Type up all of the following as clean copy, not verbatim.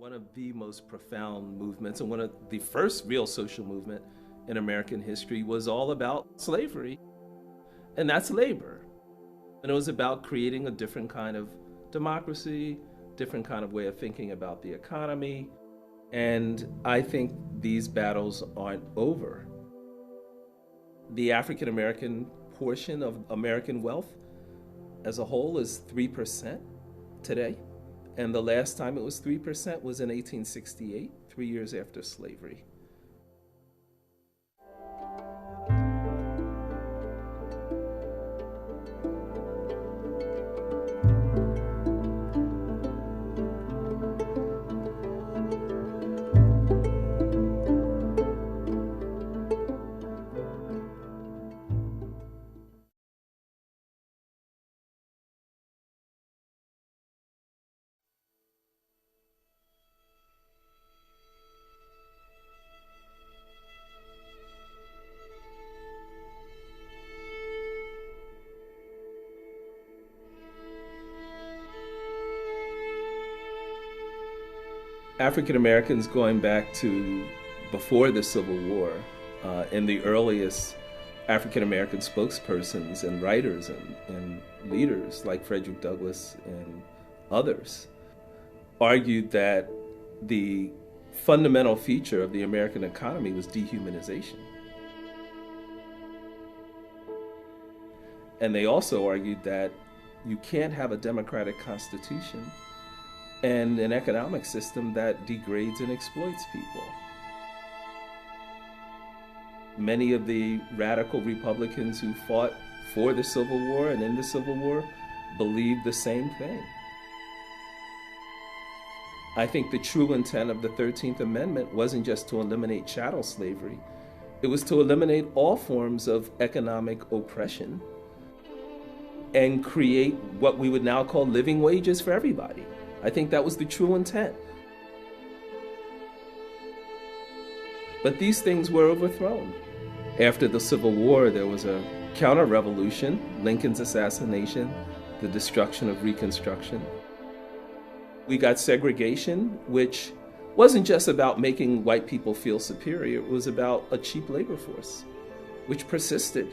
One of the most profound movements and one of the first real social movement in American history was all about slavery. And that's labor. And it was about creating a different kind of democracy, different kind of way of thinking about the economy. And I think these battles aren't over. The African American portion of American wealth as a whole is 3% today. And the last time it was 3% was in 1868, 3 years after slavery. African Americans going back to before the Civil War, and the earliest African American spokespersons and writers and leaders like Frederick Douglass and others argued that the fundamental feature of the American economy was dehumanization. And they also argued that you can't have a democratic constitution and an economic system that degrades and exploits people. Many of the radical Republicans who fought for the Civil War and in the Civil War believed the same thing. I think the true intent of the 13th Amendment wasn't just to eliminate chattel slavery. It was to eliminate all forms of economic oppression and create what we would now call living wages for everybody. I think that was the true intent. But these things were overthrown. After the Civil War, there was a counter-revolution, Lincoln's assassination, the destruction of Reconstruction. We got segregation, which wasn't just about making white people feel superior, it was about a cheap labor force, which persisted.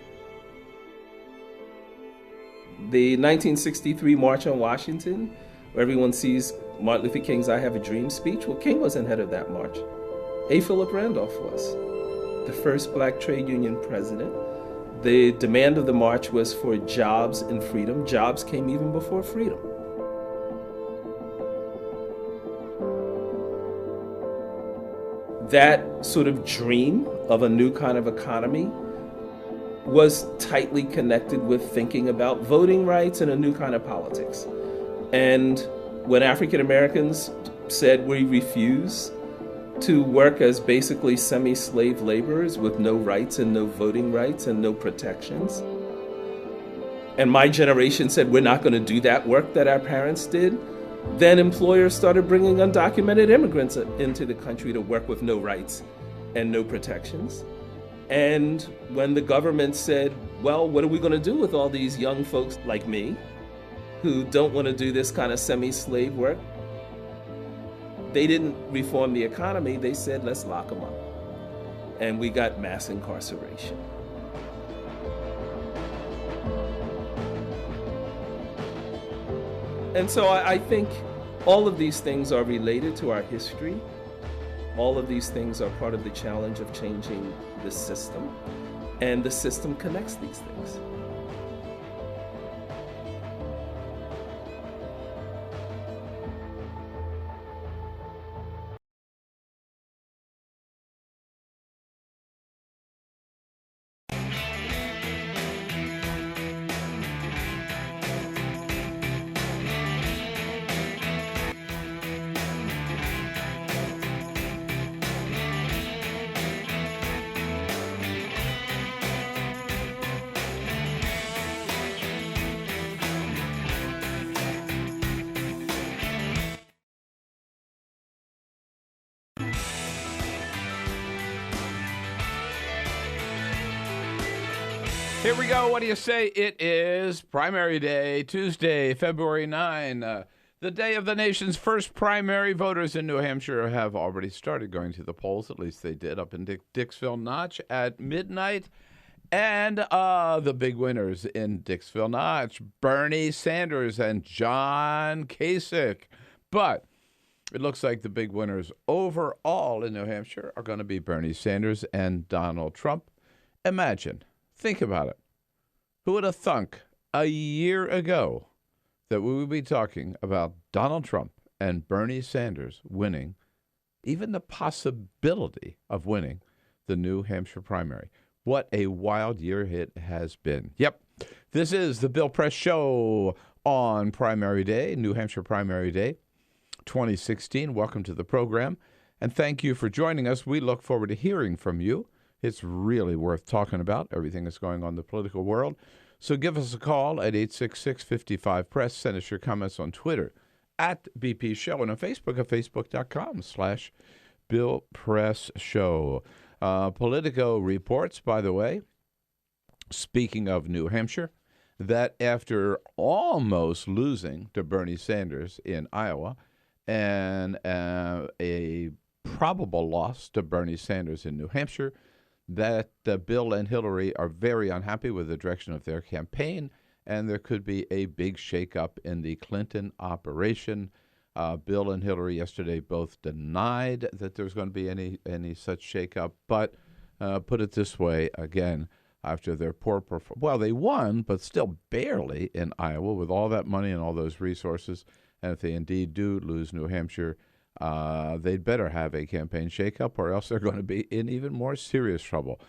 The 1963 March on Washington, where everyone sees Martin Luther King's I Have a Dream speech. Well, King wasn't head of that march. A. Philip Randolph was, the first black trade union president. The demand of the march was for jobs and freedom. Jobs came even before freedom. That sort of dream of a new kind of economy was tightly connected with thinking about voting rights and a new kind of politics. And when African Americans said we refuse to work as basically semi-slave laborers with no rights and no voting rights and no protections, and my generation said we're not going to do that work that our parents did, then employers started bringing undocumented immigrants into the country to work with no rights and no protections. And when the government said, well, what are we going to do with all these young folks like me who don't want to do this kind of semi-slave work? They didn't reform the economy. They said, let's lock them up. And we got mass incarceration. And so I think all of these things are related to our history. All of these things are part of the challenge of changing the system. And the system connects these things. Here we go. What do you say? It is primary day, Tuesday, February 9. The day of the nation's first primary, voters in New Hampshire have already started going to the polls. At least they did up in Dixville Notch at midnight. And the big winners in Dixville Notch, Bernie Sanders and John Kasich. But it looks like the big winners overall in New Hampshire are going to be Bernie Sanders and Donald Trump. Imagine, think about it. Who would have thunk a year ago that we would be talking about Donald Trump and Bernie Sanders winning, even the possibility of winning the New Hampshire primary? What a wild year it has been. Yep, this is the Bill Press Show on Primary Day, New Hampshire Primary Day 2016. Welcome to the program, and thank you for joining us. We look forward to hearing from you. It's really worth talking about, everything that's going on in the political world. So give us a call at 866-55-PRESS. Send us your comments on Twitter at BP Show and on Facebook at facebook.com/Bill Press Show. Politico reports, by the way, speaking of New Hampshire, that after almost losing to Bernie Sanders in Iowa and a probable loss to Bernie Sanders in New Hampshire, that Bill and Hillary are very unhappy with the direction of their campaign, and there could be a big shakeup in the Clinton operation. Bill and Hillary yesterday both denied that there was going to be any such shakeup, but put it this way, again, after their poor performance, well, they won, but still barely in Iowa with all that money and all those resources, and if they indeed do lose New Hampshire, they'd better have a campaign shakeup, or else they're going to be in even more serious trouble.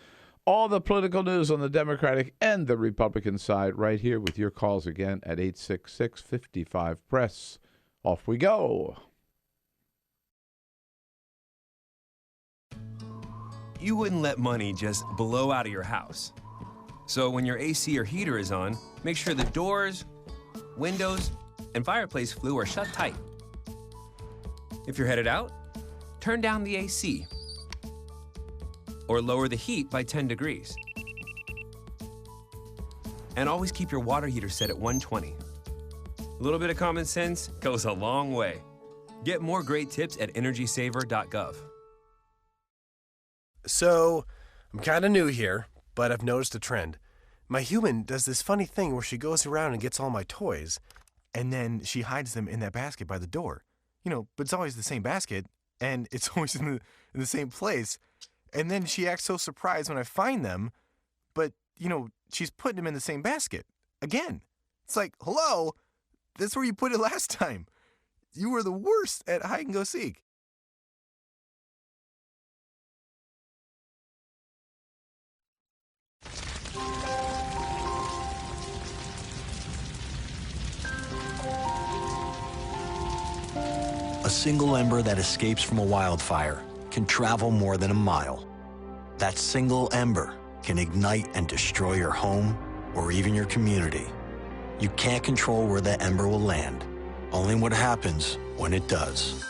All the political news on the Democratic and the Republican side right here with your calls again at 866-55-PRESS. Off we go. You wouldn't let money just blow out of your house. So when your AC or heater is on, make sure the doors, windows, and fireplace flue are shut tight. If you're headed out, turn down the AC or lower the heat by 10 degrees. And always keep your water heater set at 120. A little bit of common sense goes a long way. Get more great tips at energysaver.gov. So, I'm kind of new here, but I've noticed a trend. My human does this funny thing where she goes around and gets all my toys, and then she hides them in that basket by the door. But it's always the same basket, and it's always in the same place. And then she acts so surprised when I find them, but, she's putting them in the same basket. Again. It's like, hello? That's where you put it last time. You were the worst at hide and go seek. A single ember that escapes from a wildfire can travel more than a mile. That single ember can ignite and destroy your home or even your community. You can't control where that ember will land, only what happens when it does.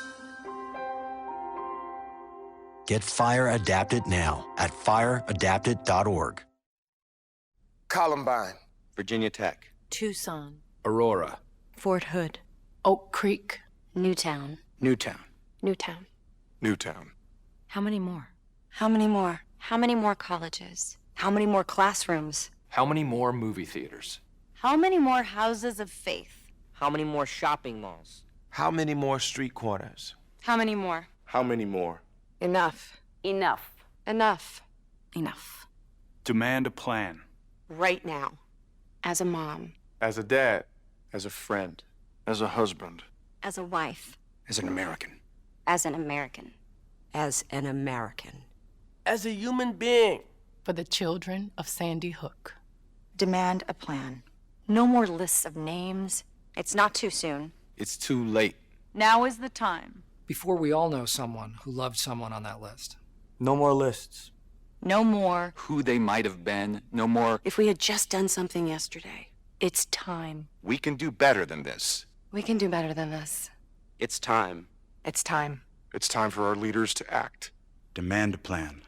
Get Fire Adapted now at fireadapted.org. Columbine, Virginia Tech, Tucson, Aurora, Fort Hood, Oak Creek, Newtown. Newtown, Newtown. Newtown. How many more? How many more? How many more colleges? How many more classrooms? How many more movie theaters? How many more houses of faith? How many more shopping malls? How many more street corners? How many more? How many more? Enough. Enough. Enough. Enough. Demand a plan. Right now. As a mom. As a dad. As a friend. As a husband. As a wife. As an American. As an American. As an American. As a human being. For the children of Sandy Hook. Demand a plan. No more lists of names. It's not too soon. It's too late. Now is the time. Before we all know someone who loved someone on that list. No more lists. No more. Who they might have been. No more. If we had just done something yesterday. It's time. We can do better than this. We can do better than this. It's time. It's time. It's time for our leaders to act. Demand a plan.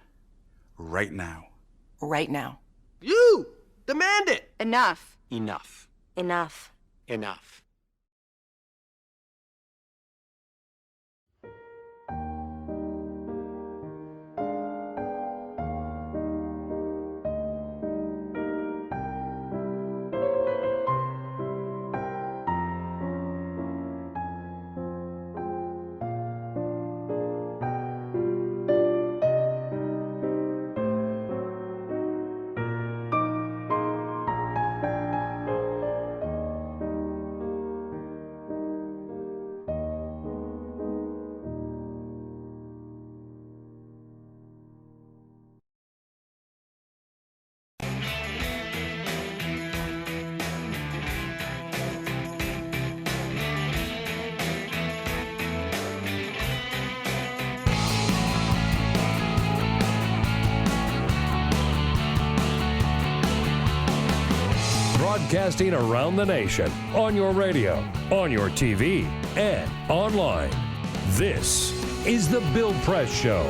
Right now. Right now. You! Demand it! Enough. Enough. Enough. Enough. broadcasting around the nation, on your radio, on your TV, and online. This is the Bill Press Show.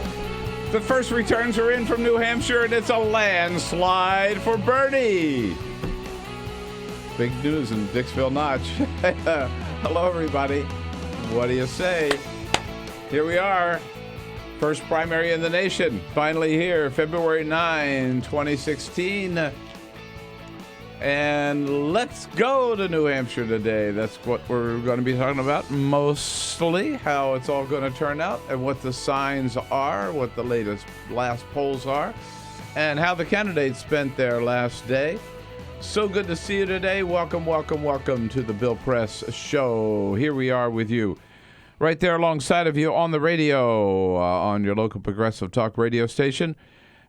The first returns are in from New Hampshire, and it's a landslide for Bernie. Big news in Dixville Notch. Hello, everybody. What do you say? Here we are. First primary in the nation. Finally here, February 9, 2016. And let's go to New Hampshire today. That's what we're going to be talking about mostly, how it's all going to turn out and what the signs are, what the last polls are, and how the candidates spent their last day. So good to see you today. Welcome, welcome, welcome to the Bill Press Show. Here we are with you, right there alongside of you on the radio, on your local progressive talk radio station.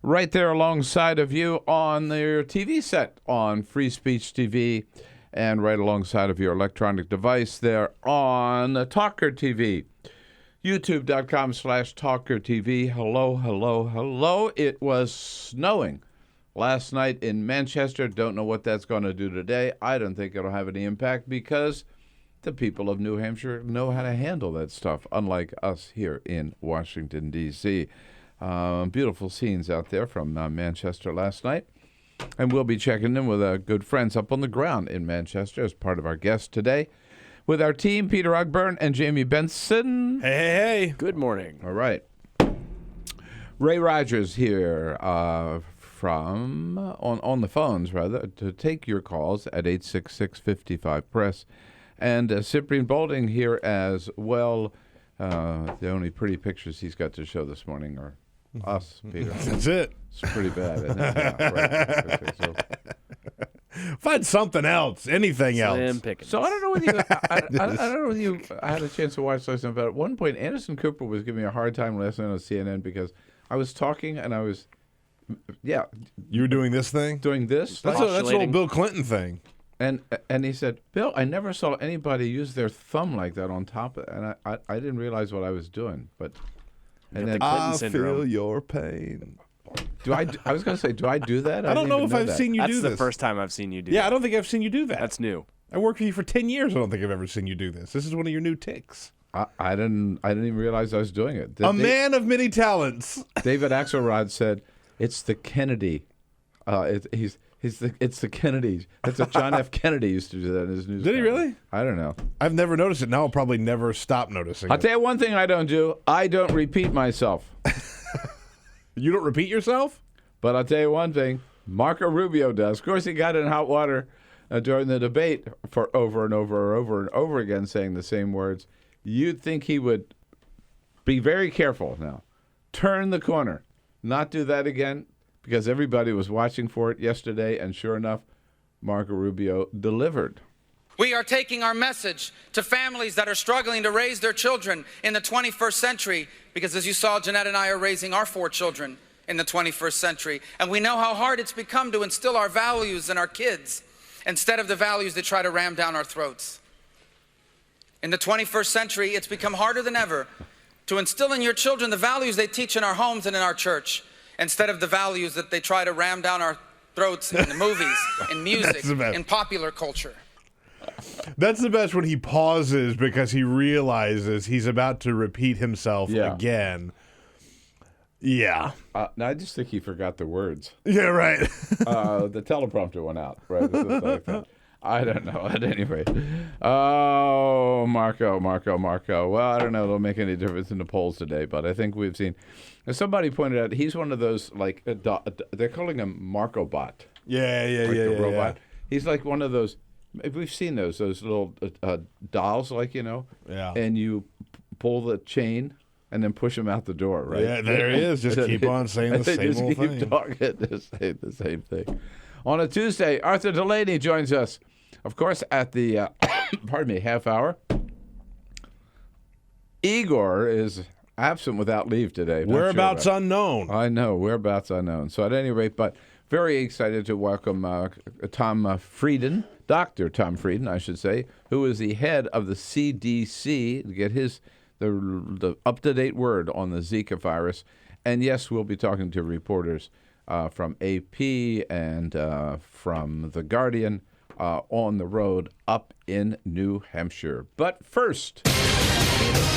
Right there alongside of you on your TV set on Free Speech TV, and right alongside of your electronic device there on TawkrTV. YouTube.com/TawkrTV. Hello, hello, hello. It was snowing last night in Manchester. Don't know what that's going to do today. I don't think it'll have any impact because the people of New Hampshire know how to handle that stuff, unlike us here in Washington, D.C. Beautiful scenes out there from Manchester last night. And we'll be checking in with our good friends up on the ground in Manchester as part of our guest today with our team, Peter Ogburn and Jamie Benson. Hey, hey, hey. Good morning. All right. Ray Rogers here from on the phones, rather, to take your calls at 866-55-PRESS. And Cyprian Bolding here as well. The only pretty pictures he's got to show this morning are us, Peter. That's it. It's pretty bad, isn't it? Yeah, right. Okay, so. Find something else, anything else. So I don't know whether you, I don't know whether you had a chance to watch last night, but at one point Anderson Cooper was giving me a hard time last night on CNN because I was talking and I was, You were doing this thing? Doing this? That's an old Bill Clinton thing. And he said, Bill, I never saw anybody use their thumb like that on top of it. And I didn't realize what I was doing. But and then I feel your pain. I was going to say, do I do that? I don't know if I've seen you do this. That's the first time I've seen you do that. Yeah, I don't think I've seen you do that. That's new. I worked with you for 10 years. I don't think I've ever seen you do this. This is one of your new tics. I didn't even realize I was doing it. Man of many talents. David Axelrod said, it's the Kennedy. It's the Kennedys. That's what John F. Kennedy used to do that in his news. Did he really? I don't know. I've never noticed it. Now I'll probably never stop noticing I'll tell you one thing I don't do. I don't repeat myself. You don't repeat yourself? But I'll tell you one thing. Marco Rubio does. Of course, he got in hot water during the debate for over and over again saying the same words. You'd think he would be very careful now. Turn the corner. Not do that again. Because everybody was watching for it yesterday, and sure enough, Marco Rubio delivered. We are taking our message to families that are struggling to raise their children in the 21st century, because as you saw, Jeanette and I are raising our 4 children in the 21st century, and we know how hard it's become to instill our values in our kids instead of the values that try to ram down our throats. In the 21st century, it's become harder than ever to instill in your children the values they teach in our homes and in our church, instead of the values that they try to ram down our throats in the movies, in music, in popular culture. That's the best, when he pauses because he realizes he's about to repeat himself again. Yeah. No, I just think he forgot the words. Yeah, right. The teleprompter went out. Right. I don't know. At any rate. Oh, Marco. Well, I don't know. It'll make any difference in the polls today, but I think we've seen. Somebody pointed out he's one of those, like, they're calling him Marco Bot. Yeah, the robot. He's like one of those. We've seen those little dolls, like, Yeah. And you pull the chain and then push him out the door, right? Yeah, there he is. Just keep on saying the same old thing. Keep talking, just say the same thing. On a Tuesday, Arthur Delaney joins us, of course, at the half hour. Igor is absent without leave today. Whereabouts unknown. I know, whereabouts unknown. So at any rate, but very excited to welcome Tom Frieden, Dr. Tom Frieden, I should say, who is the head of the CDC, to get the up-to-date word on the Zika virus. And yes, we'll be talking to reporters from AP and from The Guardian on the road up in New Hampshire. But first,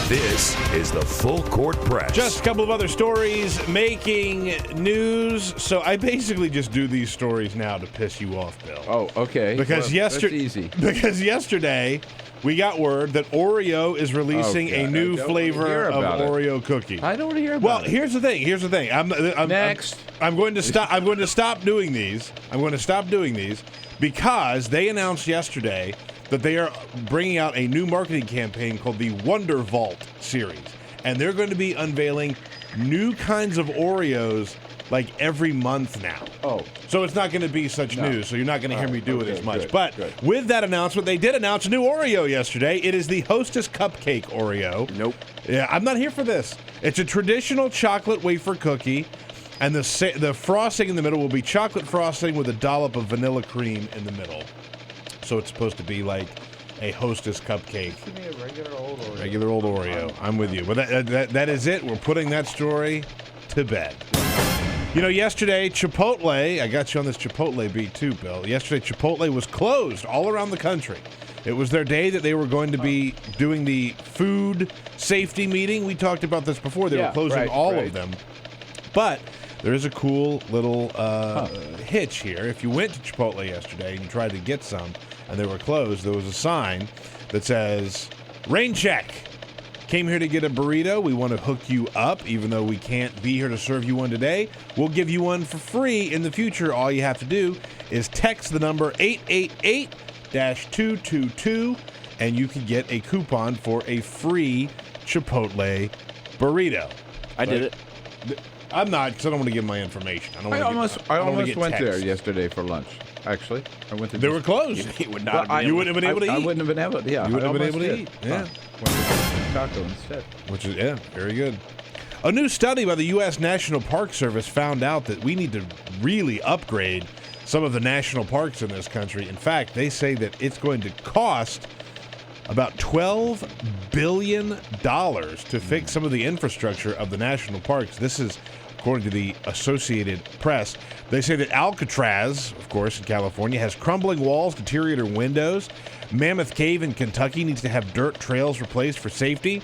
this is the Full Court Press. Just a couple of other stories making news. So I basically just do these stories now to piss you off, Bill. Oh, okay. Because that's easy. Because yesterday we got word that Oreo is releasing a new flavor of Oreo cookie. I don't want to hear about Well, it. here's the thing. Next. I'm going to stop. I'm going to stop doing these. Because they announced yesterday that they are bringing out a new marketing campaign called the Wonder Vault series. And they're going to be unveiling new kinds of Oreos like every month now. Oh. So it's not going to be such news, so you're not going to hear me do it as much. Good, but good. with that announcement, they did announce a new Oreo yesterday. It is the Hostess Cupcake Oreo. Nope. Yeah, I'm not here for this. It's a traditional chocolate wafer cookie, and the frosting in the middle will be chocolate frosting with a dollop of vanilla cream in the middle. So it's supposed to be like a Hostess cupcake. Give me a regular old Oreo. Regular old Oreo. I'm with you. But that is it. We're putting that story to bed. You know, yesterday, Chipotle, I got you on this Chipotle beat too, Bill. Yesterday, Chipotle was closed all around the country. It was their day that they were going to be doing the food safety meeting. We talked about this before. They were closing all of them. But there is a cool little hitch here. If you went to Chipotle yesterday and you tried to get some and they were closed, there was a sign that says, "Rain check. Came here to get a burrito. We want to hook you up, even though we can't be here to serve you one today. We'll give you one for free in the future. All you have to do is text the number 888-222, and you can get a coupon for a free Chipotle burrito." I did it. I'm not, because I don't want to give my information. I almost went there yesterday for lunch. Actually, I went to. They were closed. You would not. You wouldn't have been able to eat. I wouldn't have been able to. Yeah, you wouldn't have been able to eat. Yeah. Went to taco instead. Which is very good. A new study by the U.S. National Park Service found out that we need to really upgrade some of the national parks in this country. In fact, they say that it's going to cost about $12 billion to fix some of the infrastructure of the national parks. This is according to the Associated Press. They say that Alcatraz, of course, in California, has crumbling walls, deteriorated windows. Mammoth Cave in Kentucky needs to have dirt trails replaced for safety.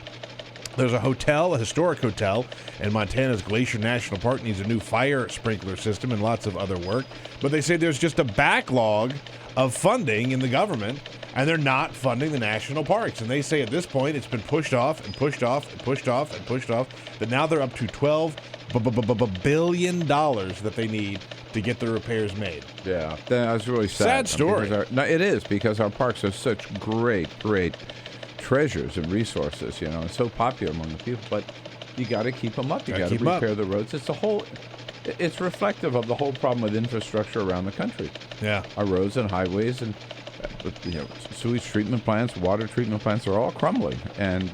There's a historic hotel in Montana's Glacier National Park needs a new fire sprinkler system and lots of other work. But they say there's just a backlog of funding in the government, and they're not funding the national parks. And they say at this point it's been pushed off and pushed off and pushed off and pushed off, that now they're up to $12 billion that they need to get the repairs made. Yeah, that's really sad. Sad story. It is, because our parks are such great treasures and resources, and so popular among the people, but you got to keep them up. You got to repair the roads. It's reflective of the whole problem with infrastructure around the country. Yeah. Our roads and highways and sewage treatment plants, water treatment plants are all crumbling. And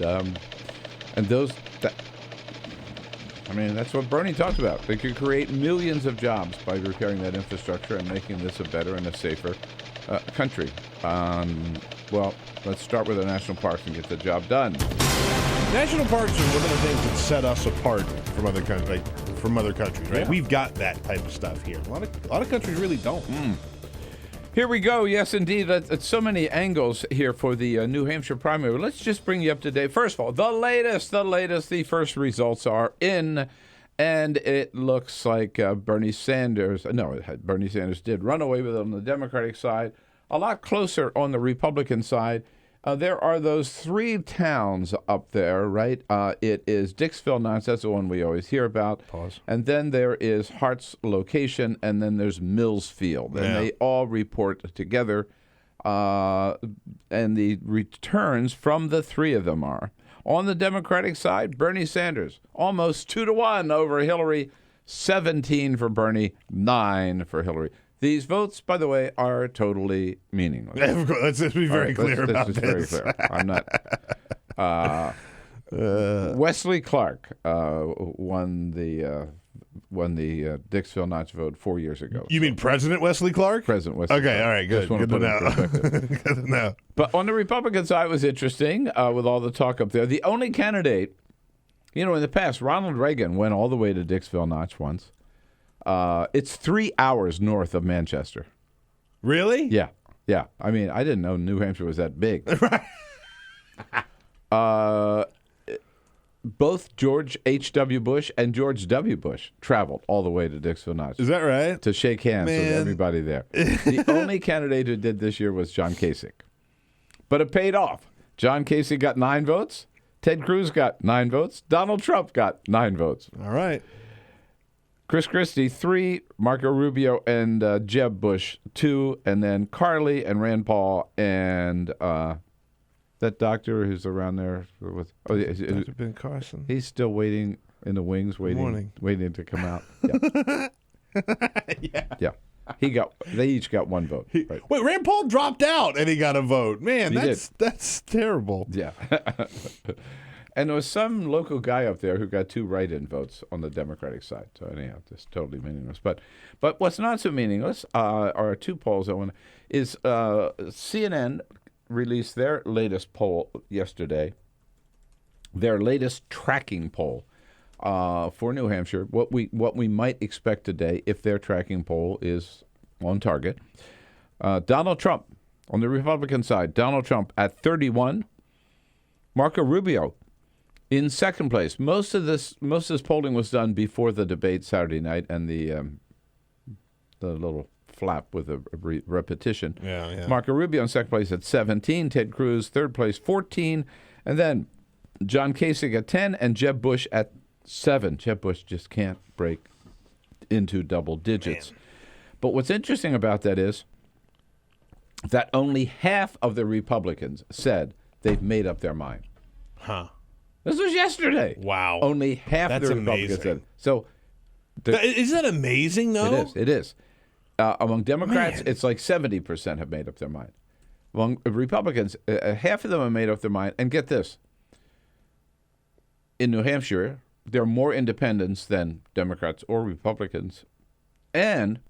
that's what Bernie talked about. They could create millions of jobs by repairing that infrastructure and making this a better and a safer country. Well, let's start with the national parks and get the job done. National parks are one of the things that set us apart from other countries, right? Yeah. We've got that type of stuff here. A lot of countries really don't. Here we go. Yes, indeed. That's so many angles here for the New Hampshire primary. Let's just bring you up to date. First of all, the latest. The first results are in, and it looks like Bernie Sanders did run away with it on the Democratic side. A lot closer on the Republican side. There are those three towns up there, right? It is Dixville, Notch. That's the one we always hear about. Pause. And then there is Hart's Location, and then there's Millsfield. And they all report together. And the returns from the three of them are, on the Democratic side, Bernie Sanders, almost 2-1 over Hillary, 17 for Bernie, 9 for Hillary. These votes, by the way, are totally meaningless. Let's just be very clear about this. Very clear. I'm not. Wesley Clark won the Dixville Notch vote 4 years ago. You mean President Wesley Clark? President Wesley Clark. Okay, all right, good. Good to know. Good to know. But on the Republican side, it was interesting with all the talk up there. The only candidate, in the past, Ronald Reagan went all the way to Dixville Notch once. It's 3 hours north of Manchester. Really? Yeah. Yeah, I mean, I didn't know New Hampshire was that big. Both George H.W. Bush and George W. Bush traveled all the way to Dixville Notch. Is that right? To shake hands with everybody there. The only candidate who did this year was John Kasich. But it paid off. John Kasich got 9 votes. Ted Cruz got 9 votes. Donald Trump got 9 votes. All right. Chris Christie, 3. Marco Rubio and Jeb Bush, 2. And then Carly and Rand Paul and that doctor who's around there with Dr. Ben Carson. He's still waiting in the wings, waiting to come out. Yeah. Yeah. They each got 1 vote. Right. Wait, Rand Paul dropped out and he got a vote. Man, that's terrible. Yeah. And there was some local guy up there who got 2 write-in votes on the Democratic side. So anyhow, just totally meaningless. But what's not so meaningless are 2 polls. Is CNN released their latest poll yesterday, their latest tracking poll for New Hampshire. What we might expect today if their tracking poll is on target. Donald Trump on the Republican side. Donald Trump at 31. Marco Rubio in second place. Most of this polling was done before the debate Saturday night and the little flap with a repetition. Yeah. Marco Rubio in second place at 17. Ted Cruz third place 14, and then John Kasich at 10 and Jeb Bush at 7. Jeb Bush just can't break into double digits. Man. But what's interesting about that is that only half of the Republicans said they've made up their mind. Huh. This was yesterday. Wow. Only half of the Republicans said it. So, isn't that amazing, though? It is. Among Democrats, it's like 70% have made up their mind. Among Republicans, half of them have made up their mind. And get this. In New Hampshire, there are more independents than Democrats or Republicans. And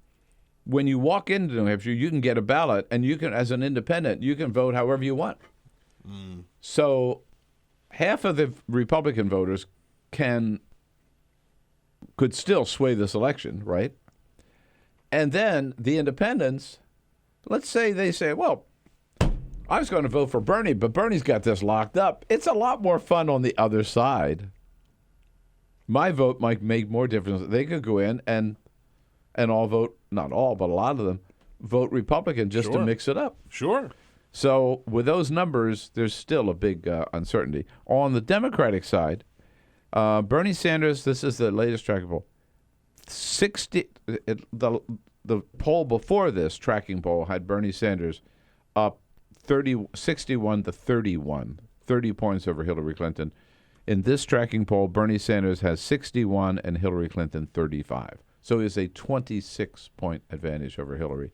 when you walk into New Hampshire, you can get a ballot, and you can, as an independent, you can vote however you want. Mm. So half of the Republican voters could still sway this election, right? And then the independents, let's say they say, well, I was going to vote for Bernie, but Bernie's got this locked up. It's a lot more fun on the other side. My vote might make more difference. They could go in and all vote, not all, but a lot of them, vote Republican just to mix it up. Sure. So with those numbers, there's still a big uncertainty. On the Democratic side, Bernie Sanders, this is the latest tracking poll, the poll before this tracking poll had Bernie Sanders up 61 to 31, 30 points over Hillary Clinton. In this tracking poll, Bernie Sanders has 61 and Hillary Clinton 35. So it's a 26-point advantage over Hillary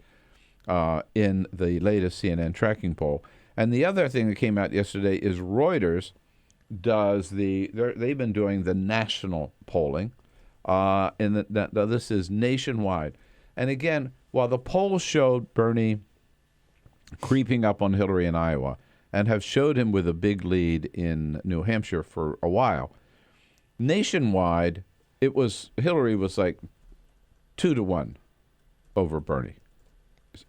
in the latest CNN tracking poll. And the other thing that came out yesterday is Reuters they've been doing the national polling. This is nationwide. And again, while the polls showed Bernie creeping up on Hillary in Iowa and have showed him with a big lead in New Hampshire for a while, nationwide, Hillary was like 2-1 over Bernie.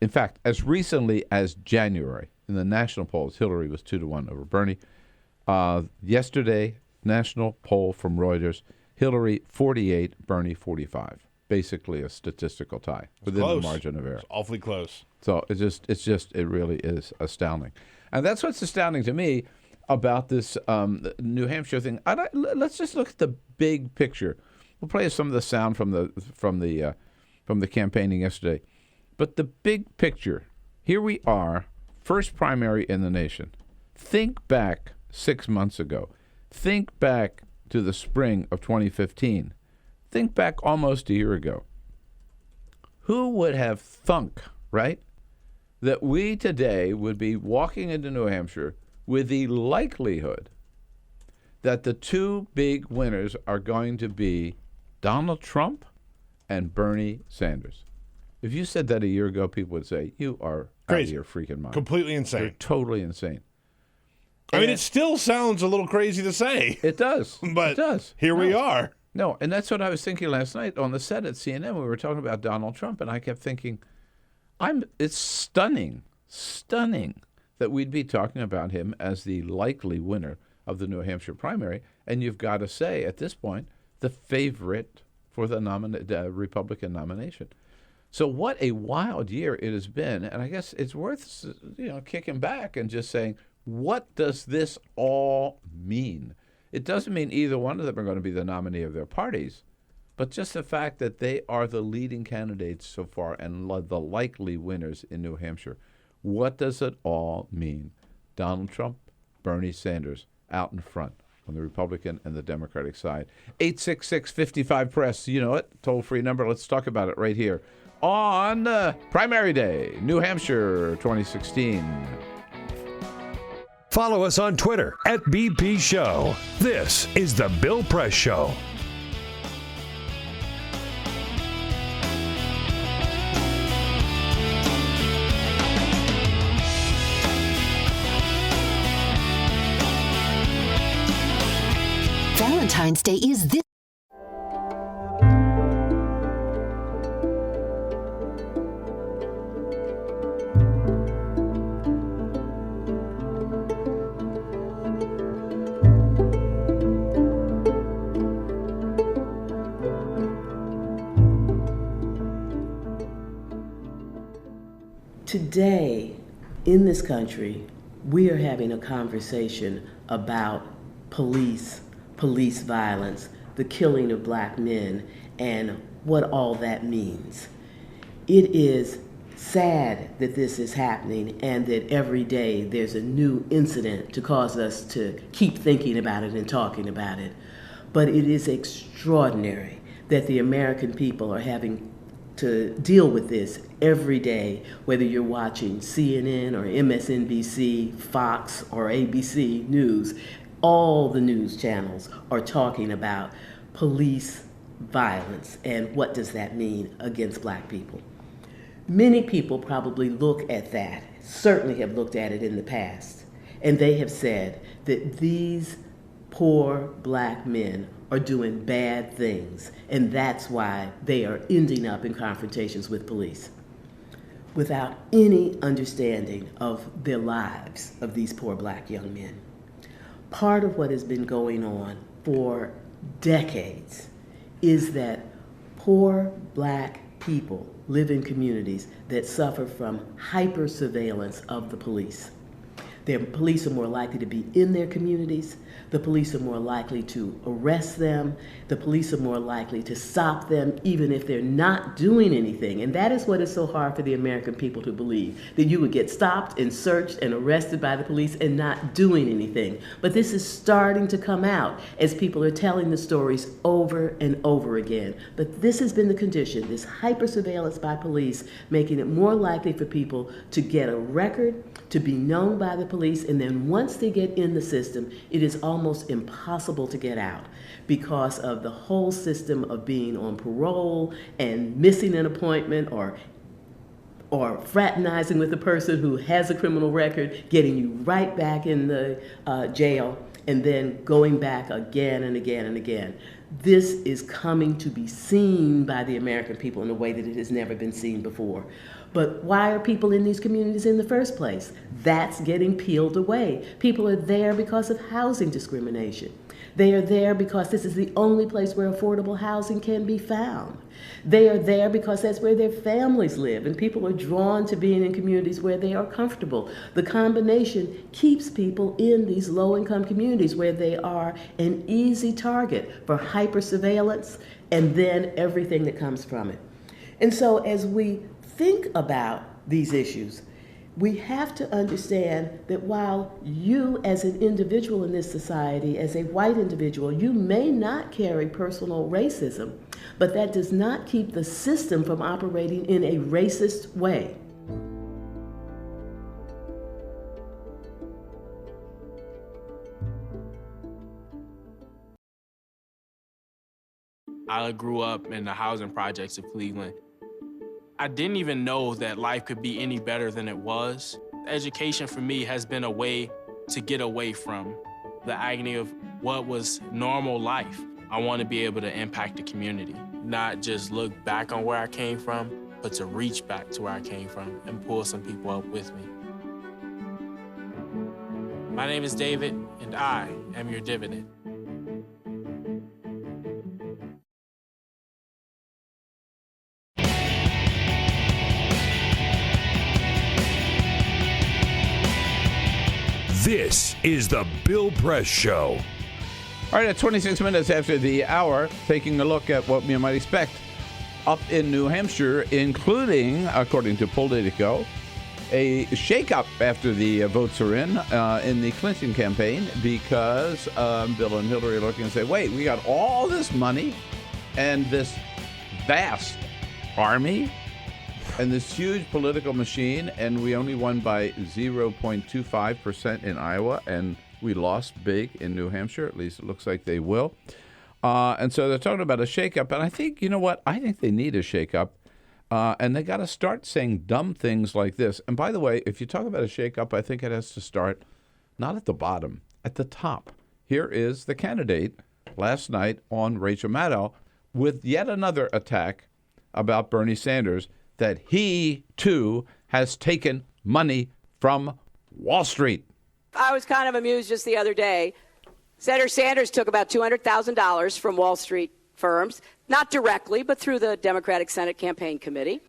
In fact, as recently as January, in the national polls, Hillary was 2-1 over Bernie. Yesterday, national poll from Reuters, Hillary 48, Bernie 45. Basically a statistical tie within the margin of error. It's awfully close. So it really is astounding. And that's what's astounding to me about this New Hampshire thing. Let's just look at the big picture. We'll play some of the sound from the campaigning yesterday. But the big picture, here we are, first primary in the nation. Think back 6 months ago. Think back to the spring of 2015. Think back almost a year ago. Who would have thunk, right, that we today would be walking into New Hampshire with the likelihood that the 2 big winners are going to be Donald Trump and Bernie Sanders? If you said that a year ago, people would say, you are crazy. Out of your freaking mind. Completely insane. You're totally insane. I mean, it still sounds a little crazy to say. It does. But it does. Here we are. No, and that's what I was thinking last night on the set at CNN. We were talking about Donald Trump, and I kept thinking, it's stunning stunning that we'd be talking about him as the likely winner of the New Hampshire primary, and you've got to say, at this point, the favorite for the Republican nomination. So what a wild year it has been, and I guess it's worth kicking back and just saying, what does this all mean? It doesn't mean either one of them are going to be the nominee of their parties, but just the fact that they are the leading candidates so far and the likely winners in New Hampshire. What does it all mean? Donald Trump, Bernie Sanders, out in front on the Republican and the Democratic side. 866-55-PRESS, you know it, toll-free number. Let's talk about it right here on Primary Day, New Hampshire 2016. Follow us on Twitter @BP Show. This is The Bill Press Show. Valentine's Day is this. Today, in this country, we are having a conversation about police violence, the killing of black men, and what all that means. It is sad that this is happening and that every day there's a new incident to cause us to keep thinking about it and talking about it. But it is extraordinary that the American people are having to deal with this every day, whether you're watching CNN or MSNBC, Fox, or ABC News. All the news channels are talking about police violence and what does that mean against black people. Many people probably look at that, certainly have looked at it in the past, and they have said that these poor black men are doing bad things, and that's why they are ending up in confrontations with police, without any understanding of their lives of these poor black young men. Part of what has been going on for decades is that poor black people live in communities that suffer from hyper-surveillance of the police. The police are more likely to be in their communities. The police are more likely to arrest them. The police are more likely to stop them even if they're not doing anything. And that is what is so hard for the American people to believe, that you would get stopped and searched and arrested by the police and not doing anything. But this is starting to come out as people are telling the stories over and over again. But this has been the condition, this hyper-surveillance by police, making it more likely for people to get a record, to be known by the police, and then once they get in the system, it is almost impossible to get out because of the whole system of being on parole and missing an appointment or fraternizing with a person who has a criminal record, getting you right back in the jail, and then going back again and again and again. This is coming to be seen by the American people in a way that it has never been seen before. But why are people in these communities in the first place? That's getting peeled away. People are there because of housing discrimination. They are there because this is the only place where affordable housing can be found. They are there because that's where their families live, and people are drawn to being in communities where they are comfortable. The combination keeps people in these low-income communities where they are an easy target for hyper-surveillance and then everything that comes from it. And so as we think about these issues, we have to understand that while you as an individual in this society, as a white individual, you may not carry personal racism, but that does not keep the system from operating in a racist way. I grew up in the housing projects of Cleveland. I didn't even know that life could be any better than it was. Education for me has been a way to get away from the agony of what was normal life. I want to be able to impact the community, not just look back on where I came from, but to reach back to where I came from and pull some people up with me. My name is David, and I am your dividend. This is the Bill Press Show. All right, at 26 minutes after the hour, taking a look at what we might expect up in New Hampshire, including, according to Politico, a shakeup after the votes are in the Clinton campaign, because Bill and Hillary are looking and say, wait, we got all this money and this vast army and this huge political machine, and we only won by 0.25% in Iowa, and we lost big in New Hampshire. At least it looks like they will. And so they're talking about a shakeup. And I think, you know what? I think they need a shakeup. And they got to start saying dumb things like this. And by the way, if you talk about a shakeup, I think it has to start not at the bottom, at the top. Here is the candidate last night on Rachel Maddow with yet another attack about Bernie Sanders, that he, too, has taken money from Wall Street. I was kind of amused just the other day. Senator Sanders took about $200,000 from Wall Street firms, not directly, but through the Democratic Senate Campaign Committee.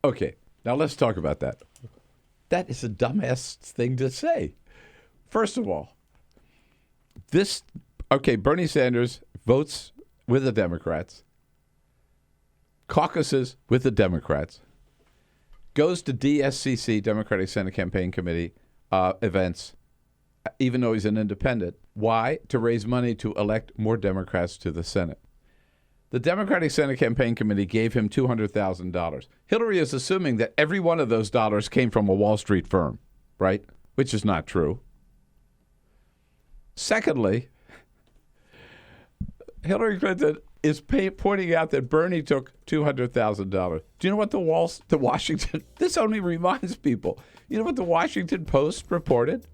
Okay, now let's talk about that. That is a dumbass thing to say. First of all, Bernie Sanders votes with the Democrats, caucuses with the Democrats, goes to DSCC, Democratic Senate Campaign Committee, events, even though he's an independent. Why? To raise money to elect more Democrats to the Senate. The Democratic Senate Campaign Committee gave him $200,000. Hillary is assuming that every one of those dollars came from a Wall Street firm, right? Which is not true. Secondly, Hillary Clinton is pointing out that Bernie took $200,000. Do you know what the Washington, this only reminds people, you know what the Washington Post reported?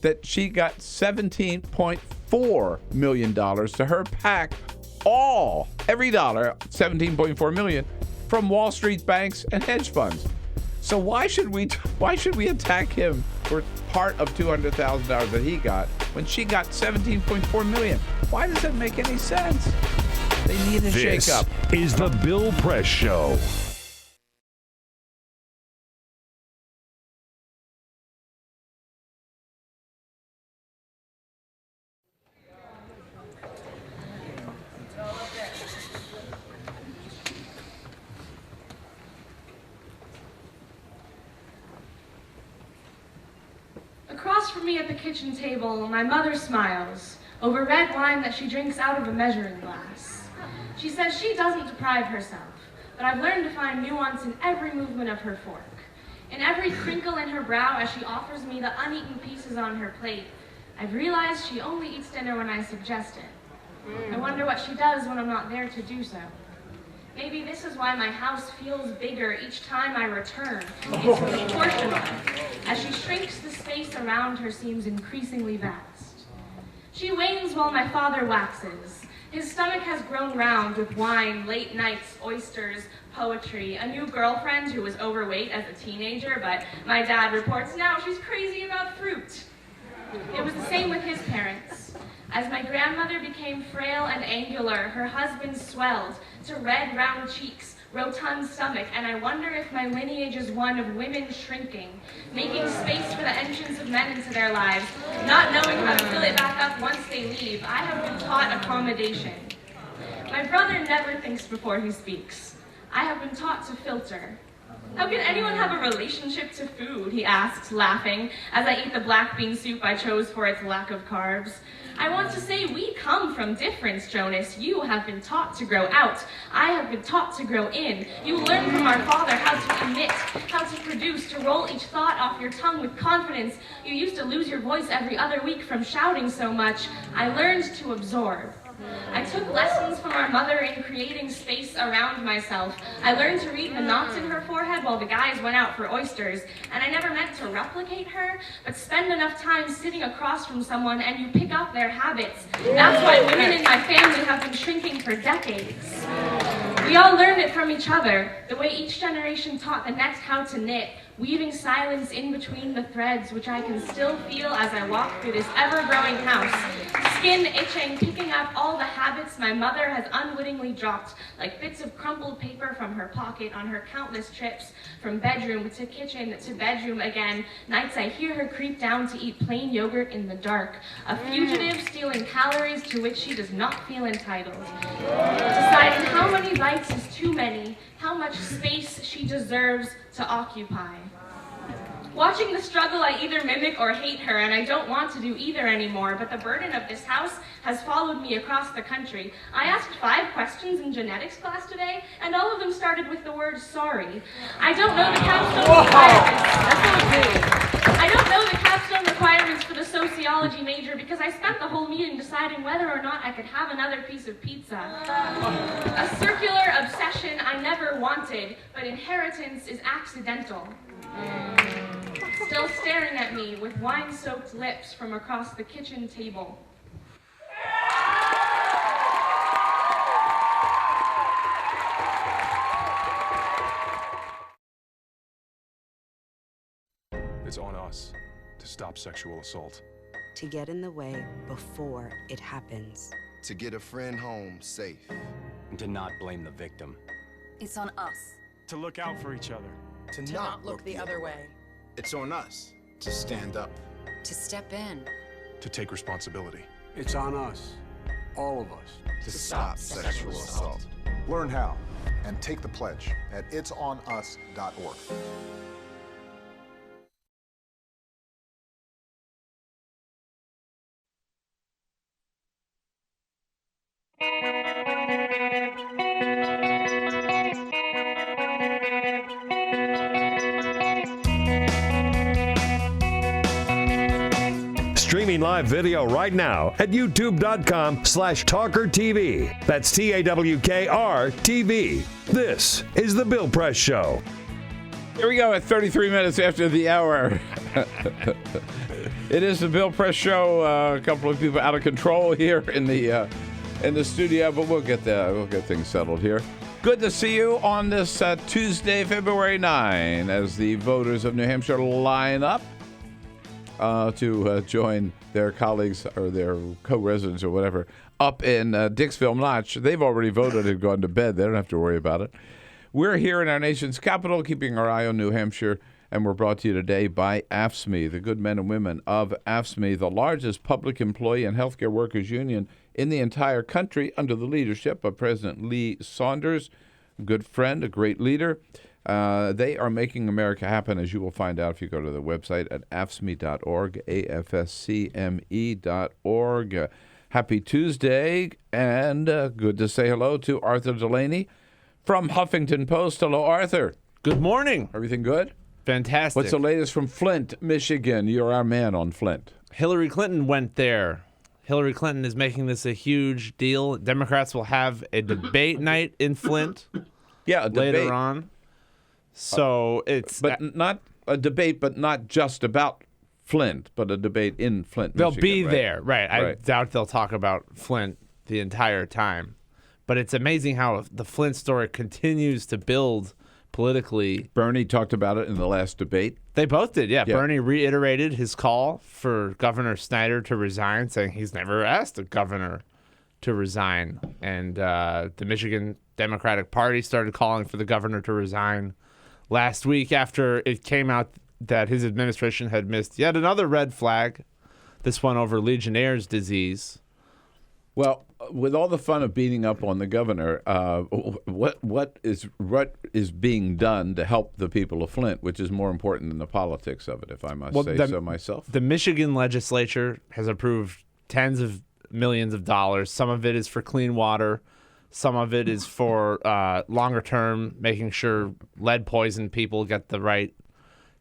That she got $17.4 million to her PAC, every dollar, $17.4 million, from Wall Street banks and hedge funds. So why should we attack him for part of $200,000 that he got when she got $17.4 million? Why does that make any sense? They need a shakeup. This is the Bill Press Show. Across from me at the kitchen table, my mother smiles over red wine that she drinks out of a measuring glass. She says she doesn't deprive herself, but I've learned to find nuance in every movement of her fork, in every crinkle in her brow as she offers me the uneaten pieces on her plate. I've realized she only eats dinner when I suggest it. I wonder what she does when I'm not there to do so. Maybe this is why my house feels bigger each time I return. It's proportional. As she shrinks, the space around her seems increasingly vast. She wanes while my father waxes. His stomach has grown round with wine, late nights, oysters, poetry, a new girlfriend who was overweight as a teenager, but my dad reports now she's crazy about fruit. It was the same with his parents. As my grandmother became frail and angular, her husband swelled to red, round cheeks, rotund stomach, and I wonder if my lineage is one of women shrinking, making space for the entrance of men into their lives, not knowing how to fill it back up once they leave. I have been taught accommodation. My brother never thinks before he speaks. I have been taught to filter. How can anyone have a relationship to food, he asks, laughing, as I eat the black bean soup I chose for its lack of carbs. I want to say we come from difference, Jonas. You have been taught to grow out. I have been taught to grow in. You learn from our father how to commit, how to produce, to roll each thought off your tongue with confidence. You used to lose your voice every other week from shouting so much. I learned to absorb. I took lessons from our mother in creating space around myself. I learned to read the knots in her forehead while the guys went out for oysters, and I never meant to replicate her, but spend enough time sitting across from someone and you pick up their habits. That's why women in my family have been shrinking for decades. We all learned it from each other, the way each generation taught the next how to knit. weaving silence in between the threads which I can still feel as I walk through this ever-growing house. Skin itching, picking up all the habits my mother has unwittingly dropped, like bits of crumpled paper from her pocket on her countless trips from bedroom to kitchen to bedroom again. Nights I hear her creep down to eat plain yogurt in the dark, a fugitive stealing calories to which she does not feel entitled. Deciding how many bites is too many, how much space she deserves to occupy. Watching the struggle, I either mimic or hate her, and I don't want to do either anymore, but the burden of this house has followed me across the country. I asked 5 questions in genetics class today, and all of them started with the word sorry. I don't know the capstone requirements. I don't know the capstone requirements for the sociology major because I spent the whole meeting deciding whether or not I could have another piece of pizza. A circular obsession I never wanted, but inheritance is accidental. Still staring at me with wine-soaked lips from across the kitchen table. It's on us to stop sexual assault. To get in the way before it happens. To get a friend home safe. And to not blame the victim. It's on us. To look out for each other. To not look the other way. It's on us to stand up. To step in. To take responsibility. It's on us, all of us, to stop sexual assault. Learn how and take the pledge at itsonus.org. Streaming live video right now at youtube.com/TawkrTV. That's TAWKR-TV. This is The Bill Press Show. Here we go at 33 minutes after the hour. It is The Bill Press Show. A couple of people out of control here in the studio, but we'll get things settled here. Good to see you on this Tuesday, February 9, as the voters of New Hampshire line up to join their colleagues or their co-residents or whatever up in Dixville Notch. They've already voted and gone to bed. They don't have to worry about it. We're here in our nation's capital, keeping our eye on New Hampshire, and we're brought to you today by AFSCME, the good men and women of AFSCME, the largest public employee and healthcare workers union in the entire country, under the leadership of President Lee Saunders, a good friend, a great leader. They are making America happen, as you will find out if you go to the website at afscme.org, AFSCME.org. Happy Tuesday, and good to say hello to Arthur Delaney from Huffington Post. Hello, Arthur. Good morning. Everything good? Fantastic. What's the latest from Flint, Michigan? You're our man on Flint. Hillary Clinton went there. Hillary Clinton is making this a huge deal. Democrats will have a debate night in Flint. Yeah, later on. So it's not a debate, but not just about Flint, but a debate in Flint, They'll Michigan, be right? there, right? I doubt they'll talk about Flint the entire time. But it's amazing how the Flint story continues to build politically. Bernie talked about it in the last debate. They both did, yeah. Bernie reiterated his call for Governor Snyder to resign, saying he's never asked a governor to resign. And the Michigan Democratic Party started calling for the governor to resign last week after it came out that his administration had missed yet another red flag, this one over Legionnaire's disease. Well, with all the fun of beating up on the governor, what is being done to help the people of Flint, which is more important than the politics of it, if I must say so myself? The Michigan legislature has approved tens of millions of dollars. Some of it is for clean water. Some of it is for longer term, making sure lead-poisoned people get the right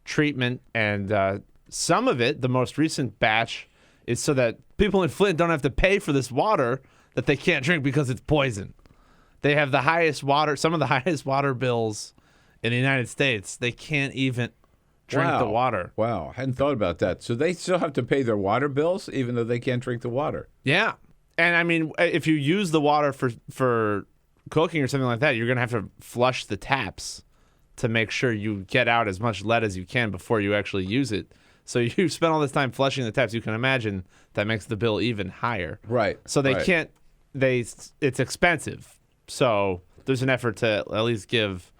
treatment. And some of it, the most recent batch, is so that people in Flint don't have to pay for this water that they can't drink because it's poison. They have the highest water, some of the highest water bills in the United States. They can't even drink the water. Wow, I hadn't thought about that. So they still have to pay their water bills even though they can't drink the water. Yeah. And I mean, if you use the water for cooking or something like that, you're going to have to flush the taps to make sure you get out as much lead as you can before you actually use it. So you spend all this time flushing the taps. You can imagine that makes the bill even higher. Right. So they right. can't. It's expensive. So there's an effort to at least give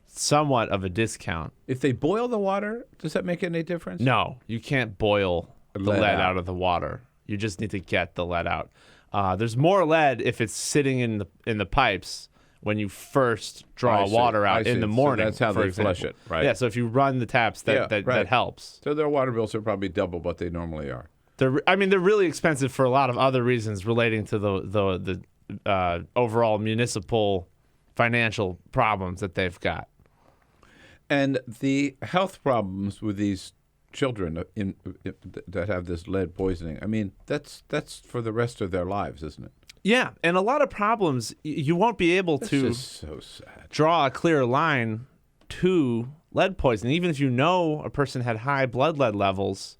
somewhat of a discount. If they boil the water, does that make any difference? No, you can't boil the lead Lead out of the water. You just need to get the lead out. There's more lead if it's sitting in the pipes when you first draw water out in the morning. So that's how they flush it, right? Yeah. So if you run the taps, that helps. So their water bills are probably double what they normally are. They're really expensive for a lot of other reasons relating to the overall municipal financial problems that they've got. And the health problems with these children that have this lead poisoning, I mean, that's for the rest of their lives, isn't it? Yeah, and a lot of problems, you won't be able to so sad. Draw a clear line to lead poisoning. Even if you know a person had high blood lead levels,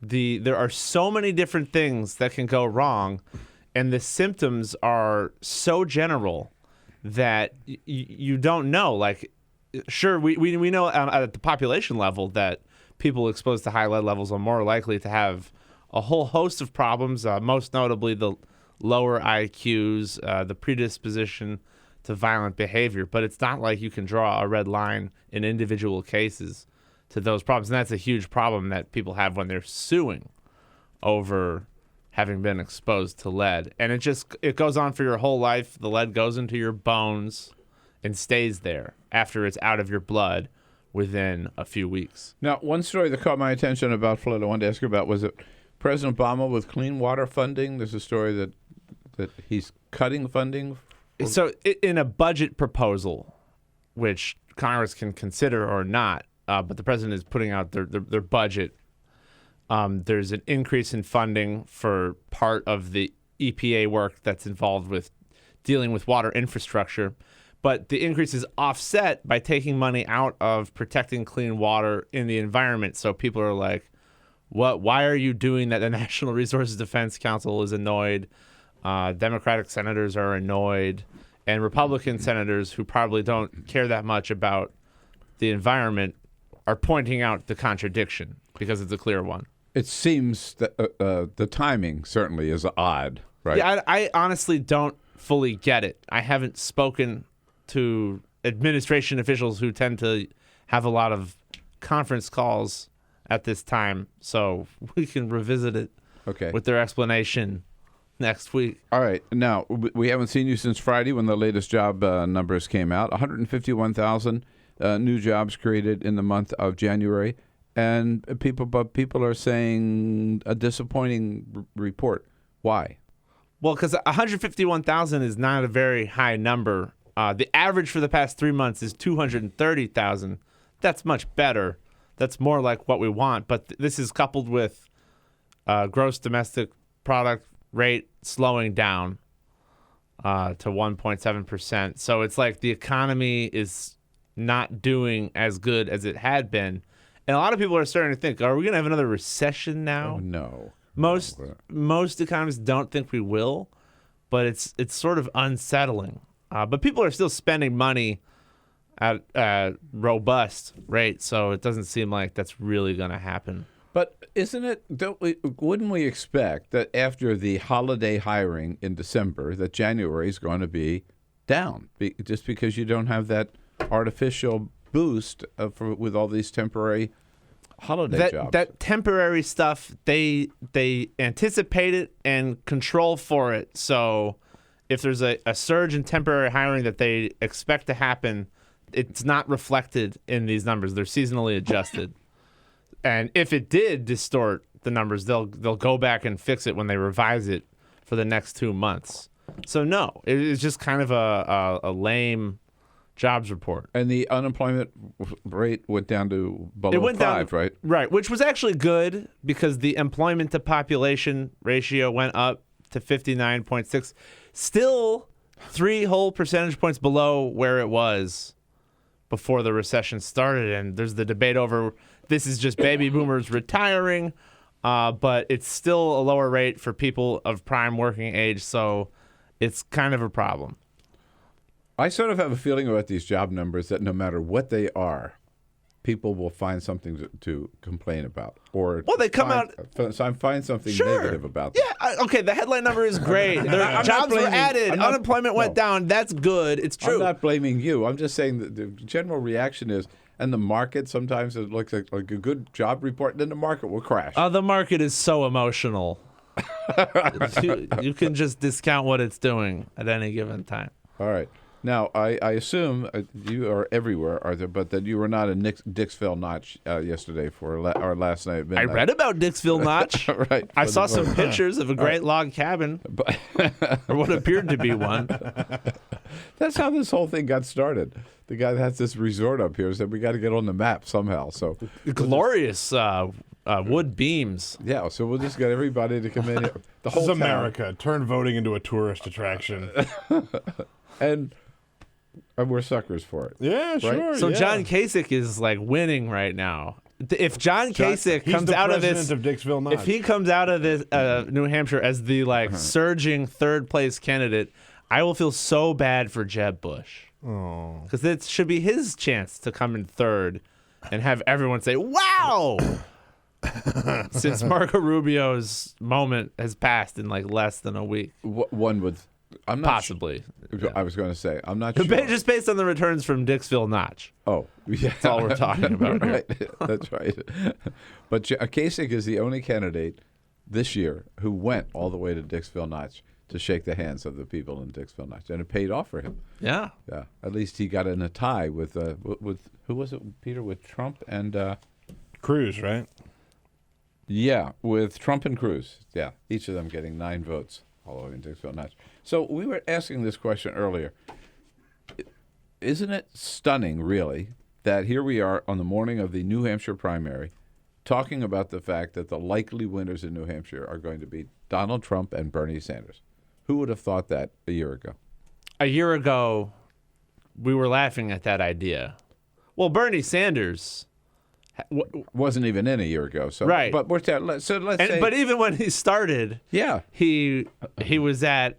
there are so many different things that can go wrong, and the symptoms are so general that you don't know. Like, sure, we know at the population level that people exposed to high lead levels are more likely to have a whole host of problems, most notably the lower IQs, the predisposition to violent behavior. But it's not like you can draw a red line in individual cases to those problems. And that's a huge problem that people have when they're suing over having been exposed to lead. And it goes on for your whole life. The lead goes into your bones and stays there after it's out of your blood within a few weeks. Now, one story that caught my attention about Flint I wanted to ask you about was that President Obama with clean water funding. There's a story that he's cutting funding. So in a budget proposal, which Congress can consider or not, but the president is putting out their budget, there's an increase in funding for part of the EPA work that's involved with dealing with water infrastructure. But the increase is offset by taking money out of protecting clean water in the environment. So people are like, "What? Why are you doing that?" The National Resources Defense Council is annoyed. Democratic senators are annoyed. And Republican senators who probably don't care that much about the environment are pointing out the contradiction because it's a clear one. It seems that the timing certainly is odd, right? Yeah, I honestly don't fully get it. I haven't spoken to administration officials who tend to have a lot of conference calls at this time, so we can revisit it with their explanation next week. All right. Now, we haven't seen you since Friday when the latest job numbers came out. 151,000 new jobs created in the month of January, and people are saying a disappointing report. Why? Well, because 151,000 is not a very high number. The average for the past 3 months is 230,000. That's much better. That's more like what we want. But this is coupled with gross domestic product rate slowing down to 1.7%. So it's like the economy is not doing as good as it had been. And a lot of people are starting to think, are we going to have another recession now? Oh, no. Most economists don't think we will, but it's sort of unsettling. But people are still spending money at a robust rate, so it doesn't seem like that's really going to happen. But wouldn't we expect that after the holiday hiring in December, that January is going to be down, just because you don't have that artificial boost with all these temporary holiday jobs? That temporary stuff, they anticipate it and control for it. So if there's a surge in temporary hiring that they expect to happen, it's not reflected in these numbers. They're seasonally adjusted. And if it did distort the numbers, they'll go back and fix it when they revise it for the next 2 months. So no, it's just kind of a lame jobs report. And the unemployment rate went down to below 5, right? Right, which was actually good because the employment to population ratio went up to 59.6. Still 3 whole percentage points below where it was before the recession started. And there's the debate over this is just baby boomers retiring, but it's still a lower rate for people of prime working age. So it's kind of a problem. I sort of have a feeling about these job numbers that no matter what they are, people will find something to complain about, or they come out. Find something Sure. negative about them. Yeah, okay. The headline number is great. Jobs were added. Unemployment went down. That's good. It's true. I'm not blaming you. I'm just saying that the general reaction is, and the market sometimes it looks like a good job report, and then the market will crash. The market is so emotional. you can just discount what it's doing at any given time. All right. Now, I assume you are everywhere, Arthur, but that you were not in Dixville Notch yesterday for our last night at midnight. I read about Dixville Notch. Right. I saw some pictures of a great log cabin, or what appeared to be one. That's how this whole thing got started. The guy that has this resort up here said we got to get on the map somehow. So glorious wood beams. Yeah, so we'll just get everybody to come in here. The This whole is town. America. Turn voting into a tourist attraction. and we're suckers for it. Yeah, sure. So yeah. John Kasich is like winning right now. If John Kasich he's comes the out of president this, of Dixville Notch. if he comes out of this New Hampshire as the surging third place candidate, I will feel so bad for Jeb Bush. Oh, because it should be his chance to come in third and have everyone say, "Wow!" Since Marco Rubio's moment has passed in like less than a week. One would, I'm not possibly. I was going to say, I'm not sure. Just based on the returns from Dixville Notch. Oh, yeah. That's all we're talking about. Right. That's right. But Kasich is the only candidate this year who went all the way to Dixville Notch to shake the hands of the people in Dixville Notch, and it paid off for him. Yeah. Yeah. At least he got in a tie with who was it, Peter? With Trump and Cruz, right? Yeah, with Trump and Cruz. Yeah, each of them getting 9 votes all the way in Dixville Notch. So we were asking this question earlier. Isn't it stunning, really, that here we are on the morning of the New Hampshire primary talking about the fact that the likely winners in New Hampshire are going to be Donald Trump and Bernie Sanders? Who would have thought that a year ago? A year ago, we were laughing at that idea. Well, Bernie Sanders wasn't even in a year ago. So, right. But let's say. But even when he started, yeah, he was at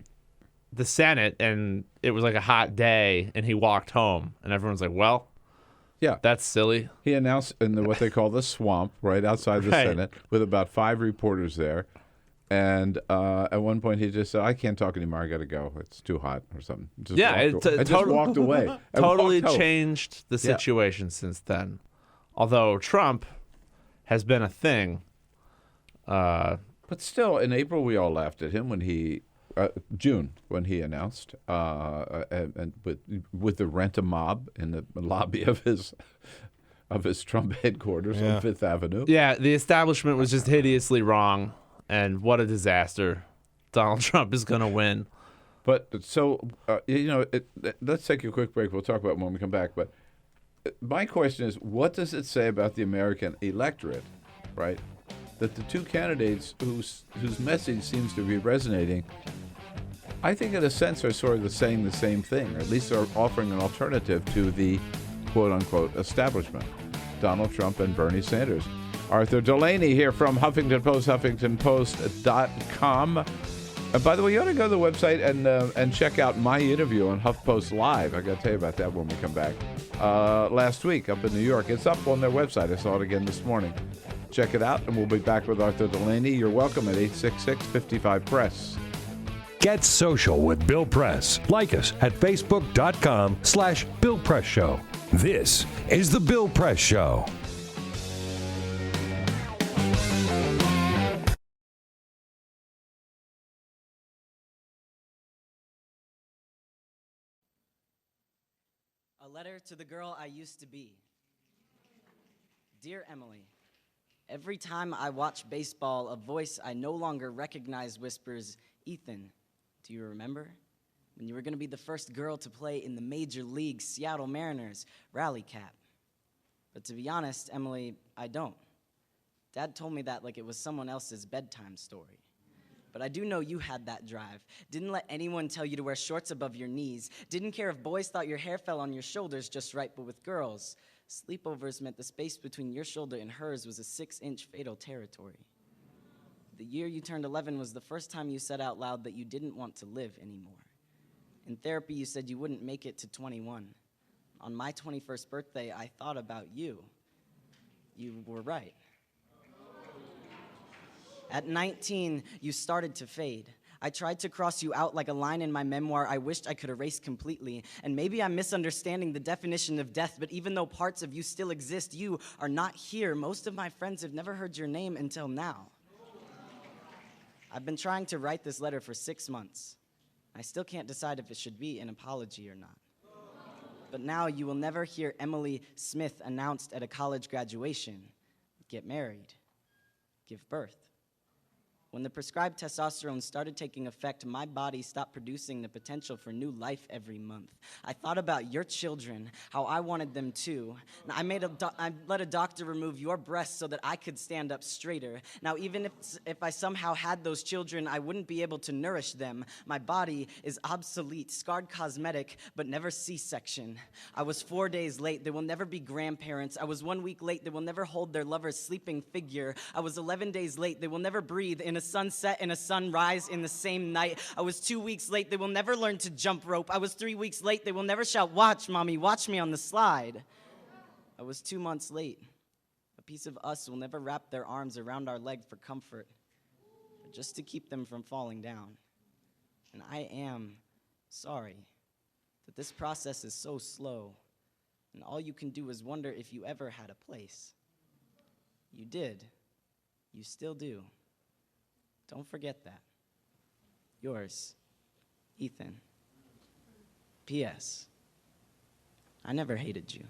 the Senate and it was like a hot day and he walked home and everyone's like, well, yeah, that's silly. He announced in what they call the swamp right outside the Senate with about 5 reporters there. And at one point he just said, I can't talk anymore. I got to go. It's too hot or something. Just walked away. Totally changed the situation since then. Although Trump has been a thing. But still, in April, we all laughed at him when June, when he announced, and with the rent-a-mob in the lobby of his Trump headquarters on Fifth Avenue. Yeah, the establishment was just hideously wrong, and what a disaster. Donald Trump is going to win. But so, let's take a quick break. We'll talk about it when we come back. But my question is, what does it say about the American electorate, right, that the two candidates whose message seems to be resonating, I think in a sense are sort of saying the same thing, or at least are offering an alternative to the quote-unquote establishment, Donald Trump and Bernie Sanders. Arthur Delaney here from Huffington Post, HuffingtonPost.com. By the way, you ought to go to the website and check out my interview on HuffPost Live. I got to tell you about that when we come back. Last week up in New York. It's up on their website. I saw it again this morning. Check it out, and we'll be back with Arthur Delaney. You're welcome at 866-55-PRESS. Get social with Bill Press. Like us at Facebook.com/Bill Press Show. This is The Bill Press Show. A letter to the girl I used to be. Dear Emily, every time I watch baseball, a voice I no longer recognize whispers, Ethan, do you remember? When you were going to be the first girl to play in the Major League Seattle Mariners rally cap. But to be honest, Emily, I don't. Dad told me that like it was someone else's bedtime story. But I do know you had that drive. Didn't let anyone tell you to wear shorts above your knees. Didn't care if boys thought your hair fell on your shoulders just right, but with girls, sleepovers meant the space between your shoulder and hers was a 6-inch fatal territory. The year you turned 11 was the first time you said out loud that you didn't want to live anymore. In therapy, you said you wouldn't make it to 21. On my 21st birthday, I thought about you. You were right. At 19, you started to fade. I tried to cross you out like a line in my memoir I wished I could erase completely. And maybe I'm misunderstanding the definition of death, but even though parts of you still exist, you are not here. Most of my friends have never heard your name until now. I've been trying to write this letter for 6 months. I still can't decide if it should be an apology or not. But now you will never hear Emily Smith announced at a college graduation. Get married. Give birth. When the prescribed testosterone started taking effect, my body stopped producing the potential for new life every month. I thought about your children, how I wanted them too. I let a doctor remove your breasts so that I could stand up straighter. Now, even if I somehow had those children, I wouldn't be able to nourish them. My body is obsolete, scarred cosmetic, but never C-section. I was 4 days late. They will never be grandparents. I was 1 week late. They will never hold their lover's sleeping figure. I was 11 days late. They will never breathe in a sunset and a sunrise in the same night. I was 2 weeks late. They will never learn to jump rope. I was 3 weeks late. They will never shout, "Watch, Mommy, watch me on the slide." I was 2 months late. A piece of us will never wrap their arms around our leg for comfort, but just to keep them from falling down. And I am sorry that this process is so slow, and all you can do is wonder if you ever had a place. You did. You still do. Don't forget that. Yours, Ethan. P.S. I never hated you.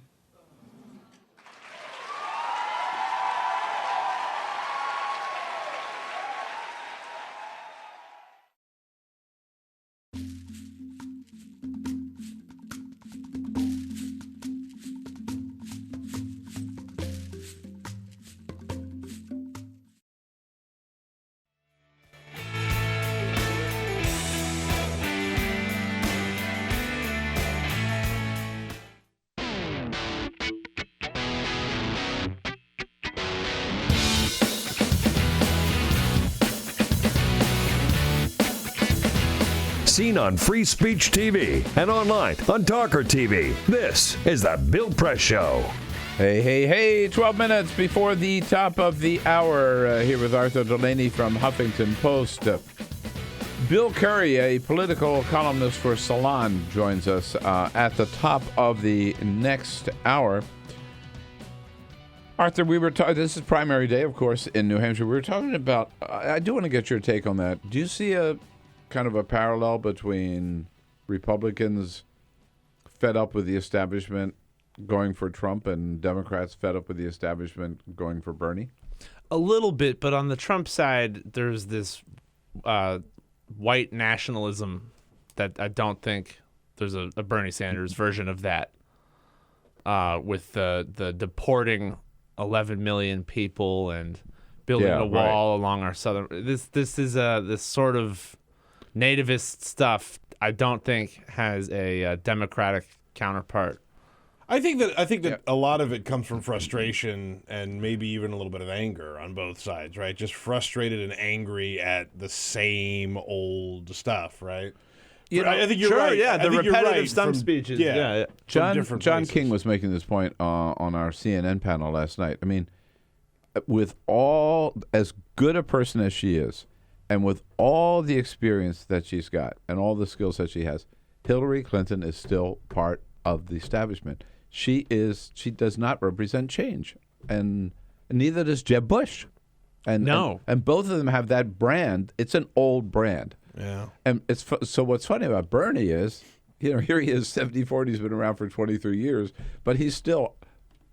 Seen on Free Speech TV and online on TawkrTV. This is the Bill Press Show. Hey, 12 minutes before the top of the hour, here with Arthur Delaney from Huffington Post. Bill Curry, a political columnist for Salon, joins us at the top of the next hour. Arthur, we were this is primary day, of course, in New Hampshire. We were talking about, I do want to get your take on that. Do you see a kind of a parallel between Republicans fed up with the establishment going for Trump and Democrats fed up with the establishment going for Bernie? A little bit, but on the Trump side, there's this white nationalism that I don't think there's a Bernie Sanders version of that, with the deporting 11 million people and building a wall along our southern. This is this sort of nativist stuff. I don't think has a Democratic counterpart. I think that a lot of it comes from frustration and maybe even a little bit of anger on both sides, right? Just frustrated and angry at the same old stuff, right? I think you're right. Yeah, the repetitive stump from, speeches. Yeah. John King was making this point on our CNN panel last night. I mean, with all as good a person as she is, and with all the experience that she's got and all the skills that she has, Hillary Clinton is still part of the establishment. She does not represent change, and neither does Jeb Bush. And both of them have that brand. It's an old brand. Yeah. And so what's funny about Bernie is, here he is, 74, he's been around for 23 years, but he's still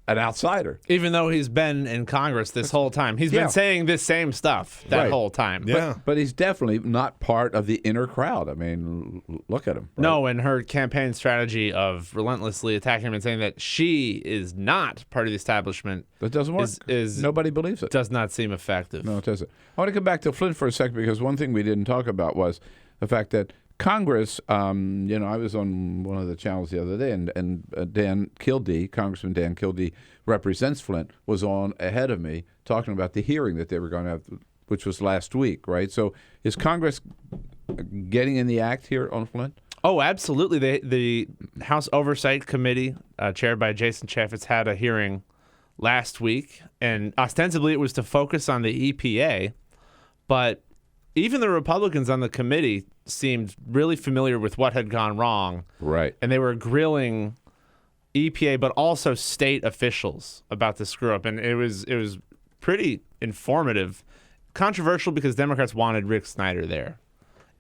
an outsider. Even though he's been in Congress this whole time. He's been saying this same stuff that whole time. Yeah. But he's definitely not part of the inner crowd. I mean, look at him. Right? No, and her campaign strategy of relentlessly attacking him and saying that she is not part of the establishment. That doesn't work. Nobody believes it. Does not seem effective. No, it doesn't. I want to come back to Flint for a second, because one thing we didn't talk about was the fact that Congress, I was on one of the channels the other day, and Dan Kildee, Congressman Dan Kildee, represents Flint, was on ahead of me talking about the hearing that they were going to have, which was last week, right? So is Congress getting in the act here on Flint? Oh, absolutely. The House Oversight Committee, chaired by Jason Chaffetz, had a hearing last week, and ostensibly it was to focus on the EPA, but even the Republicans on the committee seemed really familiar with what had gone wrong. Right. And they were grilling EPA, but also state officials about the screw up, and it was pretty informative. Controversial because Democrats wanted Rick Snyder there,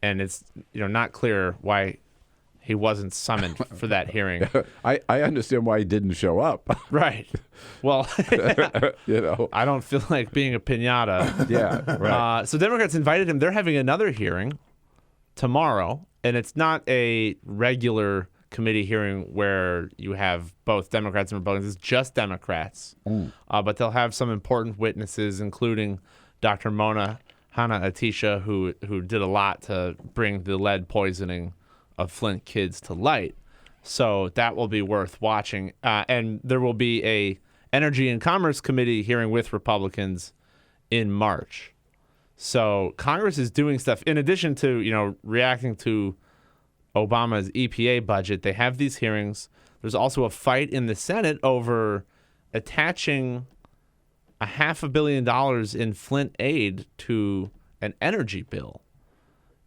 and it's not clear why he wasn't summoned for that hearing. I understand why he didn't show up. Right. Well, I don't feel like being a piñata. Yeah, right. So Democrats invited him. They're having another hearing tomorrow, and it's not a regular committee hearing where you have both Democrats and Republicans. It's just Democrats. But they'll have some important witnesses, including Dr. Mona Hanna-Attisha, who did a lot to bring the lead poisoning of Flint kids to light. So that will be worth watching. And there will be a Energy and Commerce Committee hearing with Republicans in March. So Congress is doing stuff. In addition to, reacting to Obama's EPA budget, they have these hearings. There's also a fight in the Senate over attaching $500 million in Flint aid to an energy bill.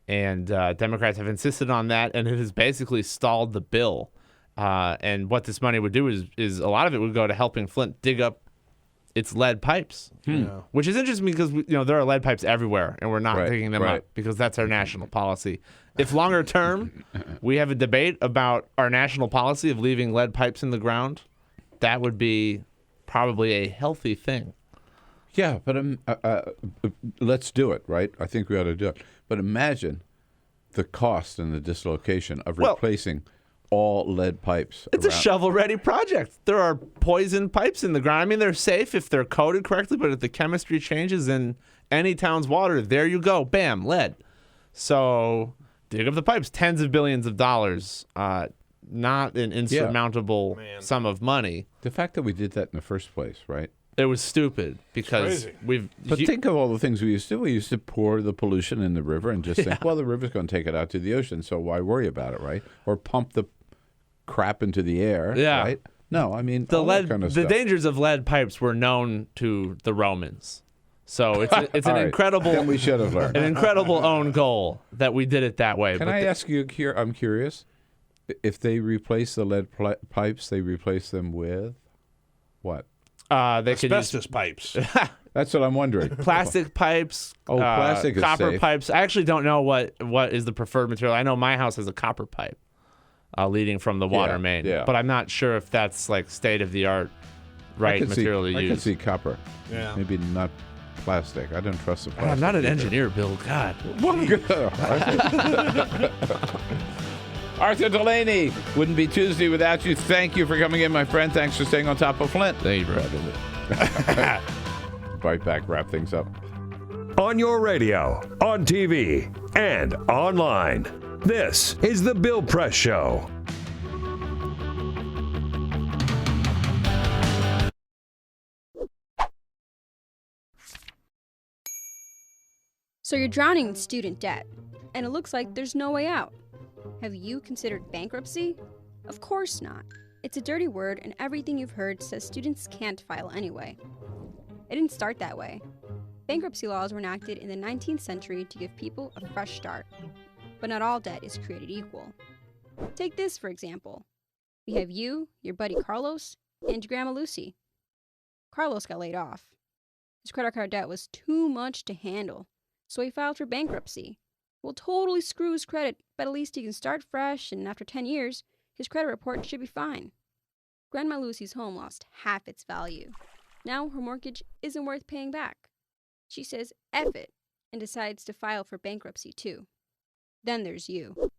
And Democrats have insisted on that, and it has basically stalled the bill. And what this money would do is a lot of it would go to helping Flint dig up its lead pipes, which is interesting because there are lead pipes everywhere, and we're not digging them up because that's our national policy. If longer term we have a debate about our national policy of leaving lead pipes in the ground, that would be probably a healthy thing. Yeah, but let's do it, right? I think we ought to do it. But imagine the cost and the dislocation of replacing all lead pipes. It's a shovel-ready project. There are poison pipes in the ground. I mean, they're safe if they're coated correctly, but if the chemistry changes in any town's water, there you go. Bam, lead. So dig up the pipes. Tens of billions of dollars. Not an insurmountable sum of money. The fact that we did that in the first place, right? It was stupid because But think of all the things we used to do. We used to pour the pollution in the river and just think, well, the river's going to take it out to the ocean, so why worry about it, right? Or pump the crap into the air, right? No, I mean, the all lead, that kind of the stuff. dangers of lead pipes were known to the Romans. So it's an incredible. Then we should have learned. An incredible own goal that we did it that way. Can I ask you here? I'm curious. If they replace the lead pipes, they replace them with what? They asbestos pipes. That's what I'm wondering. Plastic pipes. Plastic is copper safe. pipes. I actually don't know what is the preferred material. I know my house has a copper pipe leading from the water main, but I'm not sure if that's like state of the art material to use. I can see copper. Yeah. Maybe not plastic. I don't trust the plastic. I'm not an engineer, Bill. God. Arthur Delaney, wouldn't be Tuesday without you. Thank you for coming in, my friend. Thanks for staying on top of Flint. Thank you for having me. Right back, wrap things up. On your radio, on TV, and online. This is The Bill Press Show. So you're drowning in student debt, and it looks like there's no way out. Have you considered bankruptcy? Of course not. It's a dirty word, and everything you've heard says students can't file anyway. It didn't start that way. Bankruptcy laws were enacted in the 19th century to give people a fresh start. But not all debt is created equal. Take this, for example. We have you, your buddy Carlos, and your grandma Lucy. Carlos got laid off. His credit card debt was too much to handle, so he filed for bankruptcy. Will totally screw his credit, but at least he can start fresh, and after 10 years, his credit report should be fine. Grandma Lucy's home lost half its value. Now her mortgage isn't worth paying back. She says F it and decides to file for bankruptcy too. Then there's you.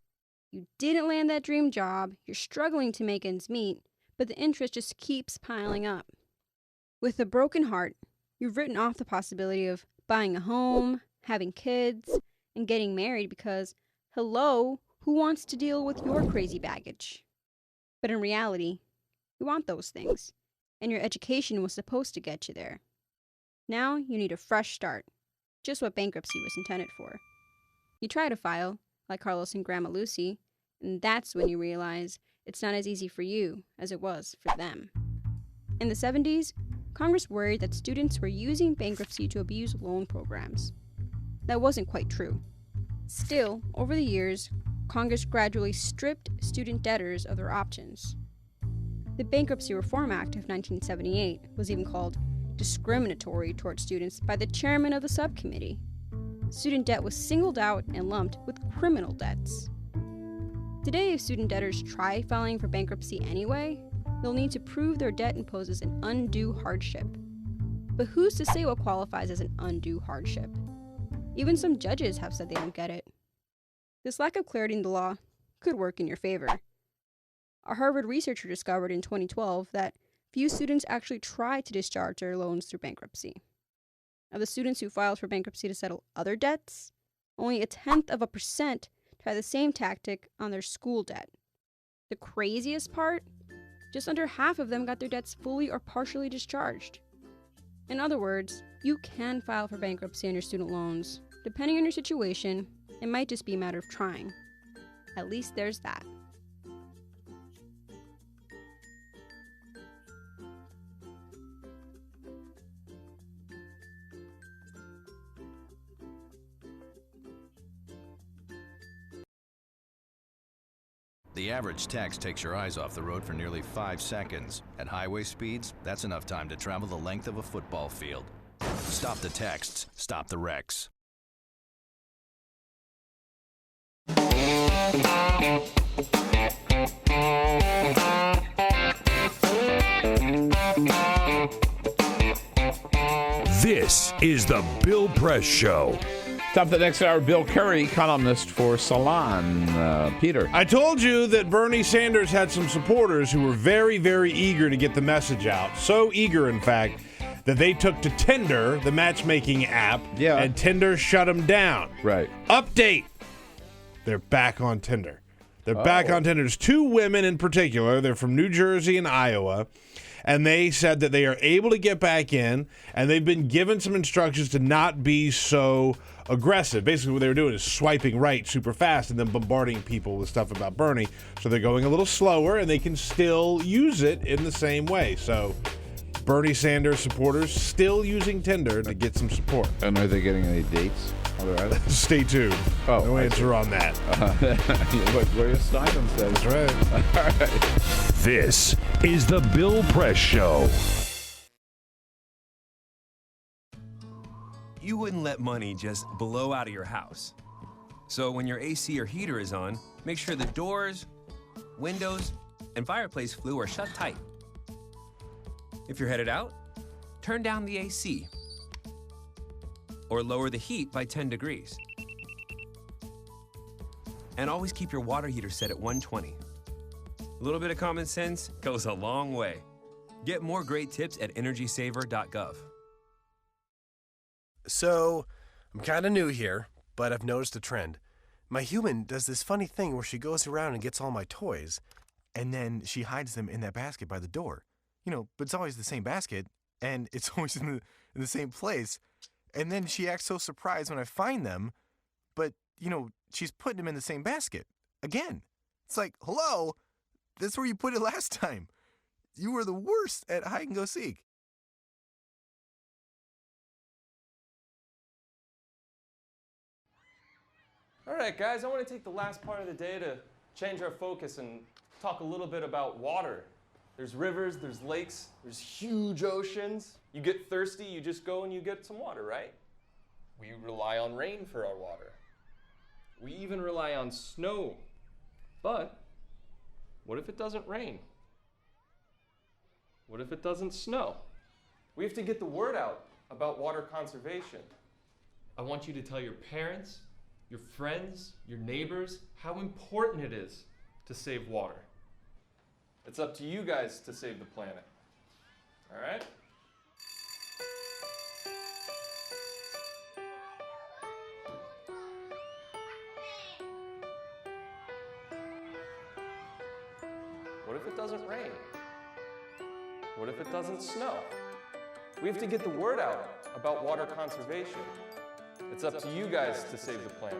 You didn't land that dream job, you're struggling to make ends meet, but the interest just keeps piling up. With a broken heart, you've written off the possibility of buying a home, having kids, and getting married because, hello, who wants to deal with your crazy baggage? But in reality, you want those things, and your education was supposed to get you there. Now you need a fresh start, just what bankruptcy was intended for. You try to file, like Carlos and Grandma Lucy, And that's when you realize it's not as easy for you as it was for them. In the 70s, Congress worried that students were using bankruptcy to abuse loan programs. That wasn't quite true. Still, over the years, Congress gradually stripped student debtors of their options. The Bankruptcy Reform Act of 1978 was even called discriminatory toward students by the chairman of the subcommittee. Student debt was singled out and lumped with criminal debts. Today, if student debtors try filing for bankruptcy anyway, they'll need to prove their debt imposes an undue hardship. But who's to say what qualifies as an undue hardship? Even some judges have said they don't get it. This lack of clarity in the law could work in your favor. A Harvard researcher discovered in 2012 that few students actually try to discharge their loans through bankruptcy. Of the students who filed for bankruptcy to settle other debts, only 0.1% try the same tactic on their school debt. The craziest part? Just under half of them got their debts fully or partially discharged. In other words, you can file for bankruptcy on your student loans. Depending on your situation, it might just be a matter of trying. At least there's that. The average text takes your eyes off the road for nearly 5 seconds. At highway speeds, that's enough time to travel the length of a football field. Stop the texts, stop the wrecks. This is the Bill Press Show. Top of the next hour, Bill Curry, columnist for Salon. Peter. I told you that Bernie Sanders had some supporters who were very, very eager to get the message out. So eager, in fact, that they took to Tinder, the matchmaking app, and Tinder shut them down. Right. Update. They're back on Tinder. They're back on Tinder. There's 2 women in particular. They're from New Jersey and Iowa. And they said that they are able to get back in, and they've been given some instructions to not be so aggressive. Basically, what they were doing is swiping right super fast and then bombarding people with stuff about Bernie. So they're going a little slower, and they can still use it in the same way. So Bernie Sanders supporters still using Tinder to get some support. And are they getting any dates? Stay tuned. No answer on that. What Gloria Steinem says. That's right. All right. This is the Bill Press Show. You wouldn't let money just blow out of your house. So when your AC or heater is on, make sure the doors, windows, and fireplace flue are shut tight. If you're headed out, turn down the AC or lower the heat by 10 degrees. And always keep your water heater set at 120. A little bit of common sense goes a long way. Get more great tips at energysaver.gov. So, I'm kind of new here, but I've noticed a trend. My human does this funny thing where she goes around and gets all my toys, and then she hides them in that basket by the door. But it's always the same basket, and it's always in the same place. And then she acts so surprised when I find them, but, she's putting them in the same basket. Again. It's like, hello, that's where you put it last time. You were the worst at hide and go seek. All right, guys, I want to take the last part of the day to change our focus and talk a little bit about water. There's rivers, there's lakes, there's huge oceans. You get thirsty, you just go and you get some water, right? We rely on rain for our water. We even rely on snow. But what if it doesn't rain? What if it doesn't snow? We have to get the word out about water conservation. I want you to tell your parents, your friends, your neighbors, how important it is to save water. It's up to you guys to save the planet. All right? What if it doesn't rain? What if it doesn't snow? We have to get the word out about water conservation. It's up to you guys to save the planet.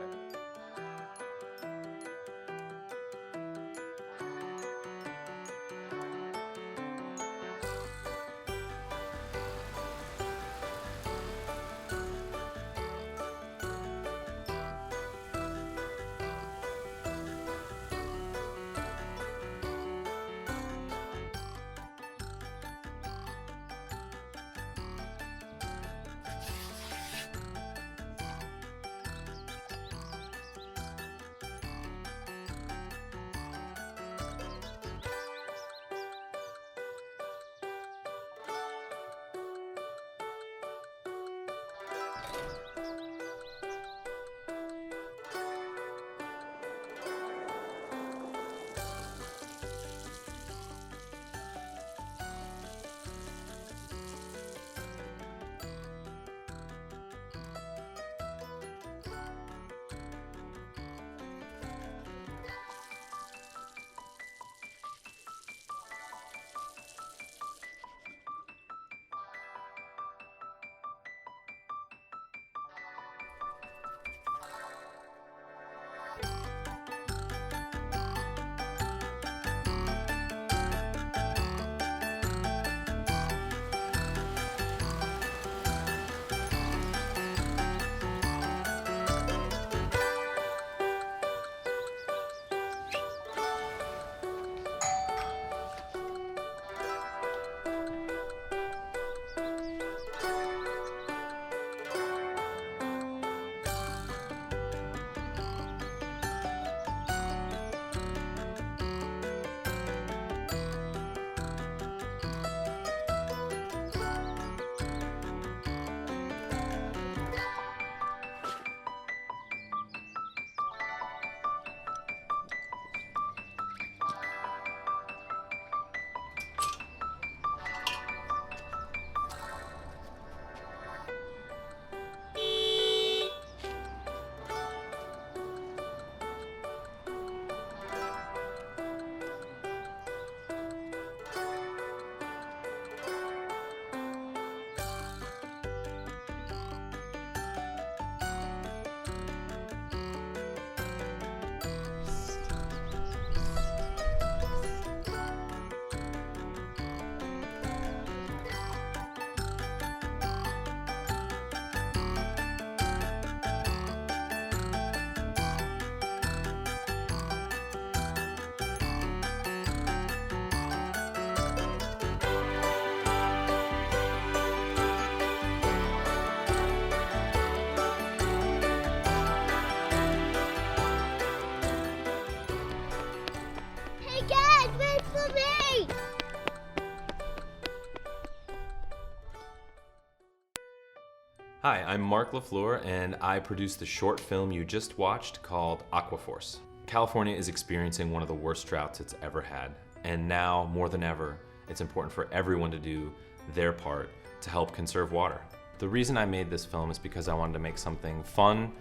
Hi, I'm Mark LaFleur, and I produced the short film you just watched called Aquaforce. California is experiencing one of the worst droughts it's ever had, and now, more than ever, it's important for everyone to do their part to help conserve water. The reason I made this film is because I wanted to make something fun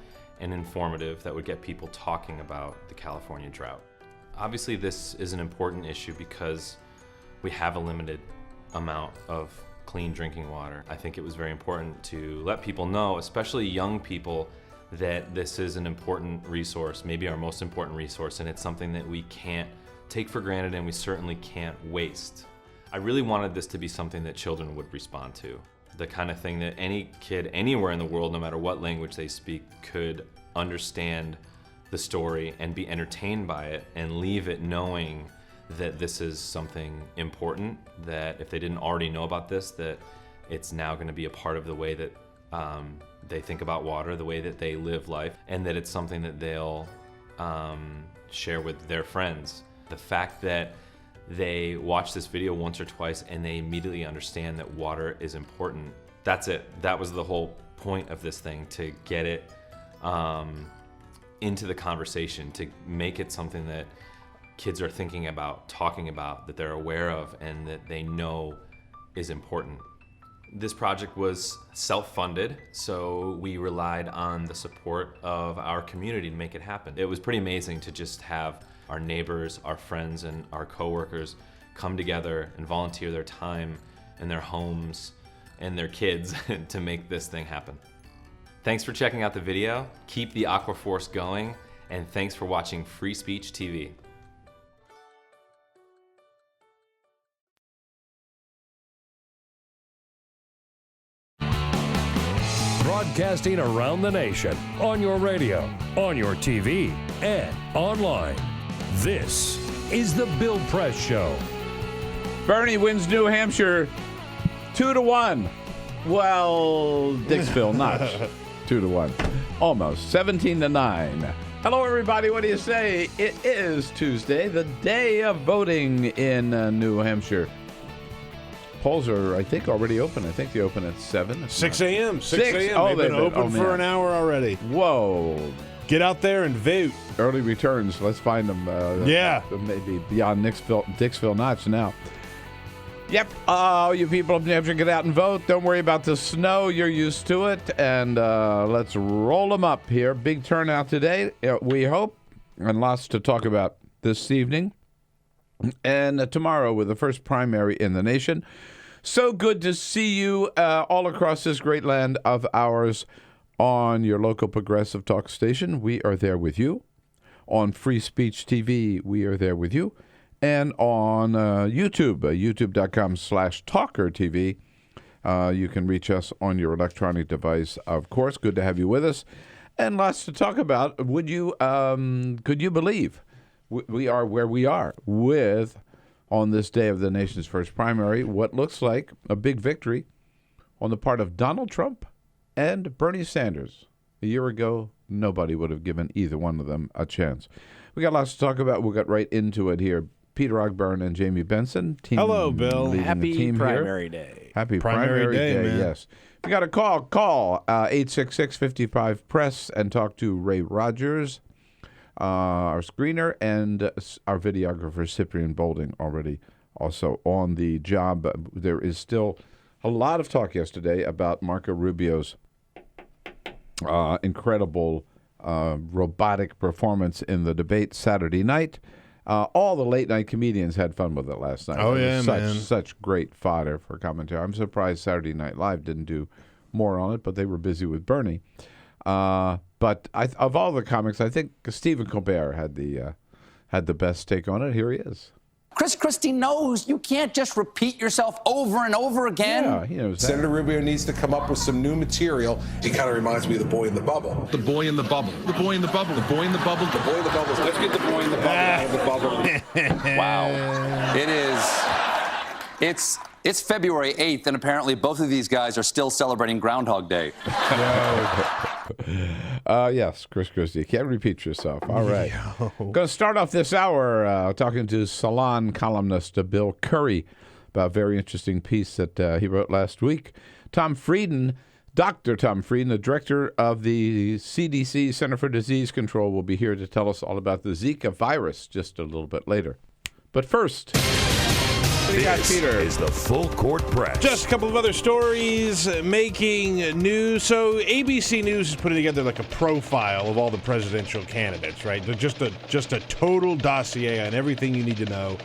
and informative that would get people talking about the California drought. Obviously, this is an important issue because we have a limited amount of clean drinking water. I think it was very important to let people know, especially young people, that this is an important resource, maybe our most important resource, and it's something that we can't take for granted and we certainly can't waste. I really wanted this to be something that children would respond to. The kind of thing that any kid anywhere in the world, no matter what language they speak, could understand the story and be entertained by it and leave it knowing that this is something important, that if they didn't already know about this, that it's now going to be a part of the way that they think about water, the way that they live life, and that it's something that they'll share with their friends. The fact that they watch this video once or twice and they immediately understand that water is important, that's it. That was the whole point of this thing, to get it into the conversation, to make it something that kids are thinking about, talking about, that they're aware of, and that they know is important. This project was self-funded, so we relied on the support of our community to make it happen. It was pretty amazing to just have our neighbors, our friends, and our coworkers come together and volunteer their time and their homes and their kids to make this thing happen. Thanks for checking out the video. Keep the Aquaforce going, and thanks for watching Free Speech TV. Broadcasting around the nation, on your radio, on your TV, and online. This is the Bill Press Show. Bernie wins New Hampshire 2-1. Well, Dixville, not 2-1. Almost 17-9. Hello, everybody. What do you say? It is Tuesday, the day of voting in New Hampshire. Polls are, I think, already open. I think they open at 7. 6 a.m. 6 a.m. Oh, they've been open for an hour already. Whoa. Get out there and vote. Early returns. Let's find them. Maybe beyond Dixville Notch now. Yep. You people of New Hampshire, get out and vote. Don't worry about the snow. You're used to it. And let's roll them up here. Big turnout today, we hope. And lots to talk about this evening. And tomorrow with the first primary in the nation. So good to see you all across this great land of ours on your local progressive talk station. We are there with you. On Free Speech TV, we are there with you. And on YouTube, youtube.com/TawkrTV. You can reach us on your electronic device, of course. Good to have you with us. And lots to talk about. Could you believe we are where we are with, on this day of the nation's first primary, what looks like a big victory on the part of Donald Trump and Bernie Sanders. A year ago, nobody would have given either one of them a chance. We got lots to talk about. We'll get right into it here. Peter Ogburn and Jamie Benson. Hello, Bill. Happy primary day. Happy primary day, man. Yes. If you got a call 866-55-PRESS and talk to Ray Rogers, our screener, and our videographer, Cyprian Bolding, already also on the job. There is still a lot of talk yesterday about Marco Rubio's incredible robotic performance in the debate Saturday night. All the late-night comedians had fun with it last night. Oh, yeah, man. Such great fodder for commentary. I'm surprised Saturday Night Live didn't do more on it, but they were busy with Bernie. But of all the comics, I think Stephen Colbert had the best take on it. Here he is. Chris Christie knows you can't just repeat yourself over and over again. Yeah, he knows that. Senator Rubio needs to come up with some new material. He kind of reminds me of the boy in the bubble. The boy in the bubble. The boy in the bubble. The boy in the bubble. The boy in the bubble. Let's get the boy in the bubble out of the bubble. Wow. It is. It's February 8th, and apparently both of these guys are still celebrating Groundhog Day. Yes, Chris Christie. You can't repeat yourself. All right. Going to start off this hour talking to Salon columnist Bill Curry about a very interesting piece that he wrote last week. Tom Frieden Dr. Tom Frieden, the director of the CDC, Center for Disease Control, will be here to tell us all about the Zika virus just a little bit later. But first, what do you got, Peter? Is the Full Court Press. Just a couple of other stories making news. So ABC News is putting together like a profile of all the presidential candidates, right? Just a total dossier on everything you need to know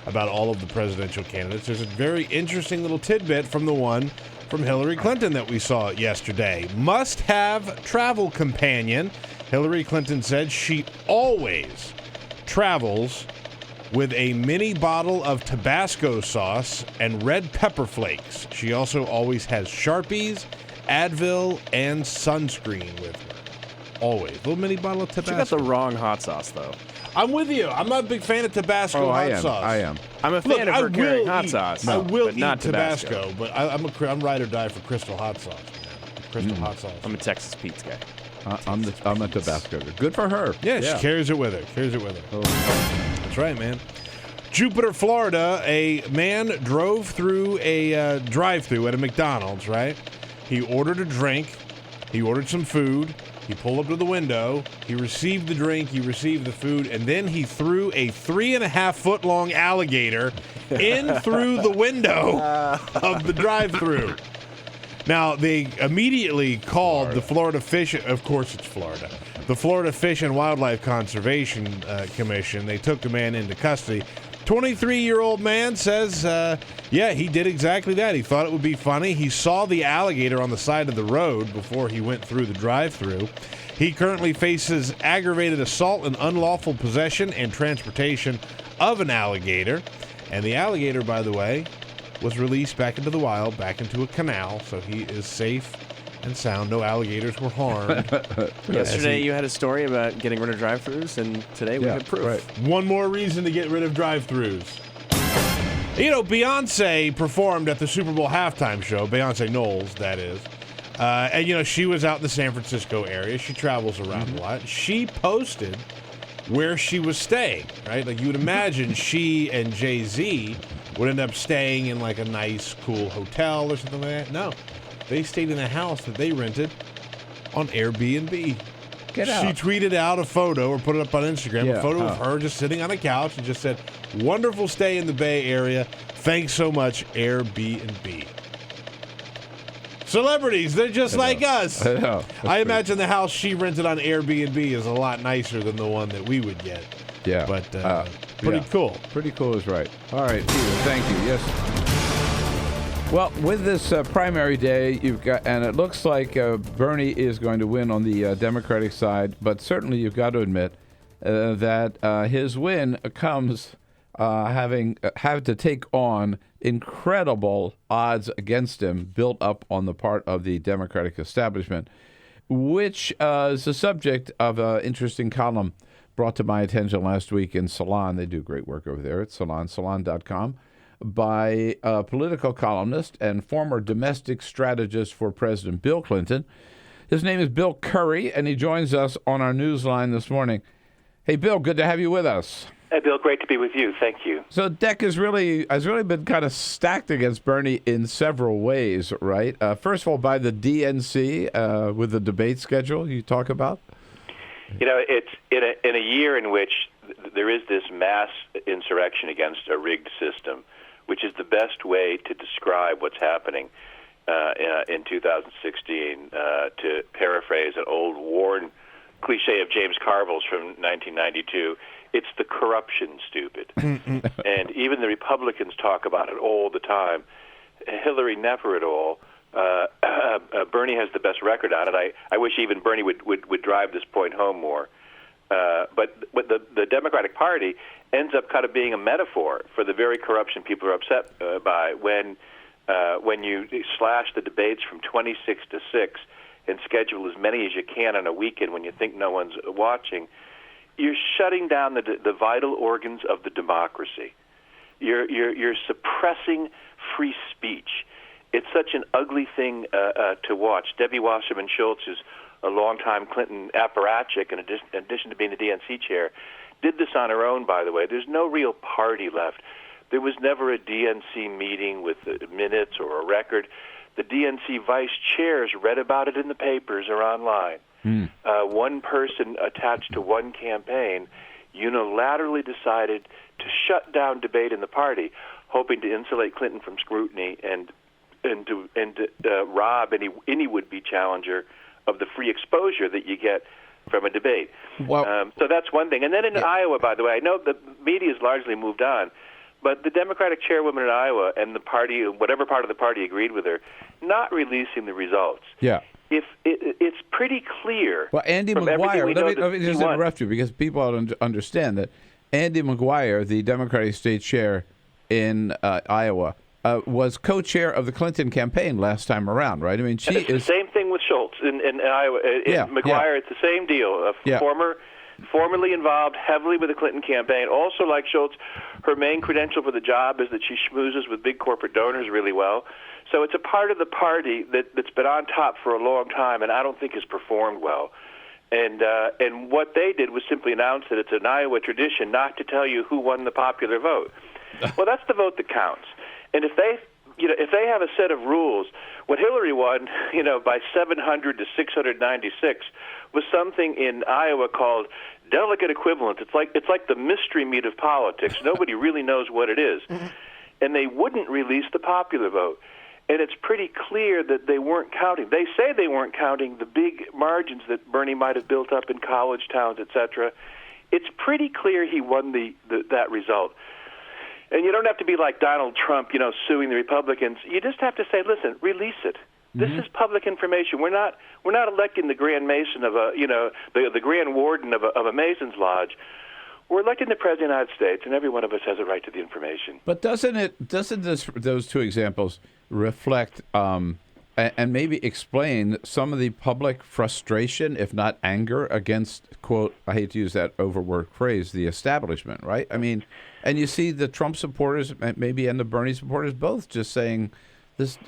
about all of the presidential candidates. There's a very interesting little tidbit from the one from Hillary Clinton that we saw yesterday. Must-have travel companion. Hillary Clinton said she always travels with a mini bottle of Tabasco sauce and red pepper flakes. She also always has Sharpies, Advil, and sunscreen with her. Always. Little mini bottle of Tabasco. She got the wrong hot sauce, though. I'm with you. I'm not a big fan of Tabasco hot sauce. I am. I'm a fan of her carrying hot sauce. I will but eat not Tabasco, but I'm ride or die for Crystal hot sauce. Crystal hot sauce. I'm a Texas Pete's guy. I'm a Tabasco. Good for her. Yeah, she carries it with her. Oh. That's right, man. Jupiter, Florida, a man drove through a drive-thru at a McDonald's, right? He ordered a drink. He ordered some food. He pulled up to the window. He received the drink. He received the food. And then he threw a 3.5-foot-long alligator in through the window of the drive-thru. Now, they immediately called the Florida Fish... Of course it's Florida. The Florida Fish and Wildlife Conservation Commission. They took the man into custody. 23-year-old man says, he did exactly that. He thought it would be funny. He saw the alligator on the side of the road before he went through the drive-thru. He currently faces aggravated assault and unlawful possession and transportation of an alligator. And the alligator, by the way, was released back into the wild, back into a canal, so he is safe and sound. No alligators were harmed. Yesterday you had a story about getting rid of drive-thrus, and today we had proof. Right. One more reason to get rid of drive-thrus. You know, Beyonce performed at the Super Bowl halftime show. Beyonce Knowles, that is. And, she was out in the San Francisco area. She travels around a lot. She posted where she was staying, right? Like, you would imagine she and Jay-Z would end up staying in, like, a nice, cool hotel or something like that. No. They stayed in a house that they rented on Airbnb. Get out. She tweeted out a photo or put it up on Instagram, a photo of her just sitting on a couch and just said, "Wonderful stay in the Bay Area. Thanks so much, Airbnb." Celebrities, they're just like us. I know. I imagine the house she rented on Airbnb is a lot nicer than the one that we would get. Yeah. But pretty cool. Pretty cool is right. All right, Peter, thank you. Yes. Well, with this primary day, you've got, and it looks like Bernie is going to win on the Democratic side, but certainly you've got to admit that his win comes having to take on incredible odds against him built up on the part of the Democratic establishment, which is the subject of an interesting column brought to my attention last week in Salon. They do great work over there at salon.com. By a political columnist and former domestic strategist for President Bill Clinton. His name is Bill Curry, and he joins us on our newsline this morning. Hey, Bill, good to have you with us. Hey, Bill, great to be with you. Thank you. So deck has really been kind of stacked against Bernie in several ways, right? First of all, by the DNC with the debate schedule you talk about. It's in a year in which there is this mass insurrection against a rigged system, which is the best way to describe what's happening in 2016. To paraphrase an old worn cliche of James Carville's from 1992, it's the corruption, stupid. And even the Republicans talk about it all the time. Hillary never at all. Bernie has the best record on it. I wish even Bernie would drive this point home more. But the Democratic Party ends up kind of being a metaphor for the very corruption people are upset by when you slash the debates from 26 to 6 and schedule as many as you can on a weekend when you think no one's watching. You're shutting down the vital organs of the democracy. You're suppressing free speech. It's such an ugly thing to watch. Debbie Wasserman Schultz is a longtime Clinton apparatchik, in addition to being the DNC chair, did this on her own, by the way. There's no real party left. There was never a DNC meeting with minutes or a record. The DNC vice chairs read about it in the papers or online. One person attached to one campaign unilaterally decided to shut down debate in the party, hoping to insulate Clinton from scrutiny and to rob any would-be challenger of the free exposure that you get from a debate. Well, so that's one thing. And then in Iowa, by the way, I know the media has largely moved on, but the Democratic chairwoman in Iowa and the party, whatever part of the party agreed with her, not releasing the results. Yeah. If it's pretty clear. Well, Andy from everything McGuire, we know let that me he just won. interrupt you because people don't understand that Andy McGuire, the Democratic state chair in Iowa, was co-chair of the Clinton campaign last time around, right? I mean, she And it's is. the same thing with Schultz in Iowa. McGuire, it's the same deal. Formerly involved heavily with the Clinton campaign. Also, like Schultz, her main credential for the job is that she schmoozes with big corporate donors really well. So it's a part of the party that's been on top for a long time, and I don't think has performed well. And what they did was simply announce that it's an Iowa tradition not to tell you who won the popular vote. Well, that's the vote that counts. And if they have a set of rules, what Hillary won, by 700 to 696, was something in Iowa called delegate equivalence. It's like the mystery meat of politics. Nobody really knows what it is, and they wouldn't release the popular vote. And it's pretty clear that they weren't counting. They say they weren't counting the big margins that Bernie might have built up in college towns, etc. It's pretty clear he won that result. And you don't have to be like Donald Trump, suing the Republicans. You just have to say, listen, release it. This is public information. We're not electing the Grand Mason of the Grand Warden of a Mason's Lodge. We're electing the President of the United States, and every one of us has a right to the information. But doesn't those two examples reflect and maybe explain some of the public frustration, if not anger, against, quote, I hate to use that overworked phrase, the establishment, right? I mean, and you see the Trump supporters maybe and the Bernie supporters both just saying this.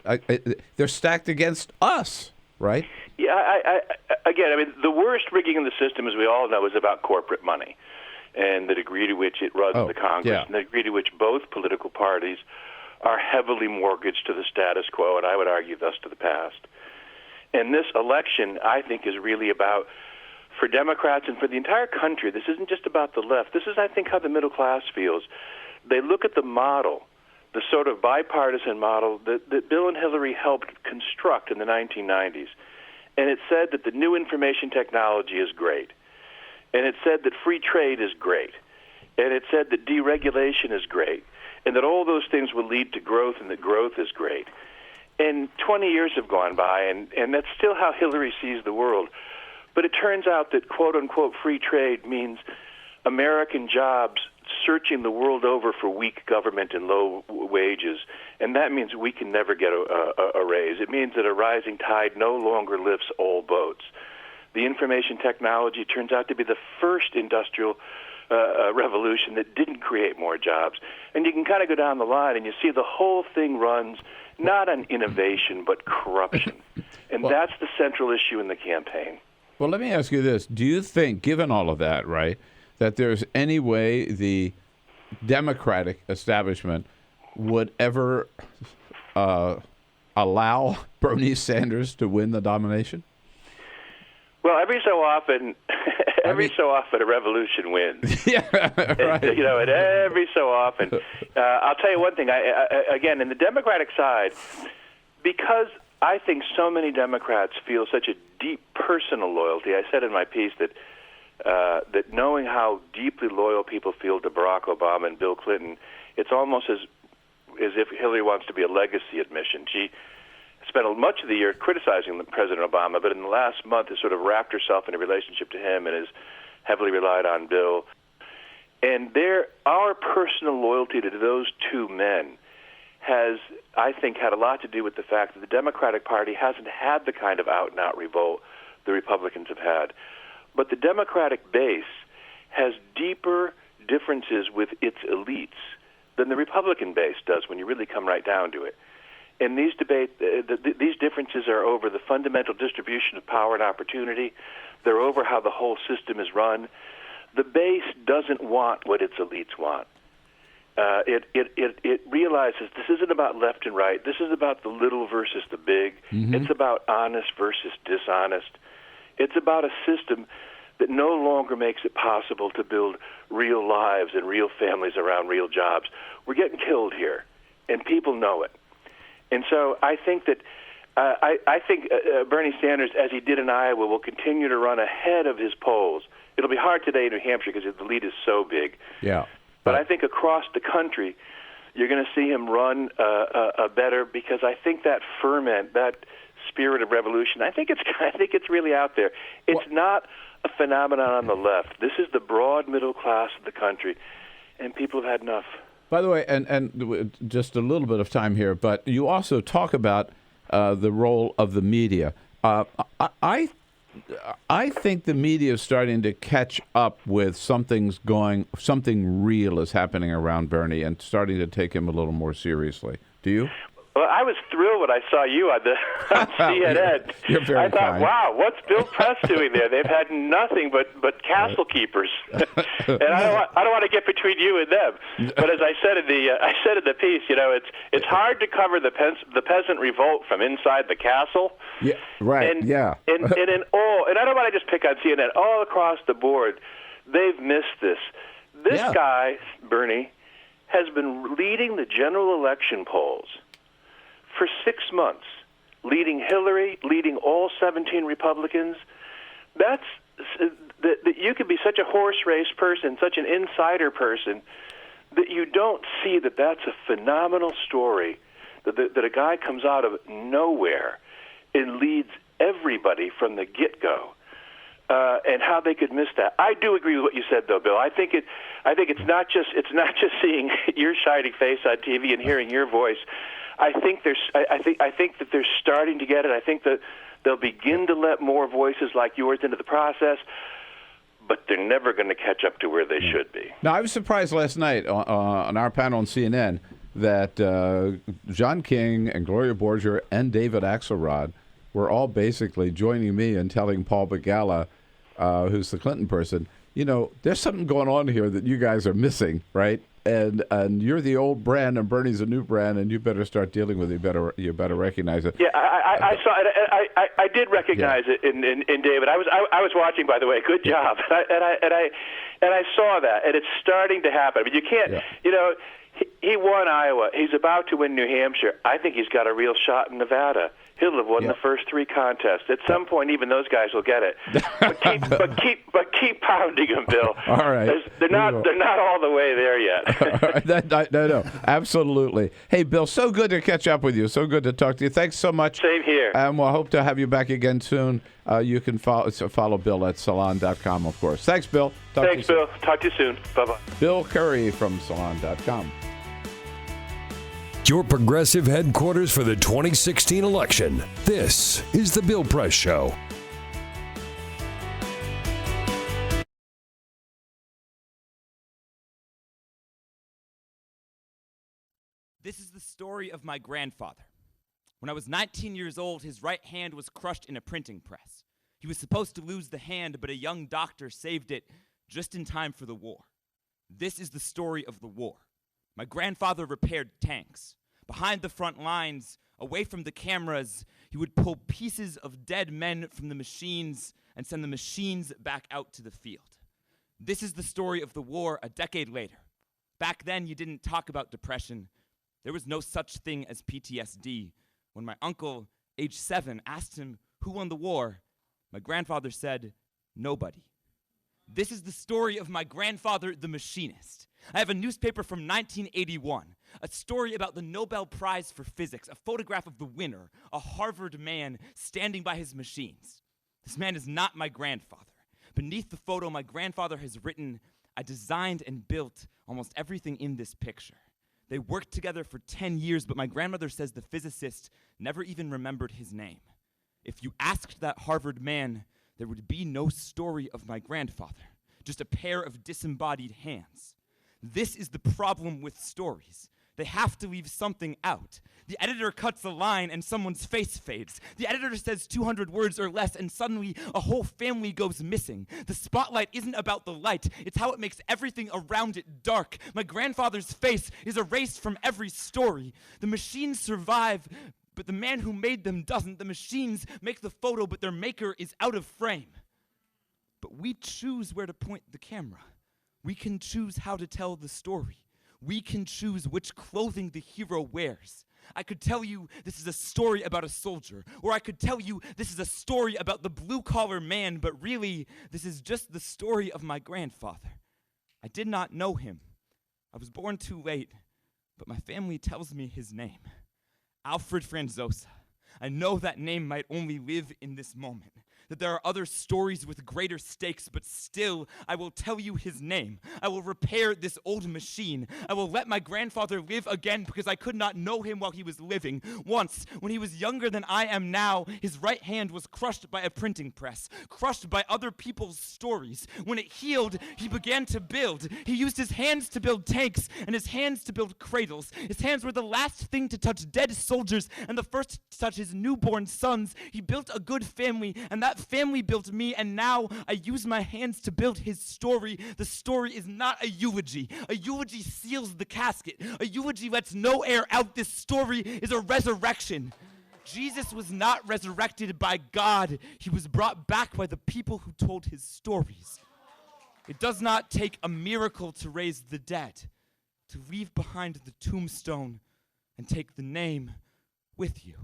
They're stacked against us, right? Yeah, again, the worst rigging in the system, as we all know, is about corporate money and the degree to which it runs the Congress and the degree to which both political parties are heavily mortgaged to the status quo, and I would argue thus to the past. And this election, I think, is really about, for Democrats and for the entire country, this isn't just about the left. This is, I think, how the middle class feels. They look at the model, the sort of bipartisan model that Bill and Hillary helped construct in the 1990s. And it said that the new information technology is great. And it said that free trade is great. And it said that deregulation is great. And that all those things will lead to growth, and that growth is great. And 20 years have gone by, and that's still how Hillary sees the world. But it turns out that quote-unquote free trade means American jobs searching the world over for weak government and low wages. And that means we can never get a raise. It means that a rising tide no longer lifts all boats. The information technology turns out to be the first industrial revolution that didn't create more jobs. And you can kind of go down the line and you see the whole thing runs not on innovation but corruption. And that's the central issue in the campaign. Well, let me ask you this. Do you think, given all of that, right, that there's any way the Democratic establishment would ever allow Bernie Sanders to win the nomination? Well, every so often a revolution wins. Yeah, right. And every so often. I'll tell you one thing. Again, in the Democratic side, because I think so many Democrats feel such a deep personal loyalty. I said in my piece that knowing how deeply loyal people feel to Barack Obama and Bill Clinton, it's almost as if Hillary wants to be a legacy admission. She spent much of the year criticizing President Obama, but in the last month has sort of wrapped herself in a relationship to him and has heavily relied on Bill. And our personal loyalty to those two men has, I think, had a lot to do with the fact that the Democratic Party hasn't had the kind of out-and-out revolt the Republicans have had. But the Democratic base has deeper differences with its elites than the Republican base does when you really come right down to it. And these these differences are over the fundamental distribution of power and opportunity. They're over how the whole system is run. The base doesn't want what its elites want. it realizes this isn't about left and right. This is about the little versus the big. Mm-hmm. It's about honest versus dishonest. It's about a system that no longer makes it possible to build real lives and real families around real jobs. We're getting killed here, and people know it. And so I think that I think Bernie Sanders, as he did in Iowa, will continue to run ahead of his polls. It'll be hard today in New Hampshire because the lead is so big. Yeah. But I think across the country, you're going to see him run better because I think that ferment, that spirit of revolution, I think it's really out there. It's not a phenomenon on the left. This is the broad middle class of the country, and people have had enough. By the way, and just a little bit of time here, but you also talk about the role of the media. I think the media is starting to catch up with something real is happening around Bernie and starting to take him a little more seriously. Do you? Well, I was thrilled when I saw you on CNN. You're very I thought, kind. wow, what's Bill Press doing there? They've had nothing but castle keepers, and I don't want to get between you and them. But as I said in the piece, it's hard to cover the peasant revolt from inside the castle. Yeah, right. And yeah, and I don't want to just pick on CNN. All across the board, they've missed this. This guy, Bernie, has been leading the general election polls for 6 months, leading Hillary, leading all 17 Republicans. That you could be such a horse race person, such an insider person, that you don't see that that's a phenomenal story, that a guy comes out of nowhere and leads everybody from the get-go, and how they could miss that. I do agree with what you said, though, Bill. I think it's not just seeing your shining face on TV and hearing your voice. I think that they're starting to get it. I think that they'll begin to let more voices like yours into the process, but they're never going to catch up to where they should be. Now, I was surprised last night on our panel on CNN that John King and Gloria Borger and David Axelrod were all basically joining me and telling Paul Begala, who's the Clinton person, there's something going on here that you guys are missing, right? And you're the old brand, and Bernie's a new brand, and you better start dealing with it. You better recognize it. Yeah, I saw it. I did recognize it in David. I was watching, by the way. Good job. And I saw that, and it's starting to happen. I mean, you can't. He won Iowa. He's about to win New Hampshire. I think he's got a real shot in Nevada. He'll have won the first 3 contests. At some point, even those guys will get it. But keep pounding them, Bill. All right. They're not all the way there yet. No, absolutely. Hey, Bill, so good to catch up with you. So good to talk to you. Thanks so much. Same here. And we'll hope to have you back again soon. You can follow Bill at salon.com, of course. Thanks, Bill. Thanks, Bill. Talk to you soon. Bye-bye. Bill Curry from salon.com. Your progressive headquarters for the 2016 election. This is The Bill Press Show. This is the story of my grandfather. When I was 19 years old, his right hand was crushed in a printing press. He was supposed to lose the hand, but a young doctor saved it just in time for the war. This is the story of the war. My grandfather repaired tanks. Behind the front lines, away from the cameras, he would pull pieces of dead men from the machines and send the machines back out to the field. This is the story of the war a decade later. Back then, you didn't talk about depression. There was no such thing as PTSD. When my uncle, age 7, asked him who won the war, my grandfather said, nobody. This is the story of my grandfather, the machinist. I have a newspaper from 1981, a story about the Nobel Prize for Physics, a photograph of the winner, a Harvard man standing by his machines. This man is not my grandfather. Beneath the photo, my grandfather has written, I designed and built almost everything in this picture. They worked together for 10 years, but my grandmother says the physicist never even remembered his name. If you asked that Harvard man, there would be no story of my grandfather, just a pair of disembodied hands. This is the problem with stories. They They have to leave something out. The editor cuts a line and someone's face fades. The editor says 200 words or less and suddenly a whole family goes missing. The spotlight isn't about the light, it's how it makes everything around it dark. My grandfather's face is erased from every story. The machines survive, but the man who made them doesn't. The machines make the photo, but their maker is out of frame. But we choose where to point the camera. We can choose how to tell the story. We can choose which clothing the hero wears. I could tell you this is a story about a soldier, or I could tell you this is a story about the blue-collar man, but really, this is just the story of my grandfather. I did not know him. I was born too late, but my family tells me his name. Alfred Franzosa. I know that name might only live in this moment, that there are other stories with greater stakes, but still, I will tell you his name. I will repair this old machine. I will let my grandfather live again because I could not know him while he was living. Once, when he was younger than I am now, his right hand was crushed by a printing press, crushed by other people's stories. When it healed, he began to build. He used his hands to build tanks and his hands to build cradles. His hands were the last thing to touch dead soldiers and the first to touch his newborn sons. He built a good family, and that family built me, and now I use my hands to build his story. The story is not a eulogy. A eulogy seals the casket. A eulogy lets no air out. This story is a resurrection. Jesus was not resurrected by God. He was brought back by the people who told his stories. It does not take a miracle to raise the dead, to leave behind the tombstone and take the name with you.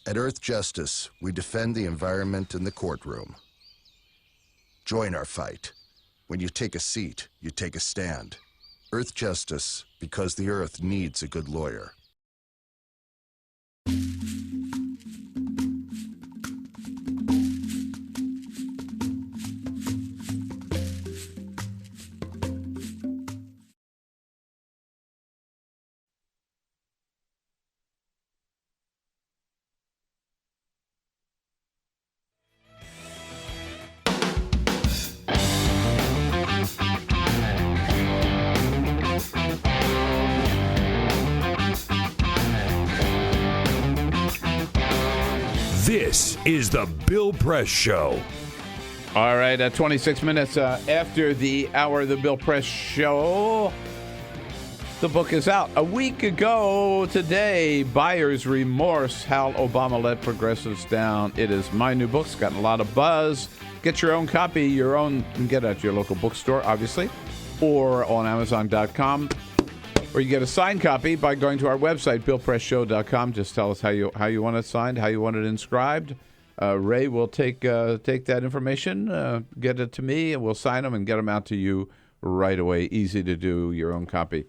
At Earth Justice, we defend the environment in the courtroom. Join our fight. When you take a seat, you take a stand. Earth Justice, because the Earth needs a good lawyer. This is the Bill Press Show. All right, 26 minutes after the hour of the Bill Press Show, the book is out. A week ago today, Buyer's Remorse, How Obama Let Progressives Down. It is my new book. It's gotten a lot of buzz. Get your own copy, you can get it at your local bookstore, obviously, or on Amazon.com. Or you get a signed copy by going to our website, BillPressShow.com. Just tell us how you want it signed, how you want it inscribed. Ray will take that information, get it to me, and we'll sign them and get them out to you right away. Easy to do, your own copy.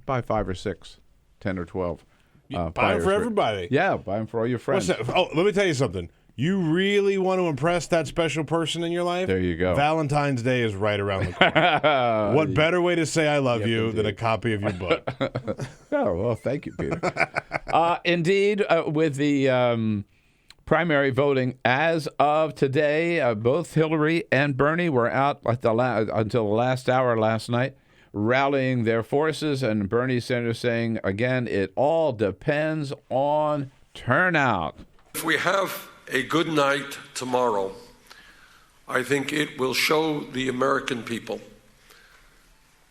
Buy 5 or 6, 10 or 12. Buy them for everybody. Yeah, buy them for all your friends. What's that? Oh, let me tell you something. You really want to impress that special person in your life? There you go. Valentine's Day is right around the corner. What better way to say I love you than a copy of your book? Oh, well, thank you, Peter. Indeed, with the primary voting as of today, both Hillary and Bernie were out until the last hour last night, rallying their forces, and Bernie Sanders saying, again, it all depends on turnout. If we have a good night tomorrow, I think it will show the American people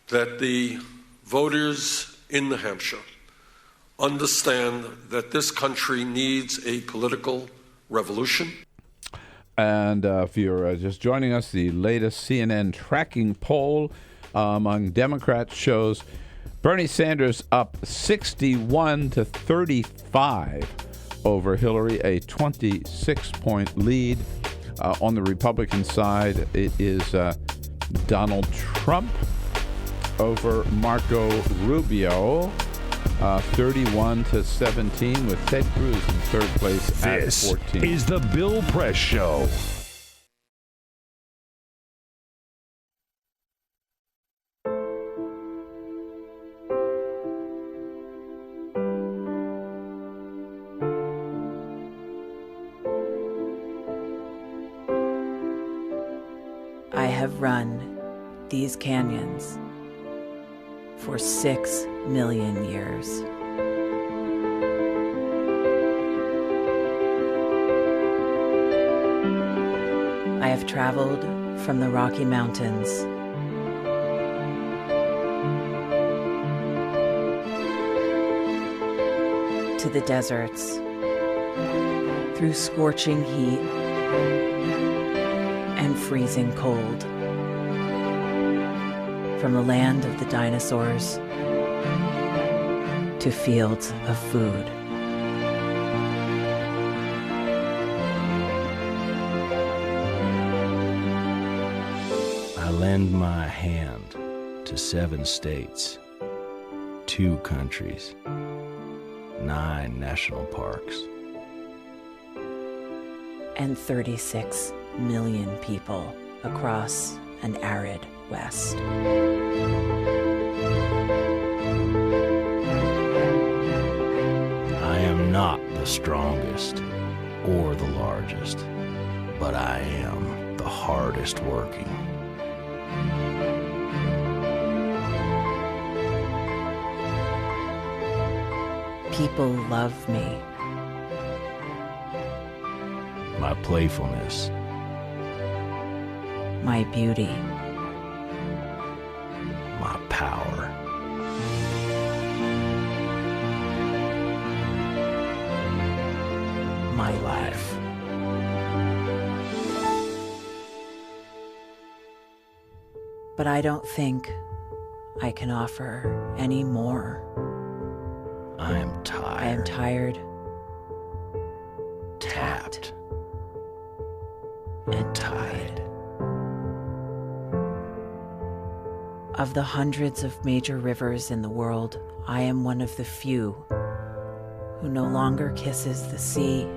that the voters in New Hampshire understand that this country needs a political revolution. And if you're just joining us, the latest CNN tracking poll among Democrats shows Bernie Sanders up 61-35 over Hillary, a 26-point lead. On the Republican side, it is Donald Trump over Marco Rubio. 31-17 with Ted Cruz in third place This at 14. is the Bill Press Show. I have run these canyons for 6 million years. I have traveled from the Rocky Mountains to the deserts, through scorching heat and freezing cold, from the land of the dinosaurs to fields of food. I lend my hand to 7 states, 2 countries, 9 national parks, and 36 million people across an arid West. I am not the strongest or the largest, but I am the hardest working. People love me. My playfulness, My beauty. my power. My life. But I don't think I can offer any more. I am tired. I am tired, tapped, and tied. Of the hundreds of major rivers in the world, I am one of the few who no longer kisses the sea.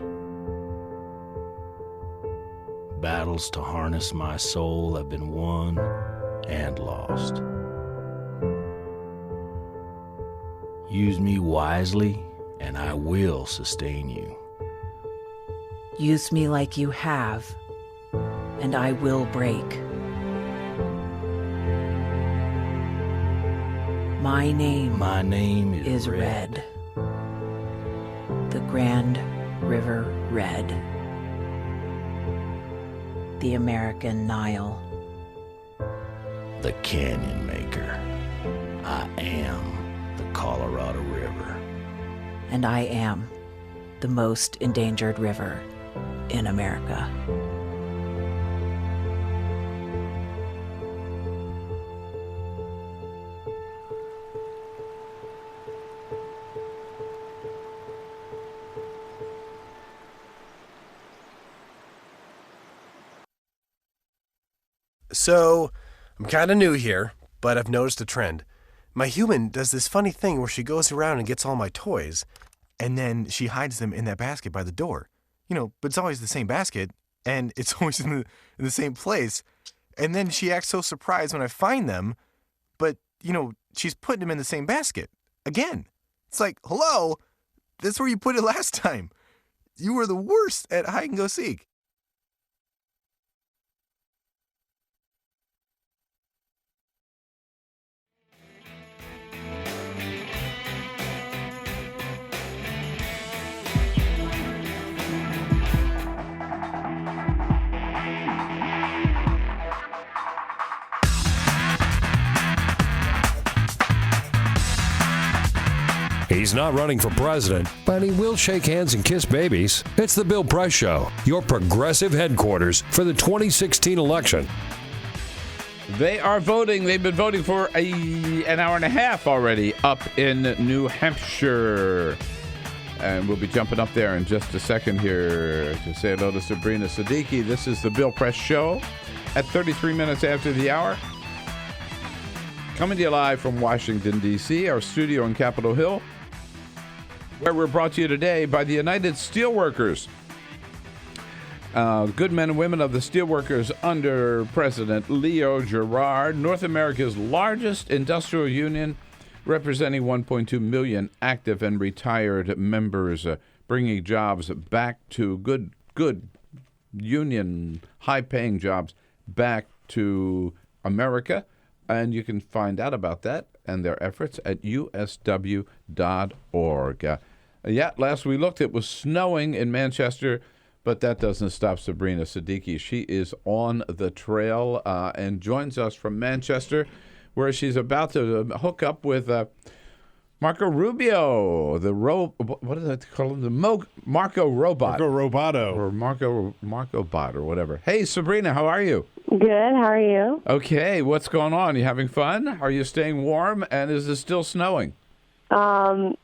Battles to harness my soul have been won and lost. Use me wisely, and I will sustain you. Use me like you have, and I will break. My name is Red. The Grand River Red. The American Nile. The Canyon Maker. I am the Colorado River. And I am the most endangered river in America. So, I'm kind of new here, but I've noticed a trend. My human does this funny thing where she goes around and gets all my toys, and then she hides them in that basket by the door. You know, but it's always the same basket, and it's always in the same place. And then she acts so surprised when I find them, but, you know, she's putting them in the same basket. Again. It's like, hello, that's where you put it last time. You were the worst at hide and go seek. He's not running for president, but he will shake hands and kiss babies. It's the Bill Press Show, your progressive headquarters for the 2016 election. They are voting. They've been voting for an hour and a half already up in New Hampshire. And we'll be jumping up there in just a second here to say hello to Sabrina Siddiqui. This is the Bill Press Show at 33 minutes after the hour. Coming to you live from Washington, D.C., our studio in Capitol Hill. where we're brought to you today by the United Steelworkers. Good men and women of the steelworkers under President Leo Gerard, North America's largest industrial union, representing 1.2 million active and retired members, bringing jobs back to good union, high-paying jobs back to America. And you can find out about that and their efforts at usw.org. Last we looked, it was snowing in Manchester, but that doesn't stop Sabrina Siddiqui. She is on the trail and joins us from Manchester, where she's about to hook up with Marco Rubio, what do they call him? Marco Robot. Marco Roboto. Or Marco Bot or whatever. Hey, Sabrina, how are you? Good. How are you? Okay, what's going on? You having fun? Are you staying warm? And is it still snowing? Fun,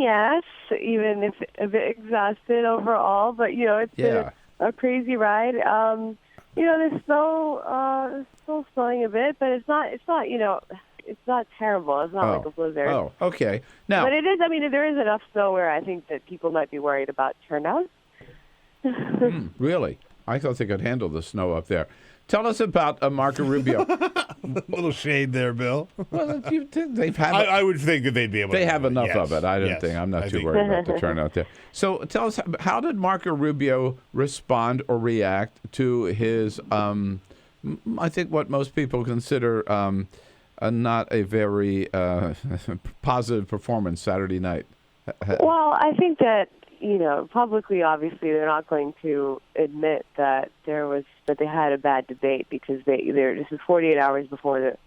yes. Even if a bit exhausted overall, but it's been a crazy ride. The snow is still snowing a bit, but it's not it's not terrible. It's not like a blizzard. Oh, okay. Now, but it is. I mean, there is enough snow where I think that people might be worried about turnout. Really? I thought they could handle the snow up there. Tell us about Marco Rubio. Little shade there, Bill. Well, they've had. I would think that they'd be able. They to have enough yes. of it. I don't think. I'm not too worried about the turnout there. So, tell us, how did Marco Rubio respond or react to his? I think what most people consider not a very positive performance Saturday night. Well, I think that publicly, obviously, they're not going to admit that they had a bad debate because this is 48 hours before it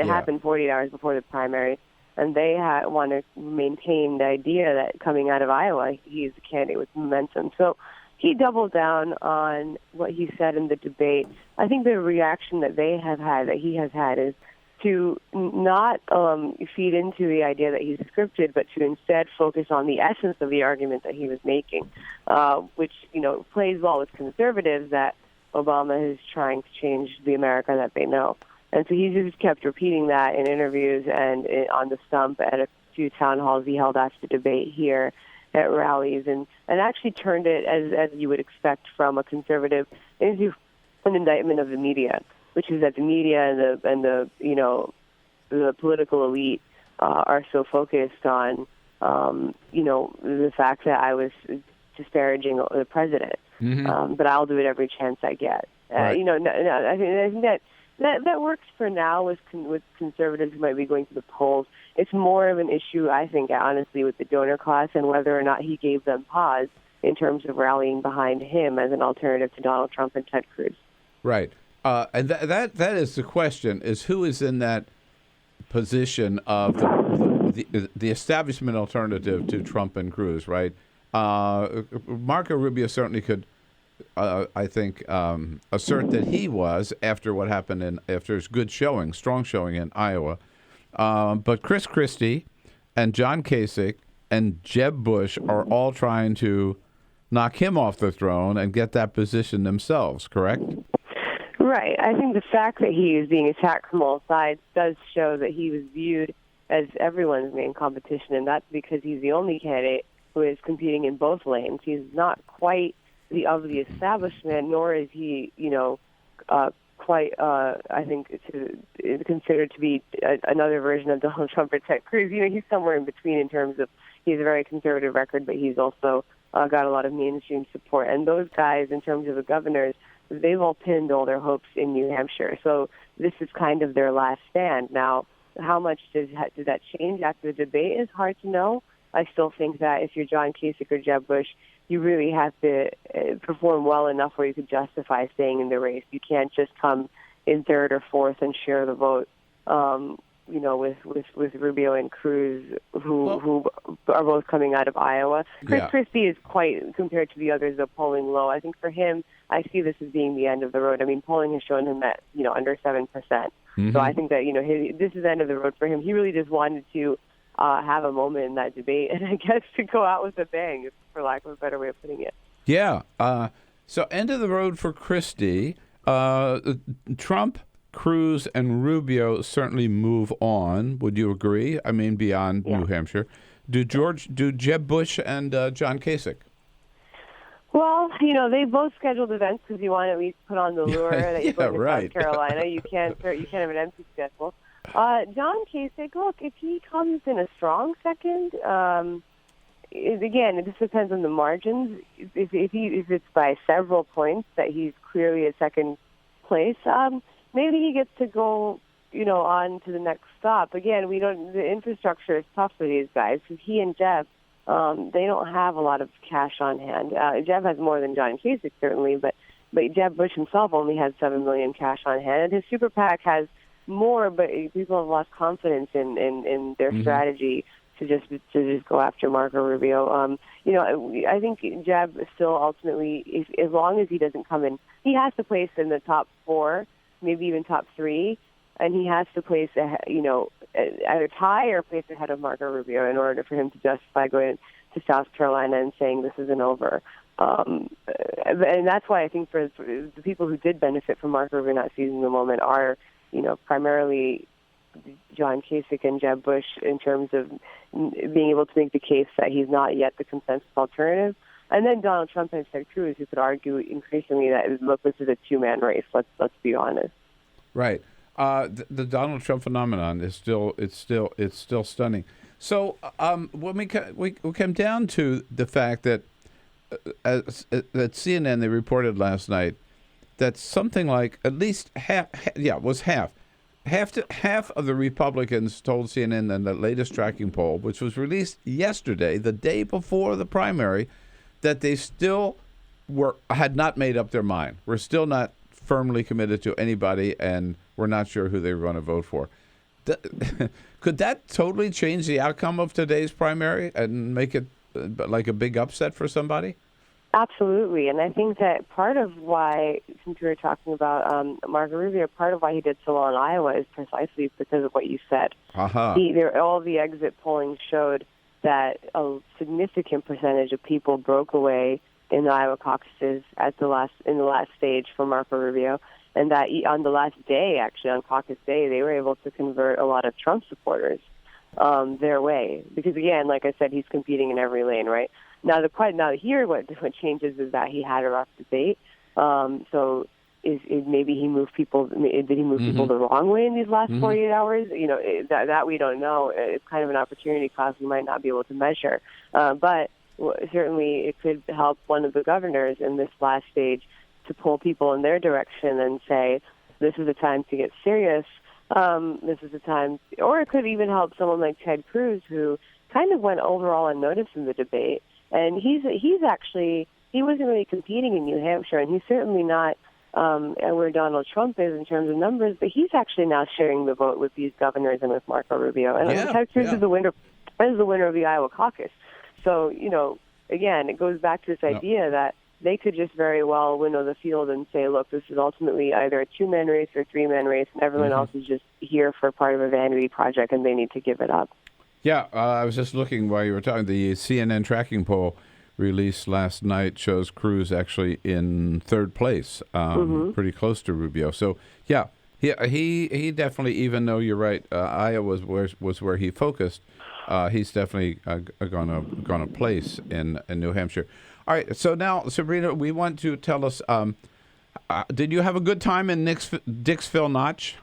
happened 48 hours before the primary, and they want to maintain the idea that coming out of Iowa, he's a candidate with momentum. So he doubled down on what he said in the debate. I think the reaction that he has had, is to not feed into the idea that he's scripted, but to instead focus on the essence of the argument that he was making, which, plays well with conservatives that Obama is trying to change the America that they know. And so he just kept repeating that in interviews and on the stump at a few town halls he held after the debate here, at rallies, and actually turned it, as you would expect from a conservative, into an indictment of the media, which is that the media and the political elite are so focused on the fact that I was disparaging the president, but I'll do it every chance I get. Right. I think that works for now with conservatives who might be going to the polls. It's more of an issue, I think, honestly, with the donor class and whether or not he gave them pause in terms of rallying behind him as an alternative to Donald Trump and Ted Cruz. Right. And that is the question, is who is in that position of the establishment alternative to Trump and Cruz, right? Marco Rubio certainly could, I think, assert that he was, after what happened after his strong showing in Iowa. But Chris Christie and John Kasich and Jeb Bush are all trying to knock him off the throne and get that position themselves, correct? Right. I think the fact that he is being attacked from all sides does show that he was viewed as everyone's main competition, and that's because he's the only candidate who is competing in both lanes. He's not quite of the establishment, nor is he, quite, I think, considered to be another version of Donald Trump or Ted Cruz. He's somewhere in between in terms of he has a very conservative record, but he's also got a lot of mainstream support. And those guys, in terms of the governors, they've all pinned all their hopes in New Hampshire. So this is kind of their last stand. Now, how much did that change after the debate is hard to know. I still think that if you're John Kasich or Jeb Bush, you really have to perform well enough where you could justify staying in the race. You can't just come in third or fourth and share the vote, with Rubio and Cruz, who are both coming out of Iowa. Chris Christie is quite, compared to the others, polling low. I think for him, I see this as being the end of the road. I mean, polling has shown him at, under 7%. Mm-hmm. So I think that, this is the end of the road for him. He really just wanted to have a moment in that debate, and I guess to go out with a bang, for lack of a better way of putting it. Yeah. So end of the road for Christie. Trump, Cruz, and Rubio certainly move on. Would you agree? I mean, beyond New Hampshire. do Jeb Bush and John Kasich? Well, they both scheduled events because you want to at least put on the lure that you're going to South Carolina. You can't have an empty schedule. John Kasich, look, if he comes in a strong second, again, it just depends on the margins. If it's by several points that he's clearly at second place, maybe he gets to go, on to the next stop. Again, the infrastructure is tough for these guys. So he and Jeb, they don't have a lot of cash on hand. Jeb has more than John Kasich, certainly, but Jeb Bush himself only has $7 million cash on hand, and his super PAC has more, but people have lost confidence in their strategy to just go after Marco Rubio. I think Jeb still ultimately, as long as he doesn't come in, he has to place in the top 4, maybe even top 3, and he has to place either tie or place ahead of Marco Rubio in order for him to justify going to South Carolina and saying this isn't over. And that's why I think for the people who did benefit from Marco Rubio not seizing the moment are, primarily John Kasich and Jeb Bush in terms of being able to make the case that he's not yet the consensus alternative. And then Donald Trump and Ted Cruz, who could argue increasingly that, look, this is a two-man race. Let's be honest. Right. The Donald Trump phenomenon is still stunning. So when we came down to the fact that that CNN, they reported last night that something like at least half of the Republicans told CNN in the latest tracking poll, which was released yesterday, the day before the primary, that they still had not made up their mind. We're still not firmly committed to anybody, and we're not sure who they were going to vote for. Could that totally change the outcome of today's primary and make it like a big upset for somebody? Absolutely, and I think that part of why, since we were talking about Marco Rubio, part of why he did so well in Iowa is precisely because of what you said. All the exit polling showed that a significant percentage of people broke away in the Iowa caucuses in the last stage for Marco Rubio, and that on the last day, actually on caucus day, they were able to convert a lot of Trump supporters their way. Because again, like I said, he's competing in every lane, right? Now here what changes is that he had a rough debate. So maybe he moved people? Did he move people the wrong way in these last 48 hours? That we don't know. It's kind of an opportunity cost we might not be able to measure. But certainly it could help one of the governors in this last stage to pull people in their direction and say, this is a time to get serious. This is a time, or it could even help someone like Ted Cruz, who kind of went overall unnoticed in the debate. And he wasn't really competing in New Hampshire, and he's certainly not where Donald Trump is in terms of numbers, but he's actually now sharing the vote with these governors and with Marco Rubio. And Ted Cruz is the winner of the Iowa caucus. So, again, it goes back to this idea that they could just very well winnow the field and say, look, this is ultimately either a two-man race or a three-man race, and everyone else is just here for part of a vanity project, and they need to give it up. Yeah, I was just looking while you were talking. The CNN tracking poll released last night shows Cruz actually in third place, pretty close to Rubio. So, yeah, he definitely, even though you're right, Iowa was where he focused, he's definitely going to place in New Hampshire. All right, so now, Sabrina, we want to tell us, did you have a good time in Dixville Notch?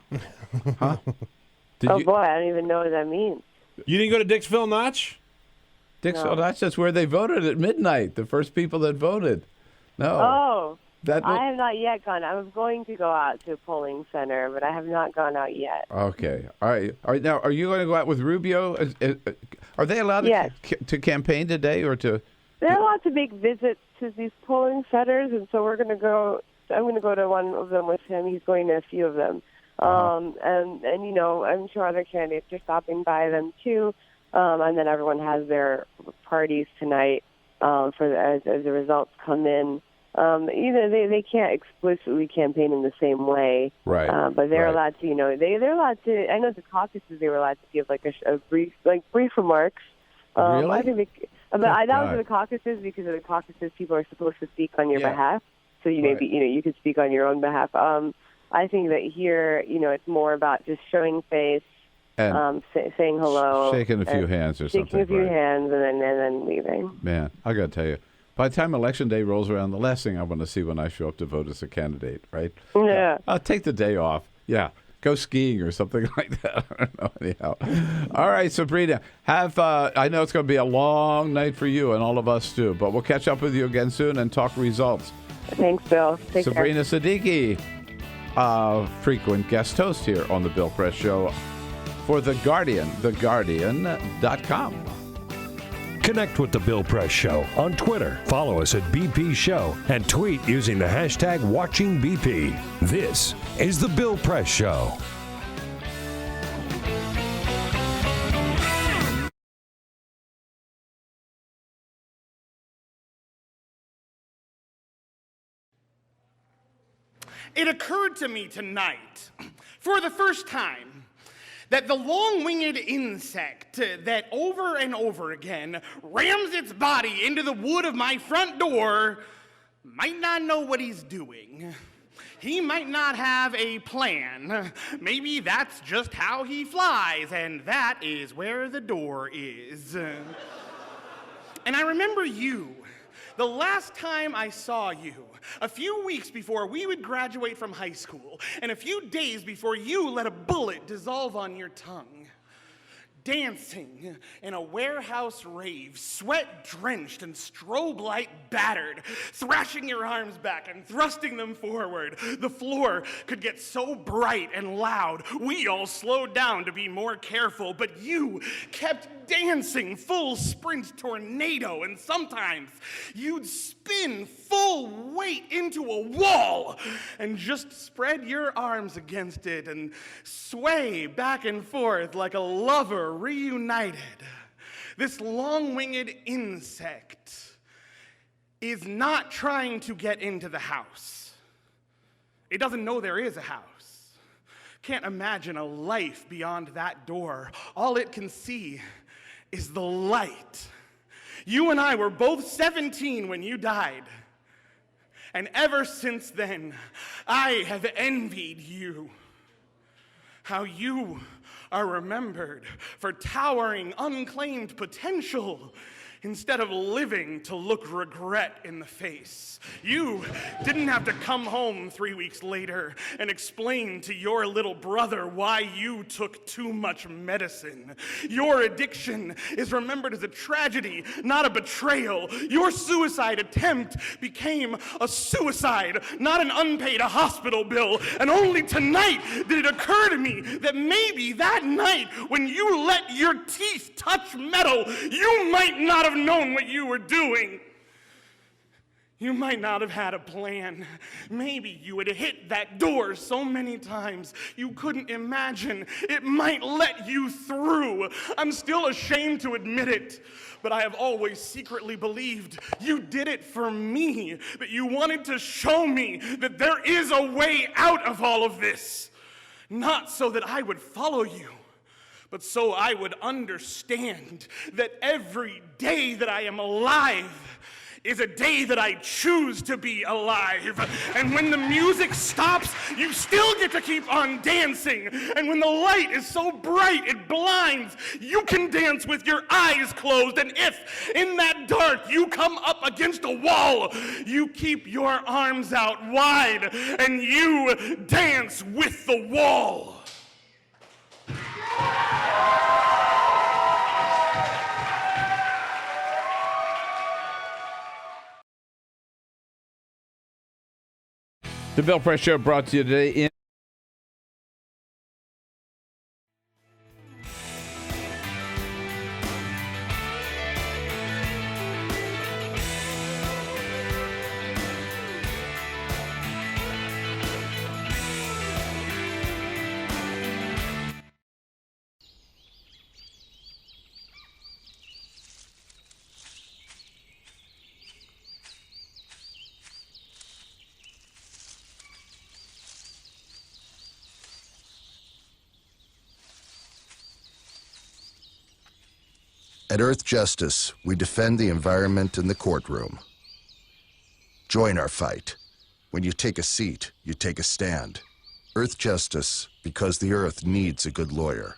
Huh? Boy, I don't even know what that means. You didn't go to Dixville Notch? Dixville Notch, that's where they voted at midnight, the first people that voted. No. I have not yet gone. I was going to go out to a polling center, but I have not gone out yet. Okay. All right. Now, are you going to go out with Rubio? Are they allowed to campaign today or to... They're allowed to make visits to these polling centers, and so I'm going to go to one of them with him. He's going to a few of them. And I'm sure other candidates are stopping by them too. And then everyone has their parties tonight as the results come in. They can't explicitly campaign in the same way, right? But they're allowed to. They're allowed to. I know the caucuses they were allowed to give a brief remarks. Really? I think that was in the caucuses, because of the caucuses people are supposed to speak on your behalf. So you could speak on your own behalf. I think that here, it's more about just showing face, And saying hello, shaking a few hands or something. Shaking a few hands and then leaving. Man, I got to tell you, by the time Election Day rolls around, the last thing I want to see when I show up to vote is a candidate, right? Yeah. I'll take the day off. Yeah. Go skiing or something like that. I don't know. Anyhow. All right, Sabrina. I know it's going to be a long night for you and all of us too, but we'll catch up with you again soon and talk results. Thanks, Bill. Take Sabrina care. Siddiqui, frequent guest host here on the Bill Press Show for The Guardian, theguardian.com. Connect with The Bill Press Show on Twitter. Follow us at BP Show and tweet using the hashtag WatchingBP. This is The Bill Press Show. It occurred to me tonight, for the first time, that the long-winged insect that over and over again rams its body into the wood of my front door might not know what he's doing. He might not have a plan. Maybe that's just how he flies, and that is where the door is. And I remember you. The last time I saw you, a few weeks before we would graduate from high school, and a few days before you let a bullet dissolve on your tongue, dancing in a warehouse rave, sweat-drenched and strobe light battered, thrashing your arms back and thrusting them forward. The floor could get so bright and loud, we all slowed down to be more careful, but you kept dancing full sprint tornado, and sometimes you'd spin full weight into a wall and just spread your arms against it and sway back and forth like a lover reunited. This long-winged insect is not trying to get into the house. It doesn't know there is a house. Can't imagine a life beyond that door. All it can see is the light. You and I were both 17 when you died. And ever since then, I have envied you. How you are remembered for towering, unclaimed potential instead of living to look regret in the face. You didn't have to come home 3 weeks later and explain to your little brother why you took too much medicine. Your addiction is remembered as a tragedy, not a betrayal. Your suicide attempt became a suicide, not an unpaid hospital bill. And only tonight did it occur to me that maybe that night when you let your teeth touch metal, you might not have known what you were doing. You might not have had a plan. Maybe you had hit that door so many times you couldn't imagine it might let you through. I'm still ashamed to admit it, but I have always secretly believed you did it for me, that you wanted to show me that there is a way out of all of this. Not so that I would follow you, but so I would understand that every day that I am alive is a day that I choose to be alive. And when the music stops, you still get to keep on dancing. And when the light is so bright it blinds, you can dance with your eyes closed. And if in that dark you come up against a wall, you keep your arms out wide and you dance with the wall. The Bill Press Show brought to you today in At Earth Justice, we defend the environment in the courtroom. Join our fight. When you take a seat, you take a stand. Earth Justice, because the Earth needs a good lawyer.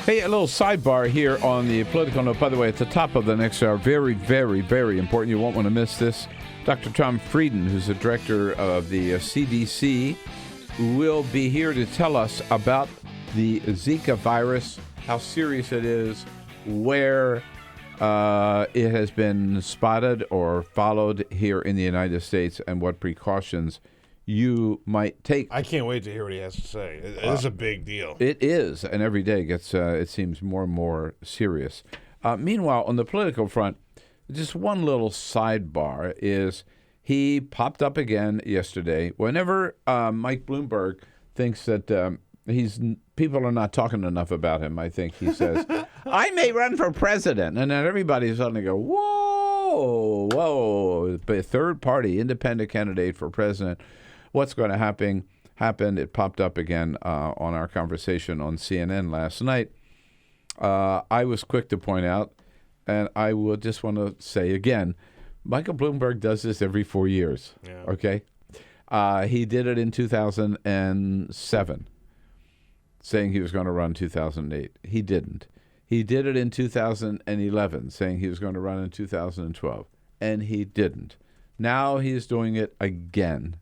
Hey, a little sidebar here on the political note. By the way, at the top of the next hour, very, very, very important. You won't want to miss this. Dr. Tom Frieden, who's the director of the CDC, will be here to tell us about the Zika virus, how serious it is, where it has been spotted or followed here in the United States, and what precautions you might take. I can't wait to hear what he has to say. It is a big deal. It is, and every day gets, it seems, more and more serious. Meanwhile, on the political front, just one little sidebar is he popped up again yesterday. Whenever Mike Bloomberg thinks that people are not talking enough about him, I think he says, I may run for president. And then everybody suddenly go, whoa, whoa, a third party independent candidate for president. What's going to happen? It popped up again on our conversation on CNN last night. I was quick to point out, and I will just want to say again, Michael Bloomberg does this every 4 years. Yeah. Okay? He did it in 2007, saying he was going to run 2008. He didn't. He did it in 2011, saying he was going to run in 2012, and he didn't. Now he's doing it again.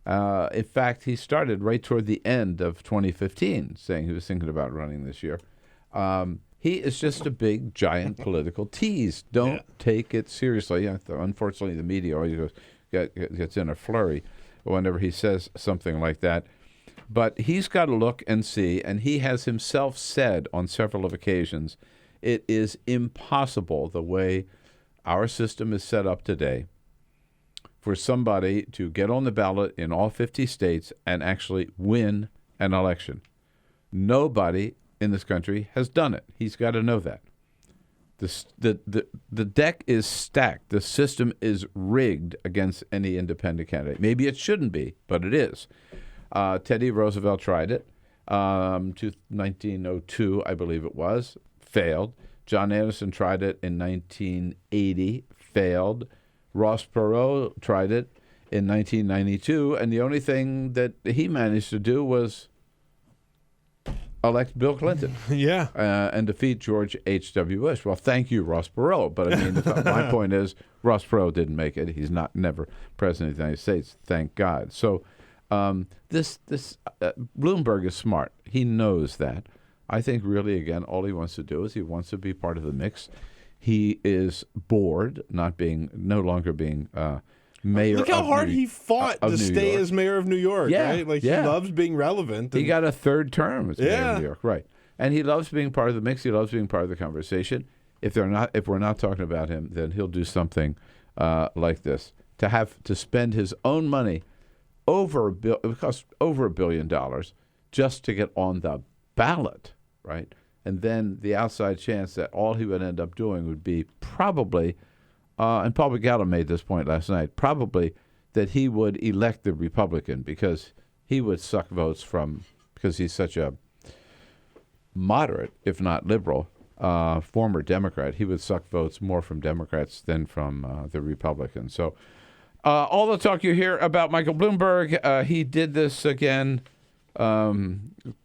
In fact, he started right toward the end of 2015, saying he was thinking about running this year. He is just a big, giant political tease. Don't take it seriously. Unfortunately, the media always gets in a flurry whenever he says something like that. But he's got to look and see, and he has himself said on several of occasions, it is impossible the way our system is set up today for somebody to get on the ballot in all 50 states and actually win an election. Nobody in this country has done it. He's got to know that. The deck is stacked. The system is rigged against any independent candidate. Maybe it shouldn't be, but it is. Teddy Roosevelt tried it. 1902, I believe it was, failed. John Anderson tried it in 1980, failed. Ross Perot tried it in 1992, and the only thing that he managed to do was elect Bill Clinton. And defeat George H.W. Bush. Well, thank you, Ross Perot. But I mean, my point is, Ross Perot didn't make it. He's never president of the United States, thank God. So Bloomberg is smart. He knows that. I think really, again, all he wants to do is he wants to be part of the mix. He is bored, no longer being mayor. Look how hard he fought to stay as mayor of New York, right? Like he loves being relevant. He got a third term as mayor of New York, right? And he loves being part of the mix. He loves being part of the conversation. If we're not talking about him, then he'll do something like this. To spend his own money it costs over $1 billion just to get on the ballot, right? And then the outside chance that all he would end up doing would be probably, and Paul Gallo made this point last night, probably that he would elect the Republican because he would suck votes because he's such a moderate, if not liberal, former Democrat. He would suck votes more from Democrats than from the Republicans. So all the talk you hear about Michael Bloomberg, he did this again.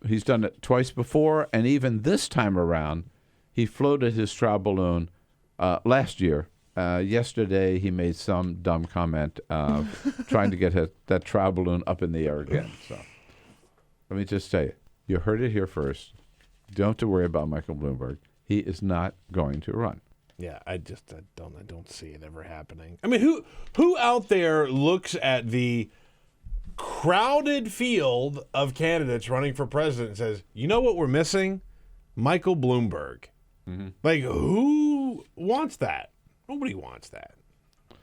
He's done it twice before, and even this time around, he floated his trial balloon last year. Yesterday, he made some dumb comment trying to get that trial balloon up in the air again. So let me just tell you, you heard it here first. Don't have to worry about Michael Bloomberg. He is not going to run. Yeah, I don't see it ever happening. I mean, who out there looks at the crowded field of candidates running for president and says, you know what we're missing? Michael Bloomberg. Mm-hmm. Like, who wants that? Nobody wants that.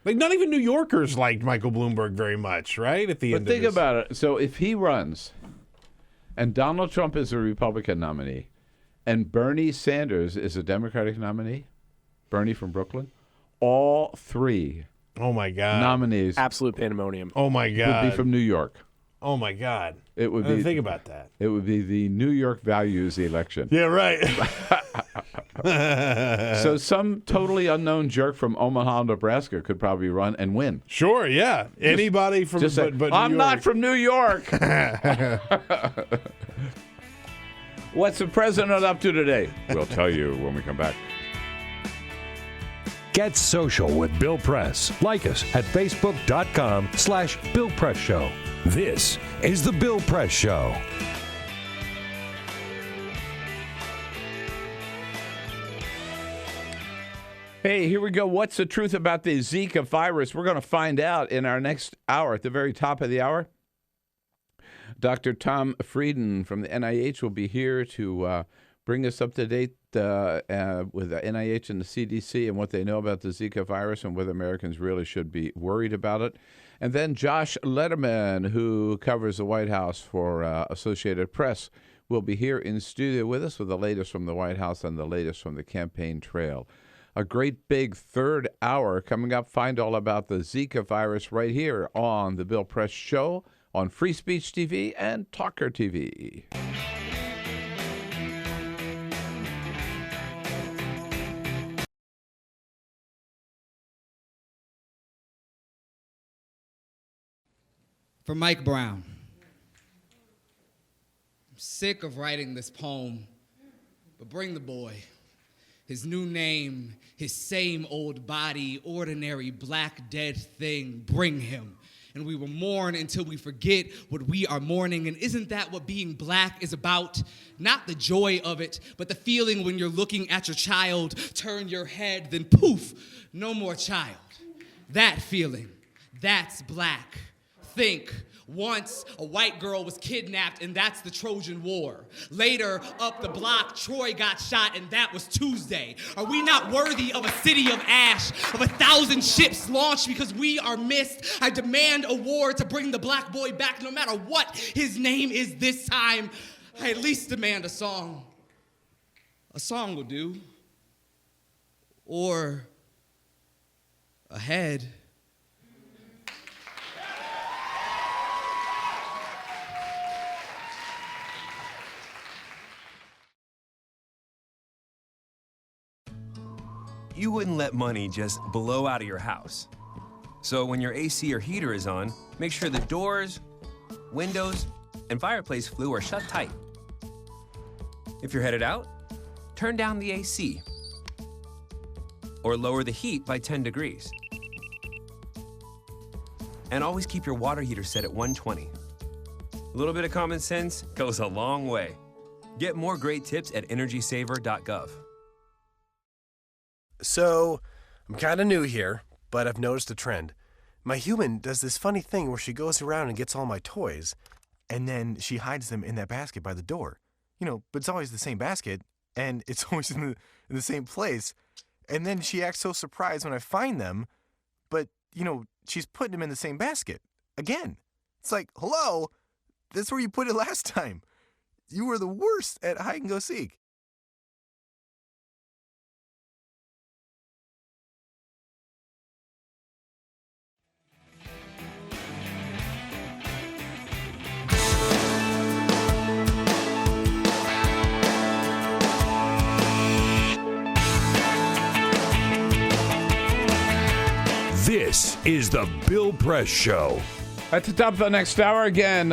Like, not even New Yorkers liked Michael Bloomberg very much, right? But think about it. So if he runs and Donald Trump is a Republican nominee and Bernie Sanders is a Democratic nominee, Bernie from Brooklyn, all three nominees. Absolute pandemonium. Oh, my God. Would be from New York. Oh, my God. It would be. Think about that. It would be the New York values election. Yeah, right. So some totally unknown jerk from Omaha, Nebraska could probably run and win. Sure, yeah. Anybody from but I'm not from New York. What's the president up to today? We'll tell you when we come back. Get social with Bill Press. Like us at facebook.com/Bill Press Show. This is the Bill Press Show. Hey, here we go. What's the truth about the Zika virus? We're going to find out in our next hour. At the very top of the hour, Dr. Tom Frieden from the NIH will be here to bring us up to date with the NIH and the CDC and what they know about the Zika virus and whether Americans really should be worried about it. And then Josh Letterman, who covers the White House for Associated Press, will be here in studio with us with the latest from the White House and the latest from the campaign trail. A great big third hour coming up. Find all about the Zika virus right here on the Bill Press Show on Free Speech TV and TawkrTV. For Mike Brown. I'm sick of writing this poem, but bring the boy. His new name, his same old body, ordinary black dead thing, bring him. And we will mourn until we forget what we are mourning. And isn't that what being black is about? Not the joy of it, but the feeling when you're looking at your child, turn your head, then poof, no more child. That feeling, that's black. Think, once a white girl was kidnapped, and that's the Trojan War. Later, up the block, Troy got shot, and that was Tuesday. Are we not worthy of a city of ash, of 1,000 ships launched because we are missed? I demand a war to bring the black boy back, no matter what his name is this time. I at least demand a song. A song will do. Or a head. You wouldn't let money just blow out of your house. So when your AC or heater is on, make sure the doors, windows, and fireplace flue are shut tight. If you're headed out, turn down the AC or lower the heat by 10 degrees. And always keep your water heater set at 120. A little bit of common sense goes a long way. Get more great tips at energysaver.gov. So, I'm kind of new here, but I've noticed a trend. My human does this funny thing where she goes around and gets all my toys, and then she hides them in that basket by the door. But it's always the same basket, and it's always in the same place. And then she acts so surprised when I find them, but, she's putting them in the same basket. Again. It's like, hello, that's where you put it last time. You were the worst at hide and go seek. This is the Bill Press Show. At the top of the next hour, again,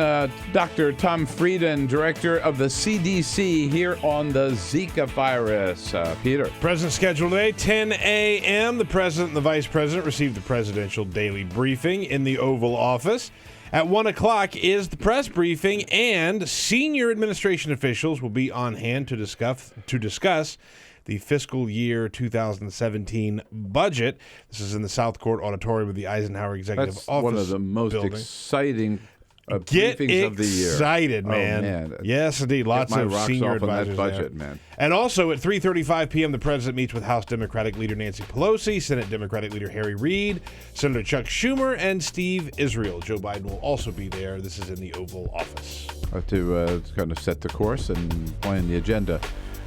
Dr. Tom Frieden, director of the CDC, here on the Zika virus. Peter. President scheduled today, 10 a.m. The president and the vice president received the presidential daily briefing in the Oval Office. At 1 o'clock is the press briefing, and senior administration officials will be on hand to discuss the fiscal year 2017 budget. This is in the South Court Auditorium of the Eisenhower Executive That's Office. One of the most building. exciting Get briefings of the year. Excited, man. Oh, man. Yes, indeed. Lots of senior advisors budget, there. man. And also at 3:35 p.m., the president meets with House Democratic Leader Nancy Pelosi, Senate Democratic Leader Harry Reid, Senator Chuck Schumer, and Steve Israel. Joe Biden will also be there. This is in the Oval Office. To kind of set the course and plan the agenda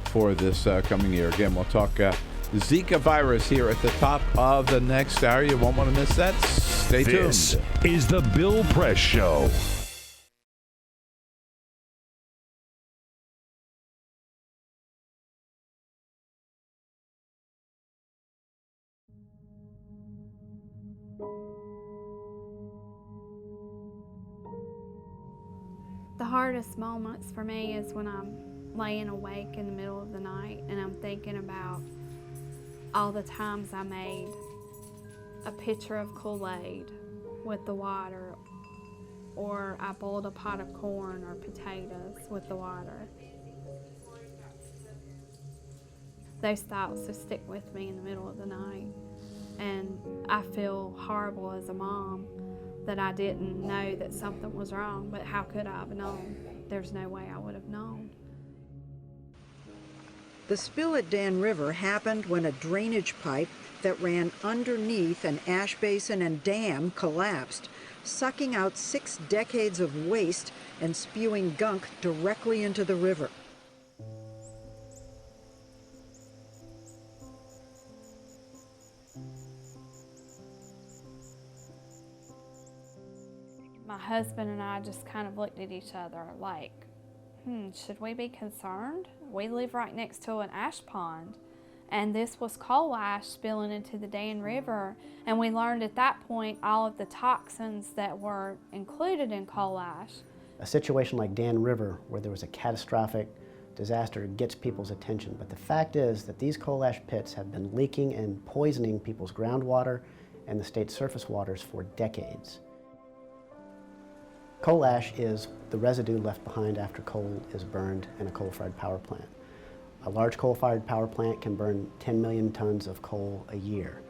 for this coming year. Again, we'll talk the Zika virus here at the top of the next hour. You won't want to miss that. Stay tuned. This is the Bill Press Show. The hardest moments for me is when I'm laying awake in the middle of the night and I'm thinking about all the times I made a pitcher of Kool-Aid with the water, or I boiled a pot of corn or potatoes with the water. Those thoughts just stick with me in the middle of the night, and I feel horrible as a mom that I didn't know that something was wrong, but how could I have known? There's no way I would have known. The spill at Dan River happened when a drainage pipe that ran underneath an ash basin and dam collapsed, sucking out 6 decades of waste and spewing gunk directly into the river. My husband and I just kind of looked at each other like, should we be concerned? We live right next to an ash pond, and this was coal ash spilling into the Dan River, and we learned at that point all of the toxins that were included in coal ash. A situation like Dan River, where there was a catastrophic disaster, gets people's attention, but the fact is that these coal ash pits have been leaking and poisoning people's groundwater and the state's surface waters for decades. Coal ash is the residue left behind after coal is burned in a coal-fired power plant. A large coal-fired power plant can burn 10 million tons of coal a year.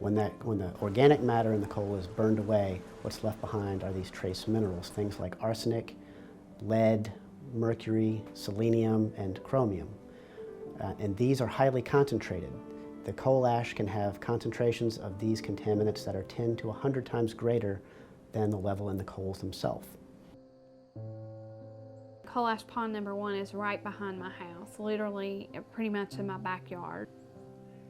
When the organic matter in the coal is burned away, what's left behind are these trace minerals, things like arsenic, lead, mercury, selenium, and chromium. And these are highly concentrated. The coal ash can have concentrations of these contaminants that are 10 to 100 times greater than the level in the coals themselves. Coal ash pond number 1 is right behind my house, literally pretty much in my backyard.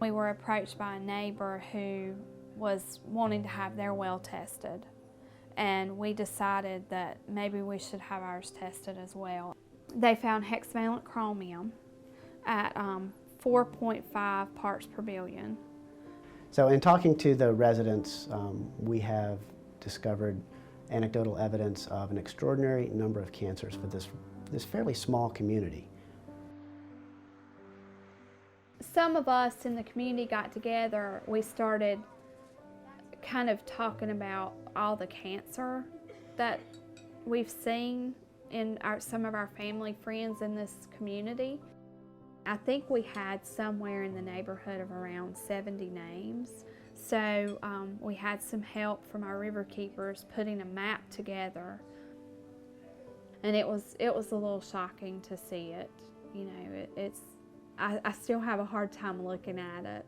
We were approached by a neighbor who was wanting to have their well tested, and we decided that maybe we should have ours tested as well. They found hexavalent chromium at 4.5 parts per billion. So in talking to the residents, we have discovered anecdotal evidence of an extraordinary number of cancers for this fairly small community. Some of us in the community got together. We started kind of talking about all the cancer that we've seen in some of our family friends in this community. I think we had somewhere in the neighborhood of around 70 names. So we had some help from our river keepers putting a map together, and it was a little shocking to see it. You know, I still have a hard time looking at it.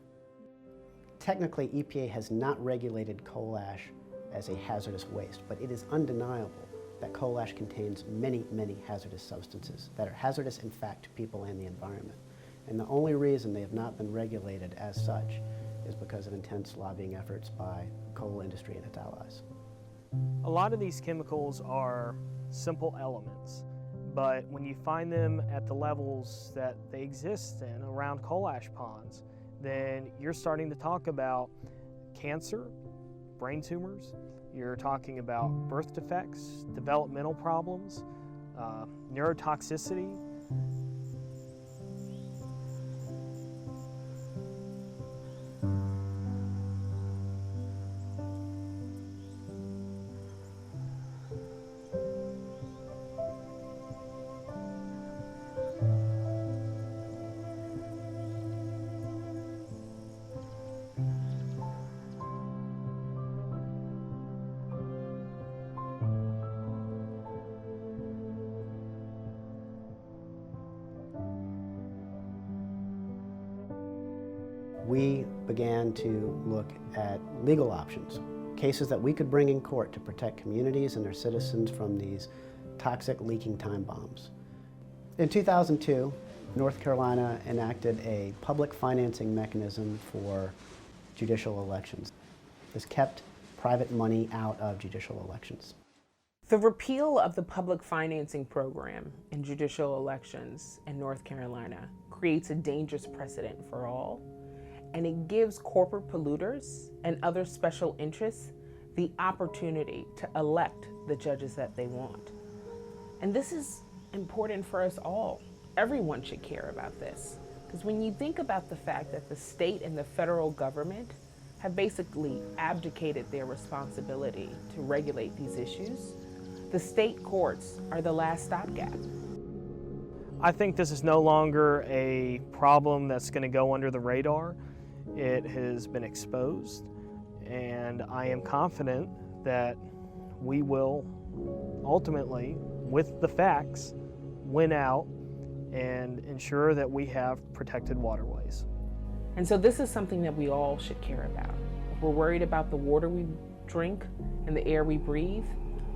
Technically, EPA has not regulated coal ash as a hazardous waste, but it is undeniable that coal ash contains many, many hazardous substances that are hazardous, in fact, to people and the environment. And the only reason they have not been regulated as such is because of intense lobbying efforts by the coal industry and its allies. A lot of these chemicals are simple elements, but when you find them at the levels that they exist in around coal ash ponds, then you're starting to talk about cancer, brain tumors, you're talking about birth defects, developmental problems, neurotoxicity. We began to look at legal options, cases that we could bring in court to protect communities and their citizens from these toxic leaking time bombs. In 2002, North Carolina enacted a public financing mechanism for judicial elections. This kept private money out of judicial elections. The repeal of the public financing program in judicial elections in North Carolina creates a dangerous precedent for all, and it gives corporate polluters and other special interests the opportunity to elect the judges that they want. And this is important for us all. Everyone should care about this. Because when you think about the fact that the state and the federal government have basically abdicated their responsibility to regulate these issues, the state courts are the last stopgap. I think this is no longer a problem that's going to go under the radar. It has been exposed, and I am confident that we will ultimately, with the facts, win out and ensure that we have protected waterways. And so this is something that we all should care about. If we're worried about the water we drink and the air we breathe,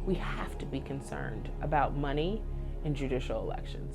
we have to be concerned about money and judicial elections.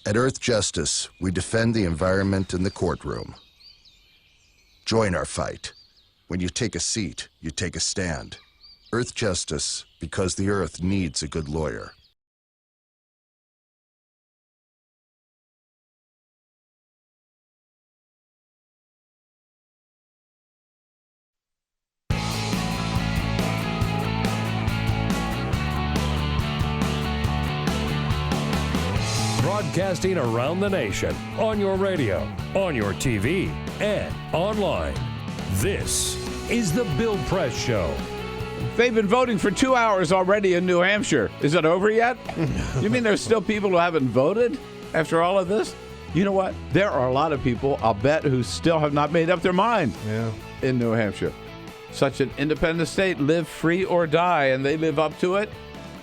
At Earth Justice, we defend the environment in the courtroom. Join our fight. When you take a seat, you take a stand. Earth Justice, because the Earth needs a good lawyer. Broadcasting around the nation, on your radio, on your TV, and online. This is the Bill Press Show. They've been voting for 2 hours already in New Hampshire. Is it over yet? You mean there's still people who haven't voted after all of this? You know what? There are a lot of people, I'll bet, who still have not made up their mind in New Hampshire. Such an independent state, live free or die, and they live up to it.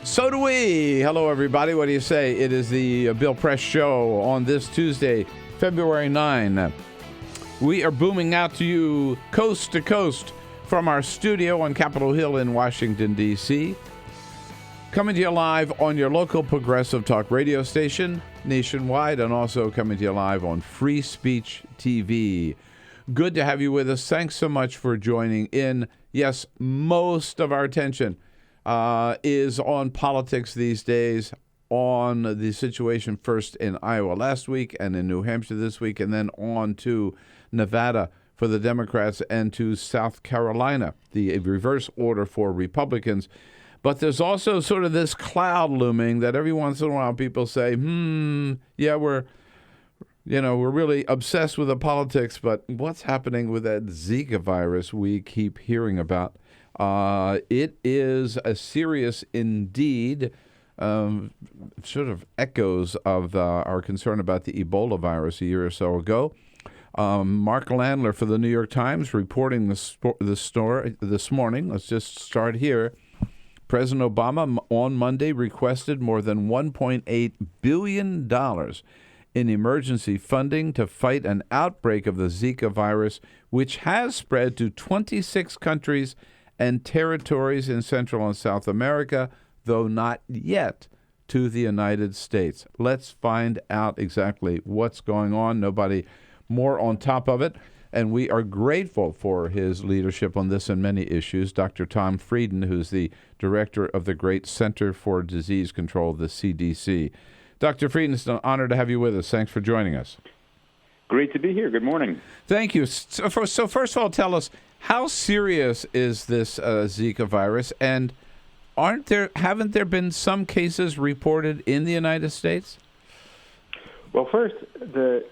So do we. Hello, everybody. What do you say? It is the Bill Press Show on this Tuesday, February 9. We are booming out to you coast to coast from our studio on Capitol Hill in Washington, D.C. Coming to you live on your local progressive talk radio station nationwide, and also coming to you live on Free Speech TV. Good to have you with us. Thanks so much for joining in. Yes, most of our attention is on politics these days, on the situation first in Iowa last week and in New Hampshire this week, and then on to Nevada for the Democrats and to South Carolina, the reverse order for Republicans. But there's also sort of this cloud looming that every once in a while people say, yeah, we're really obsessed with the politics, but what's happening with that Zika virus we keep hearing about? It is a serious indeed, sort of echoes of our concern about the Ebola virus a year or so ago. Mark Landler for the New York Times reporting the story this morning. Let's just start here. President Obama on Monday requested more than $1.8 billion in emergency funding to fight an outbreak of the Zika virus, which has spread to 26 countries and territories in Central and South America, though not yet to the United States. Let's find out exactly what's going on. Nobody more on top of it, and we are grateful for his leadership on this and many issues. Dr. Tom Frieden, who's the director of the great Center for Disease Control, the CDC. Dr. Frieden, it's an honor to have you with us. Thanks for joining us. Great to be here. Good morning. Thank you. So first of all, tell us, how serious is this Zika virus, and haven't there been some cases reported in the United States? Well, first, the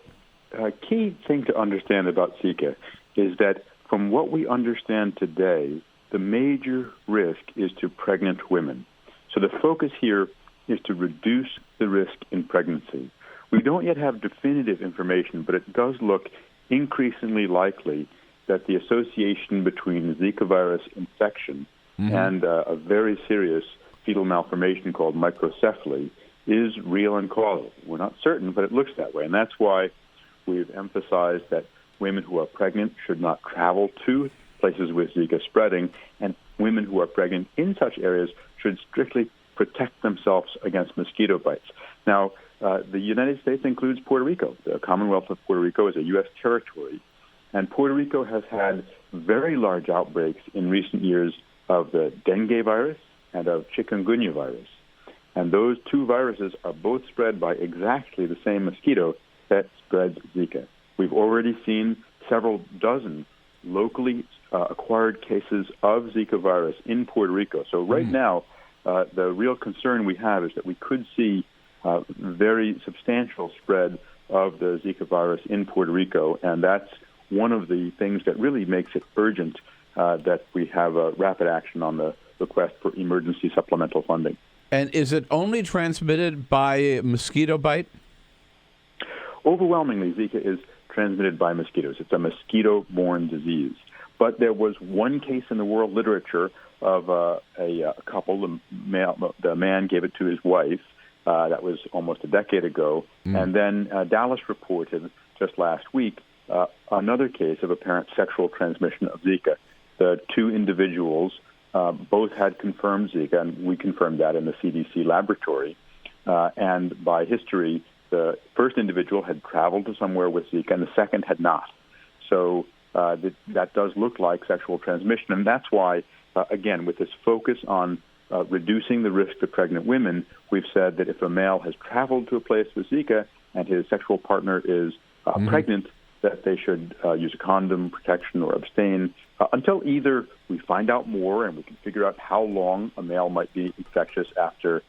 key thing to understand about Zika is that from what we understand today, the major risk is to pregnant women. So the focus here is to reduce the risk in pregnancy. We don't yet have definitive information, but it does look increasingly likely that the association between Zika virus infection and a very serious fetal malformation called microcephaly is real and causal. We're not certain, but it looks that way. And that's why we've emphasized that women who are pregnant should not travel to places with Zika spreading, and women who are pregnant in such areas should strictly protect themselves against mosquito bites. Now, the United States includes Puerto Rico. The Commonwealth of Puerto Rico is a U.S. territory, and Puerto Rico has had very large outbreaks in recent years of the dengue virus and of chikungunya virus. And those two viruses are both spread by exactly the same mosquito that spreads Zika. We've already seen several dozen locally acquired cases of Zika virus in Puerto Rico. So right now, the real concern we have is that we could see very substantial spread of the Zika virus in Puerto Rico, and that's one of the things that really makes it urgent that we have a rapid action on the request for emergency supplemental funding. And is it only transmitted by mosquito bite? Overwhelmingly, Zika is transmitted by mosquitoes. It's a mosquito-borne disease. But there was one case in the world literature of a couple. The man gave it to his wife. That was almost a decade ago. And then Dallas reported just last week another case of apparent sexual transmission of Zika. The two individuals both had confirmed Zika, and we confirmed that in the CDC laboratory. And by history, the first individual had traveled to somewhere with Zika, and the second had not. So that does look like sexual transmission, and that's why, again, with this focus on reducing the risk to pregnant women, we've said that if a male has traveled to a place with Zika and his sexual partner is pregnant, that they should use a condom, protection, or abstain until either we find out more and we can figure out how long a male might be infectious after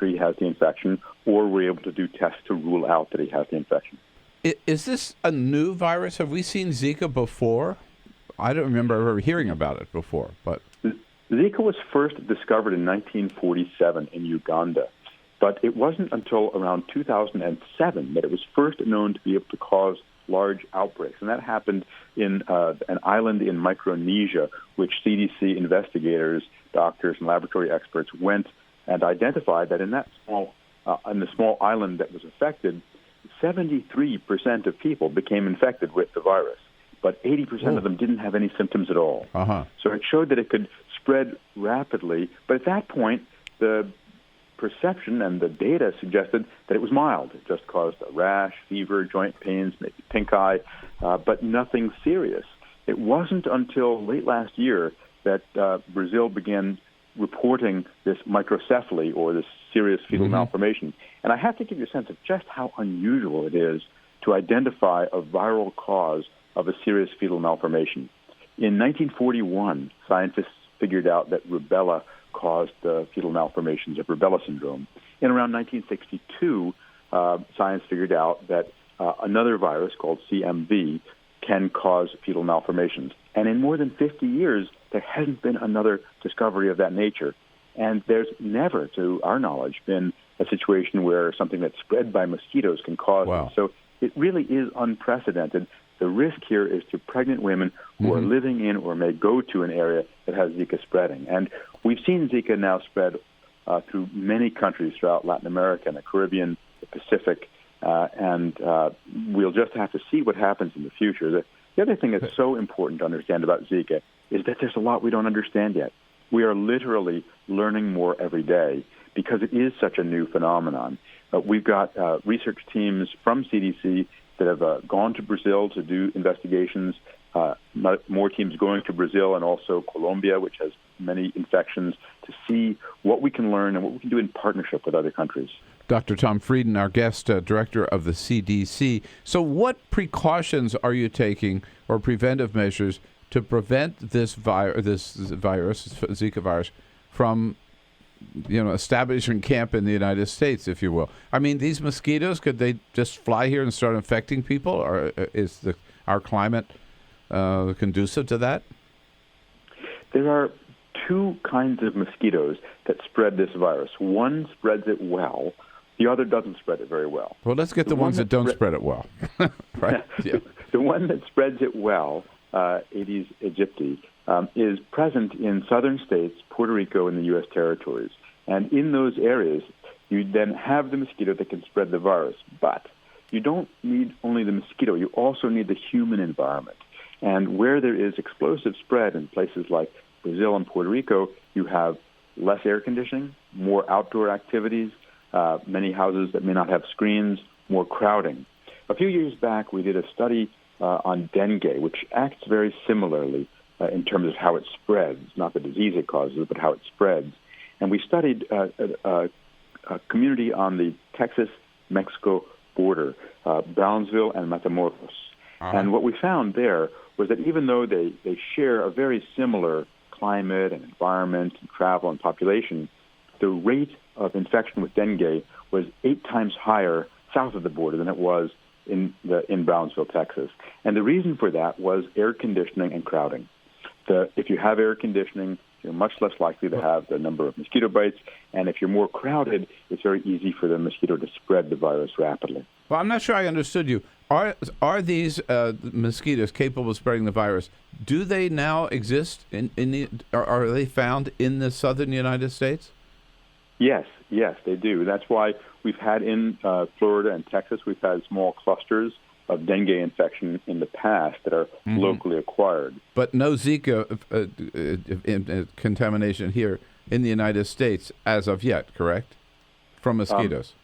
he has the infection, or we're able to do tests to rule out that he has the infection. Is this a new virus? Have we seen Zika before? I don't remember ever hearing about it before. But Zika was first discovered in 1947 in Uganda, but it wasn't until around 2007 that it was first known to be able to cause large outbreaks. And that happened in an island in Micronesia, which CDC investigators, doctors, and laboratory experts went and identified that in that in the small island that was affected, 73% of people became infected with the virus, but 80% of them didn't have any symptoms at all. So it showed that it could spread rapidly, but at that point, the perception and the data suggested that it was mild. It just caused a rash, fever, joint pains, maybe pink eye, but nothing serious. It wasn't until late last year that Brazil began reporting this microcephaly, or this serious fetal malformation. And I have to give you a sense of just how unusual it is to identify a viral cause of a serious fetal malformation. In 1941, scientists figured out that rubella caused the fetal malformations of rubella syndrome. In around 1962, science figured out that another virus called CMV can cause fetal malformations. And in more than 50 years, there hasn't been another discovery of that nature. And there's never, to our knowledge, been a situation where something that's spread by mosquitoes can cause it. So it really is unprecedented. The risk here is to pregnant women who are living in or may go to an area that has Zika spreading. And we've seen Zika now spread through many countries throughout Latin America and the Caribbean, the Pacific, and we'll just have to see what happens in the future. The other thing that's so important to understand about Zika is that there's a lot we don't understand yet. We are literally learning more every day because it is such a new phenomenon. We've got research teams from CDC that have gone to Brazil to do investigations, more teams going to Brazil and also Colombia, which has many infections, to see what we can learn and what we can do in partnership with other countries. Dr. Tom Frieden, our guest director of the CDC. So what precautions are you taking, or preventive measures, to prevent this virus, Zika virus, from establishing camp in the United States, if you will? I mean, these mosquitoes, could they just fly here and start infecting people, or is our climate conducive to that? There are two kinds of mosquitoes that spread this virus. One spreads it well. The other doesn't spread it very well. Well, let's get the ones that don't spread it well. Right? Yeah. The one that spreads it well, Aedes aegypti, is present in southern states, Puerto Rico, and the U.S. territories. And in those areas, you then have the mosquito that can spread the virus. But you don't need only the mosquito. You also need the human environment. And where there is explosive spread in places like Brazil and Puerto Rico, you have less air conditioning, more outdoor activities, many houses that may not have screens, more crowding. A few years back, we did a study on dengue, which acts very similarly in terms of how it spreads, not the disease it causes, but how it spreads. And we studied a community on the Texas-Mexico border, Brownsville and Matamoros. And what we found there was that even though they share a very similar climate and environment and travel and population, the rate of infection with dengue was 8 times higher south of the border than it was in Brownsville, Texas. And the reason for that was air conditioning and crowding. If you have air conditioning, you're much less likely to have the number of mosquito bites, and if you're more crowded, it's very easy for the mosquito to spread the virus rapidly. Well, I'm not sure I understood you. Are these mosquitoes capable of spreading the virus? Do they now exist are they found in the southern United States? Yes, they do. That's why we've had in Florida and Texas, we've had small clusters of dengue infection in the past that are locally acquired. But no Zika contamination here in the United States as of yet, correct? From mosquitoes?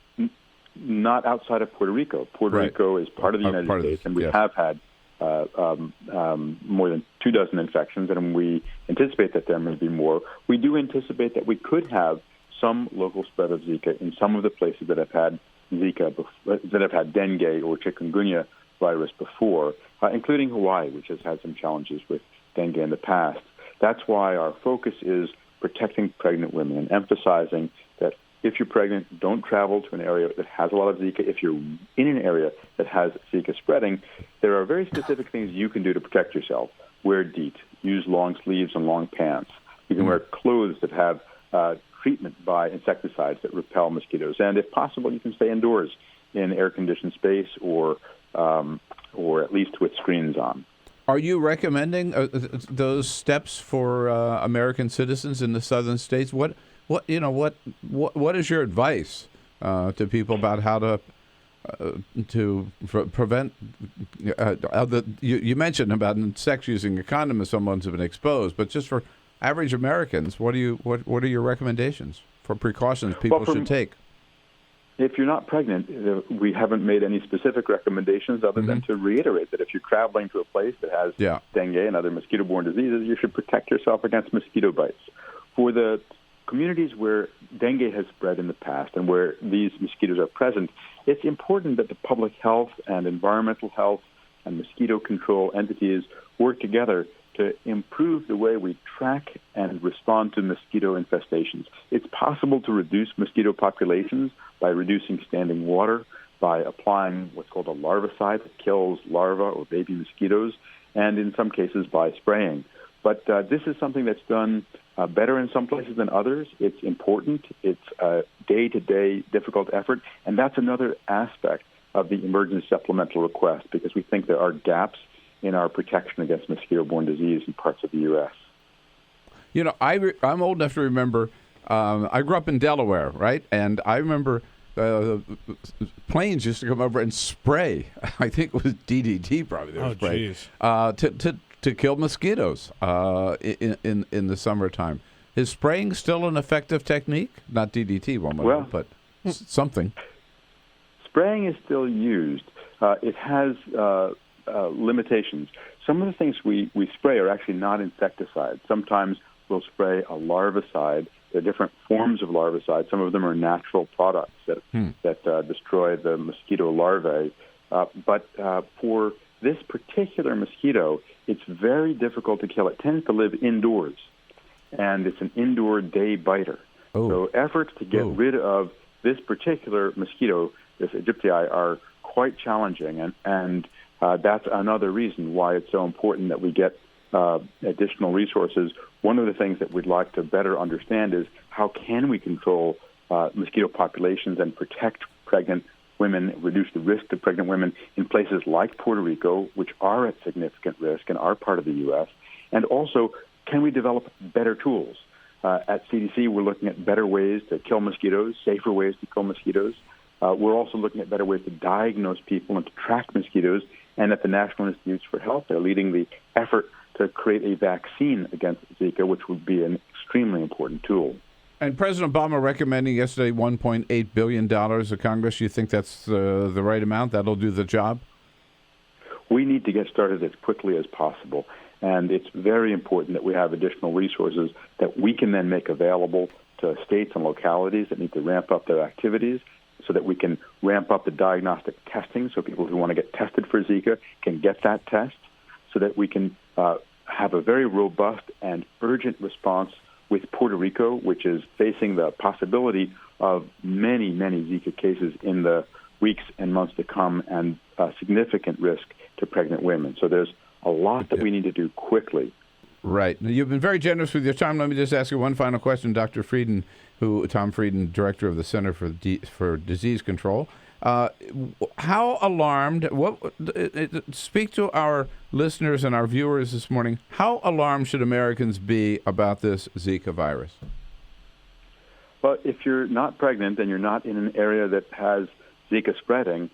Not outside of Puerto Rico. Puerto Rico is part of the United States, and we have had more than 24 infections, and we anticipate that there may be more. We do anticipate that we could have some local spread of Zika in some of the places that have had Zika, that have had dengue or chikungunya virus before, including Hawaii, which has had some challenges with dengue in the past. That's why our focus is protecting pregnant women and emphasizing that if you're pregnant, don't travel to an area that has a lot of Zika. If you're in an area that has Zika spreading, there are very specific things you can do to protect yourself. Wear DEET, use long sleeves and long pants. You can wear clothes that have treatment by insecticides that repel mosquitoes. And if possible, you can stay indoors in air-conditioned space or at least with screens on. Are you recommending those steps for American citizens in the southern states? What is your advice to people about how to prevent? You mentioned about insects using a condom if someone's been exposed, but just for average Americans, what are your recommendations for precautions people should take? If you're not pregnant, we haven't made any specific recommendations other than to reiterate that if you're traveling to a place that has dengue and other mosquito-borne diseases, you should protect yourself against mosquito bites. For the communities where dengue has spread in the past and where these mosquitoes are present, it's important that the public health and environmental health and mosquito control entities work together to improve the way we track and respond to mosquito infestations. It's possible to reduce mosquito populations by reducing standing water, by applying what's called a larvicide that kills larvae or baby mosquitoes, and in some cases by spraying. But this is something that's done better in some places than others. It's important. It's a day-to-day difficult effort, and that's another aspect of the emergency supplemental request because we think there are gaps in our protection against mosquito-borne disease in parts of the U.S. You know, I'm old enough to remember, I grew up in Delaware, right? And I remember planes used to come over and spray. I think it was DDT probably they were spraying to kill mosquitoes in the summertime. Is spraying still an effective technique? Not DDT, but something. Spraying is still used. It has limitations. Some of the things we spray are actually not insecticides. Sometimes we'll spray a larvicide. There are different forms of larvicide. Some of them are natural products that destroy the mosquito larvae. But for this particular mosquito, it's very difficult to kill. It tends to live indoors, and it's an indoor day biter. So efforts to get rid of this particular mosquito, this Aegypti, are quite challenging, and that's another reason why it's so important that we get additional resources. One of the things that we'd like to better understand is how can we control mosquito populations and protect pregnant women, reduce the risk to pregnant women in places like Puerto Rico, which are at significant risk and are part of the U.S., and also can we develop better tools? At CDC, we're looking at better ways to kill mosquitoes, safer ways to kill mosquitoes. We're also looking at better ways to diagnose people and to track mosquitoes. And at the National Institutes for Health, they're leading the effort to create a vaccine against Zika, which would be an extremely important tool. And President Obama recommending yesterday $1.8 billion to Congress. You think that's the right amount? That'll do the job? We need to get started as quickly as possible. And it's very important that we have additional resources that we can then make available to states and localities that need to ramp up their activities so that we can ramp up the diagnostic testing so people who want to get tested for Zika can get that test, so that we can have a very robust and urgent response with Puerto Rico, which is facing the possibility of many, many Zika cases in the weeks and months to come, and significant risk to pregnant women. So there's a lot that we need to do quickly. Right. Now, you've been very generous with your time. Let me just ask you one final question, Dr. Frieden, Tom Frieden, director of the Center for Disease Control. How alarmed? Speak to our listeners and our viewers this morning. How alarmed should Americans be about this Zika virus? Well, if you're not pregnant and you're not in an area that has Zika spreading,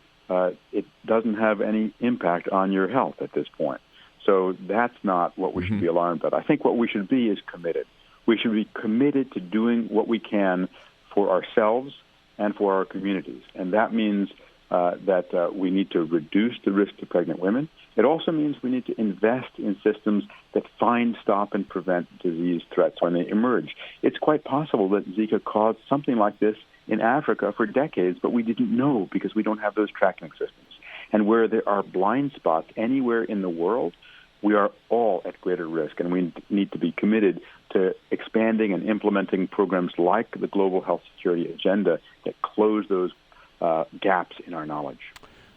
it doesn't have any impact on your health at this point. So that's not what we should be alarmed about. I think what we should be is committed. We should be committed to doing what we can for ourselves and for our communities. And that means that we need to reduce the risk to pregnant women. It also means we need to invest in systems that find, stop, and prevent disease threats when they emerge. It's quite possible that Zika caused something like this in Africa for decades, but we didn't know because we don't have those tracking systems. And where there are blind spots anywhere in the world, we are all at greater risk, and we need to be committed to expanding and implementing programs like the Global Health Security Agenda that close those gaps in our knowledge.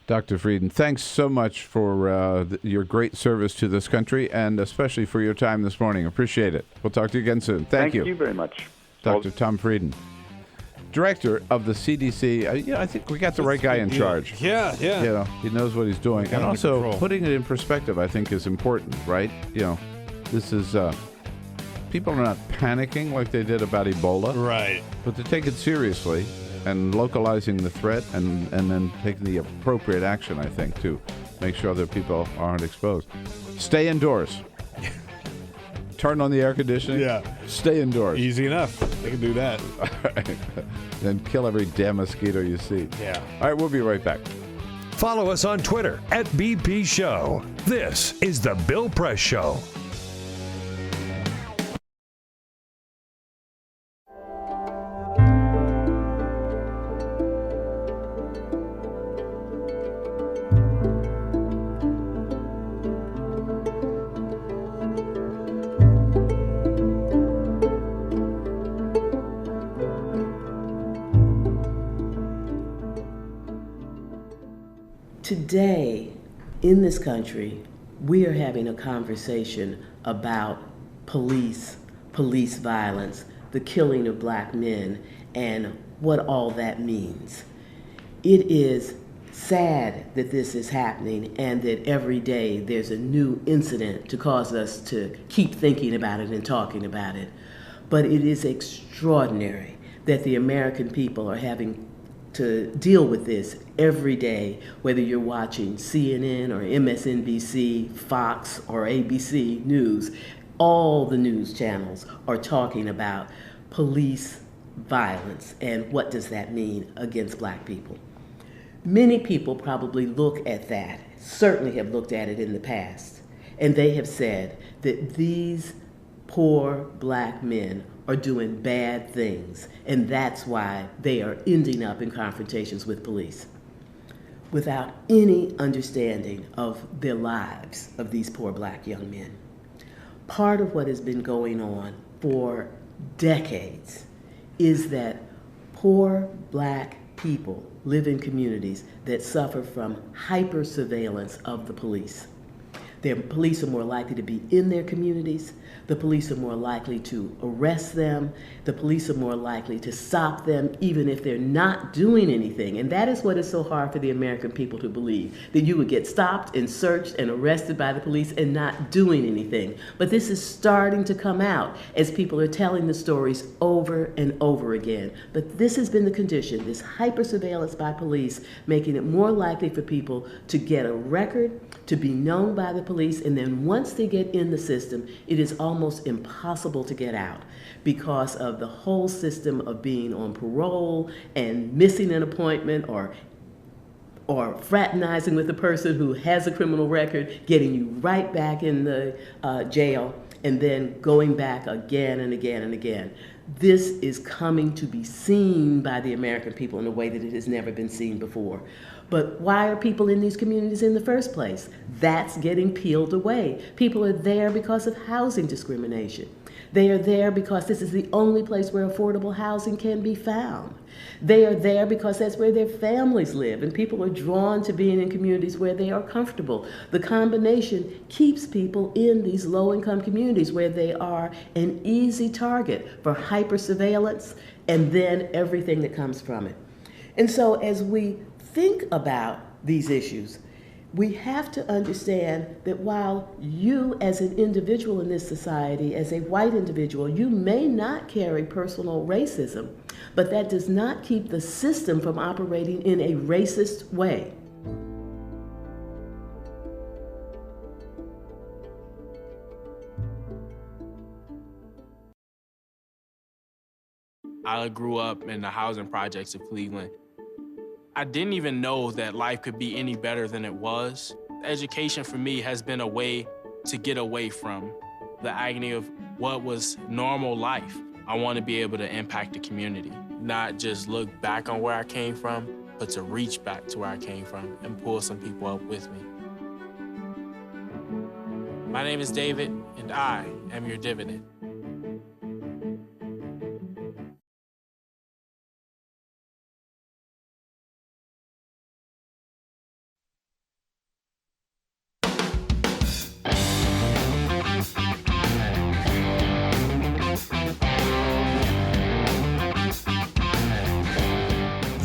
Dr. Frieden, thanks so much for your great service to this country, and especially for your time this morning. Appreciate it. We'll talk to you again soon. Thank you. Thank you very much. Dr. Tom Frieden, director of the CDC. I think we got the right guy in charge. Yeah. He knows what he's doing. And also, putting it in perspective, I think, is important, right? This is... people are not panicking like they did about Ebola. Right. But to take it seriously and localizing the threat and then taking the appropriate action, I think, to make sure that people aren't exposed. Stay indoors. Turn on the air conditioning. Yeah. Stay indoors. Easy enough. They can do that. All right. Then kill every damn mosquito you see. Yeah. All right, we'll be right back. Follow us on Twitter @BP Show. This is The Bill Press Show. Today, in this country, we are having a conversation about police violence, the killing of black men, and what all that means. It is sad that this is happening and that every day there's a new incident to cause us to keep thinking about it and talking about it. But it is extraordinary that the American people are having to deal with this every day, whether you're watching CNN or MSNBC, Fox, or ABC News. All the news channels are talking about police violence and what does that mean against black people. Many people probably look at that, certainly have looked at it in the past, and they have said that these poor black men are doing bad things, and that's why they are ending up in confrontations with police without any understanding of their lives of these poor black young men. Part of what has been going on for decades is that poor black people live in communities that suffer from hyper surveillance of the police. The police are more likely to be in their communities. The police are more likely to arrest them. The police are more likely to stop them even if they're not doing anything. And that is what is so hard for the American people to believe, that you would get stopped and searched and arrested by the police and not doing anything. But this is starting to come out as people are telling the stories over and over again. But this has been the condition, this hyper-surveillance by police, making it more likely for people to get a record, to be known by the police, and then once they get in the system, it is almost impossible to get out because of the whole system of being on parole and missing an appointment or fraternizing with a person who has a criminal record, getting you right back in the jail, and then going back again and again and again. This is coming to be seen by the American people in a way that it has never been seen before. But why are people in these communities in the first place? That's getting peeled away. People are there because of housing discrimination. They are there because this is the only place where affordable housing can be found. They are there because that's where their families live, and people are drawn to being in communities where they are comfortable. The combination keeps people in these low-income communities where they are an easy target for hyper-surveillance and then everything that comes from it. And so as we think about these issues, we have to understand that while you as an individual in this society, as a white individual, you may not carry personal racism, but that does not keep the system from operating in a racist way. I grew up in the housing projects of Cleveland. I didn't even know that life could be any better than it was. Education for me has been a way to get away from the agony of what was normal life. I want to be able to impact the community, not just look back on where I came from, but to reach back to where I came from and pull some people up with me. My name is David, and I am your dividend.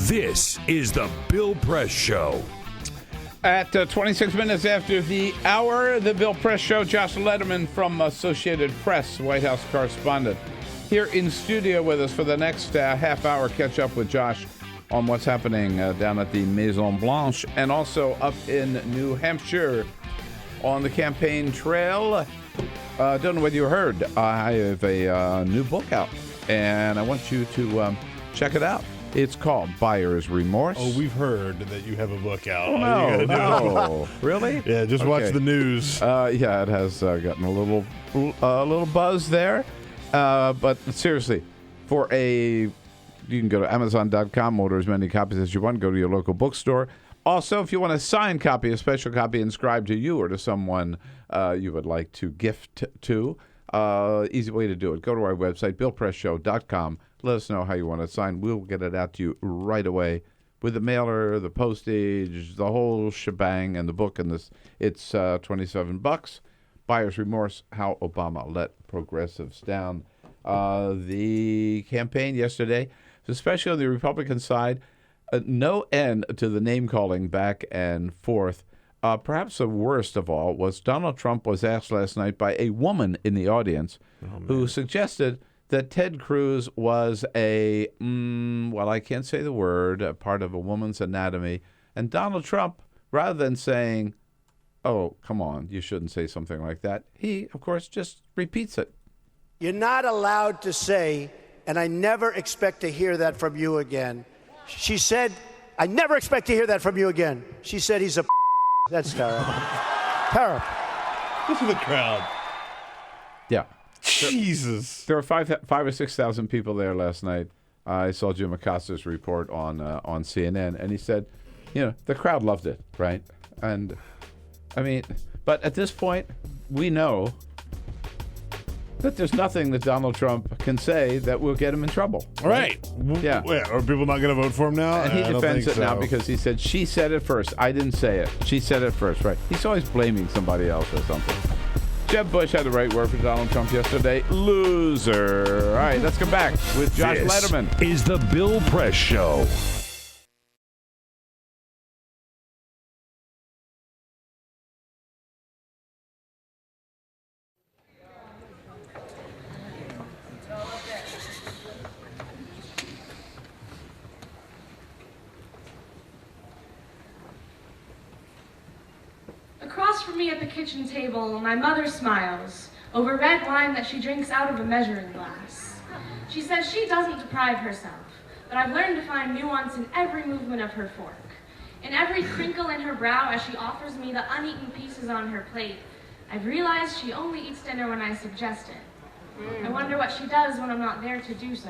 This is the Bill Press Show. At 26 minutes after the hour, the Bill Press Show, Josh Letterman from Associated Press, White House correspondent, here in studio with us for the next half hour. Catch up with Josh on what's happening down at the Maison Blanche and also up in New Hampshire on the campaign trail. Don't know whether you heard, I have a new book out, and I want you to check it out. It's called Buyer's Remorse. Oh, we've heard that you have a book out. Oh, no. Really? Yeah, just watch the news. Yeah, it has gotten a little buzz there. But seriously, you can go to Amazon.com, order as many copies as you want, go to your local bookstore. Also, if you want a signed copy, a special copy inscribed to you or to someone you would like to gift to, easy way to do it. Go to our website, BillPressShow.com. Let us know how you want it signed. We'll get it out to you right away with the mailer, the postage, the whole shebang, and the book. And it's $27. Buyer's Remorse: How Obama Let Progressives Down. The campaign yesterday, especially on the Republican side, no end to the name calling back and forth. Perhaps the worst of all was Donald Trump was asked last night by a woman in the audience who suggested that Ted Cruz was I can't say the word, a part of a woman's anatomy. And Donald Trump, rather than saying, oh, come on, you shouldn't say something like that, he, of course, just repeats it. You're not allowed to say, and I never expect to hear that from you again. She said, I never expect to hear that from you again. She said he's a That's terrible. Terrible. Look at the crowd. Yeah. Jesus. There were 5 or 6,000 people there last night. I saw Jim Acosta's report on CNN, and he said, the crowd loved it, right? And, but at this point, we know that there's nothing that Donald Trump can say that will get him in trouble. Right. Yeah. Are people not going to vote for him now? And he I don't defends think it now so. because he said, she said it first. I didn't say it. She said it first, right? He's always blaming somebody else or something. Jeb Bush had the right word for Donald Trump yesterday. Loser. All right, let's come back with Josh Letterman. This is the Bill Press Show. Across from me at the kitchen table, my mother smiles over red wine that she drinks out of a measuring glass. She says she doesn't deprive herself, but I've learned to find nuance in every movement of her fork, in every crinkle in her brow as she offers me the uneaten pieces on her plate. I've realized she only eats dinner when I suggest it. I wonder what she does when I'm not there to do so.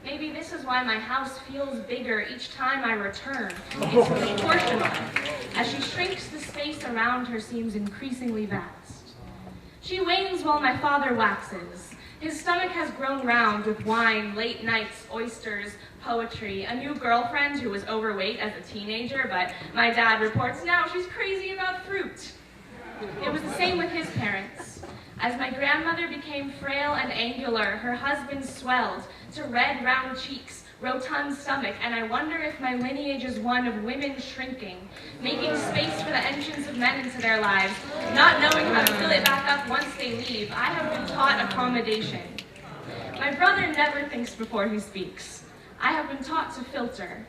Maybe this is why my house feels bigger each time I return. It's proportional. As she shrinks, the space around her seems increasingly vast. She wanes while my father waxes. His stomach has grown round with wine, late nights, oysters, poetry, a new girlfriend who was overweight as a teenager, but my dad reports now she's crazy about fruit. It was the same with his parents. As my grandmother became frail and angular, her husband swelled to red, round cheeks, rotund stomach, and I wonder if my lineage is one of women shrinking, making space for the entrance of men into their lives, not knowing how to fill it back up once they leave. I have been taught accommodation. My brother never thinks before he speaks. I have been taught to filter.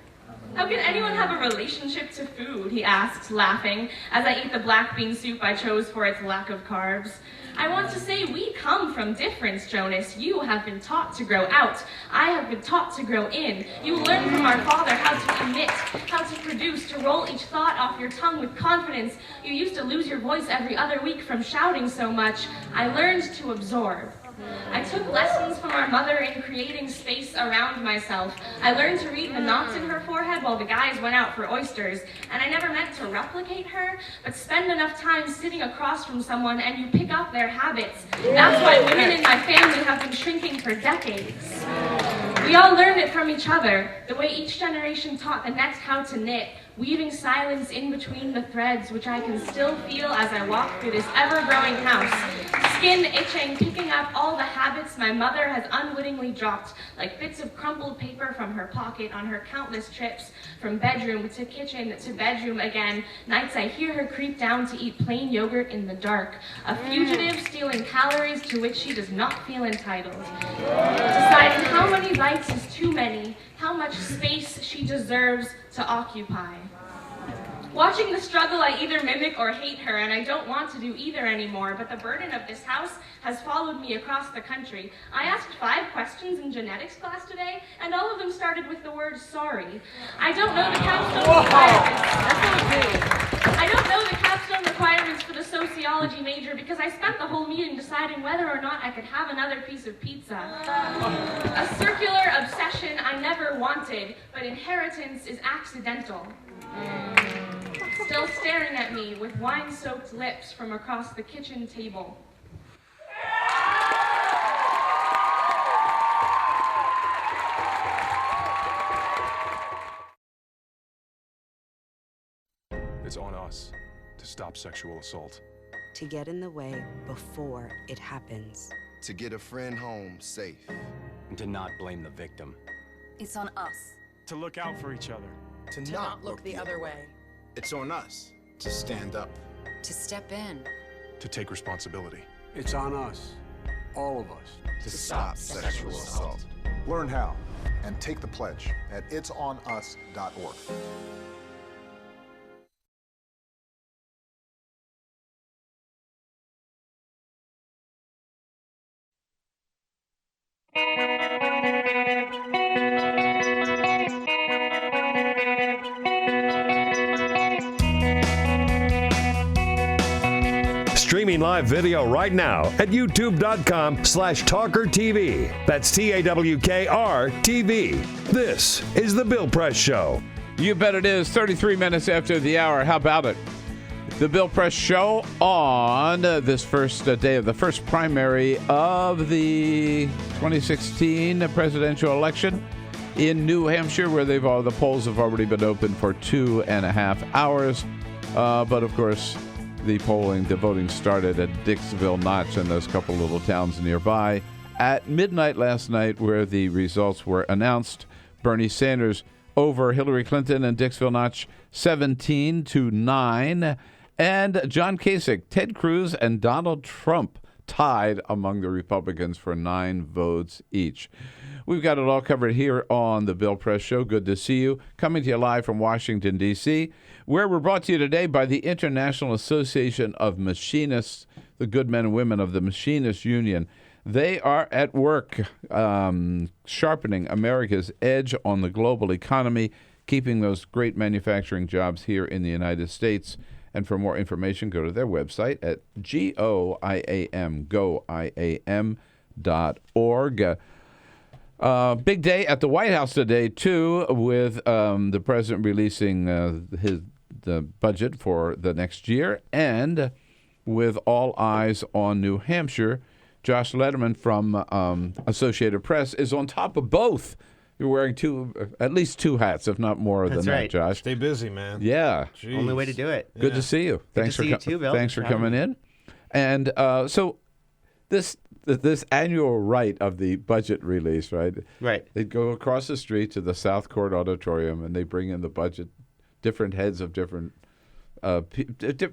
How can anyone have a relationship to food, he asks, laughing, as I eat the black bean soup I chose for its lack of carbs. I want to say we come from difference, Jonas. You have been taught to grow out. I have been taught to grow in. You learn from our father how to commit, how to produce, to roll each thought off your tongue with confidence. You used to lose your voice every other week from shouting so much. I learned to absorb. I took lessons from our mother in creating space around myself. I learned to read the knots in her forehead while the guys went out for oysters, and I never meant to replicate her, but spend enough time sitting across from someone and you pick up their habits. That's why women in my family have been shrinking for decades. We all learned it from each other, the way each generation taught the next how to knit, weaving silence in between the threads, which I can still feel as I walk through this ever-growing house. Skin itching, picking up all the habits my mother has unwittingly dropped, like bits of crumpled paper from her pocket on her countless trips, from bedroom to kitchen to bedroom again. Nights I hear her creep down to eat plain yogurt in the dark, a fugitive stealing calories to which she does not feel entitled. Deciding how many bites is too many, how much space she deserves to occupy. Watching the struggle, I either mimic or hate her, and I don't want to do either anymore, but the burden of this house has followed me across the country. I asked 5 questions in genetics class today, and all of them started with the word sorry. I don't know the capstone requirements. I don't know the capstone requirements for the sociology major because I spent the whole meeting deciding whether or not I could have another piece of pizza. A circular obsession I never wanted, but inheritance is accidental. Still staring at me with wine-soaked lips from across the kitchen table. It's on us to stop sexual assault. To get in the way before it happens. To get a friend home safe. And to not blame the victim. It's on us. To look out for each other. To not look the other way. It's on us to stand up. To step in. To take responsibility. It's on us, all of us, to stop sexual assault. Learn how and take the pledge at itsonus.org. Streaming live video right now at youtube.com/TawkrTV. That's TAWKR-TV. This is The Bill Press Show. You bet it is. 33 minutes after the hour. How about it? The Bill Press Show on this first day of the first primary of the 2016 presidential election in New Hampshire, where the polls have already been open for 2.5 hours. But of course, the voting started at Dixville Notch and those couple little towns nearby at midnight last night, where the results were announced. Bernie Sanders over Hillary Clinton and Dixville Notch 17-9. And John Kasich, Ted Cruz, and Donald Trump tied among the Republicans for 9 votes each. We've got it all covered here on the Bill Press Show. Good to see you. Coming to you live from Washington, D.C., where we're brought to you today by the International Association of Machinists, the good men and women of the Machinists Union. They are at work sharpening America's edge on the global economy, keeping those great manufacturing jobs here in the United States. And for more information, go to their website at goiam.org. Big day at the White House today, too, with the president releasing the budget for the next year, and with all eyes on New Hampshire. Josh Lederman from Associated Press is on top of both. You're wearing at least two hats, if not more than that, Josh. Stay busy, man. Yeah. Jeez. Only way to do it. Good to see you. Thanks to see you too, Bill. Thanks for coming in. And so this annual rite of the budget release, right? Right. They go across the street to the South Court Auditorium, and they bring in the budget, different heads of different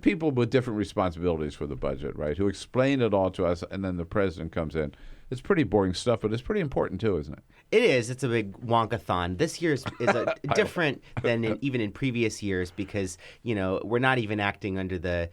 people with different responsibilities for the budget, right, who explain it all to us, and then the president comes in. It's pretty boring stuff, but it's pretty important too, isn't it? It is. It's a big wonkathon. This year's is different than even in previous years because, we're not even acting under the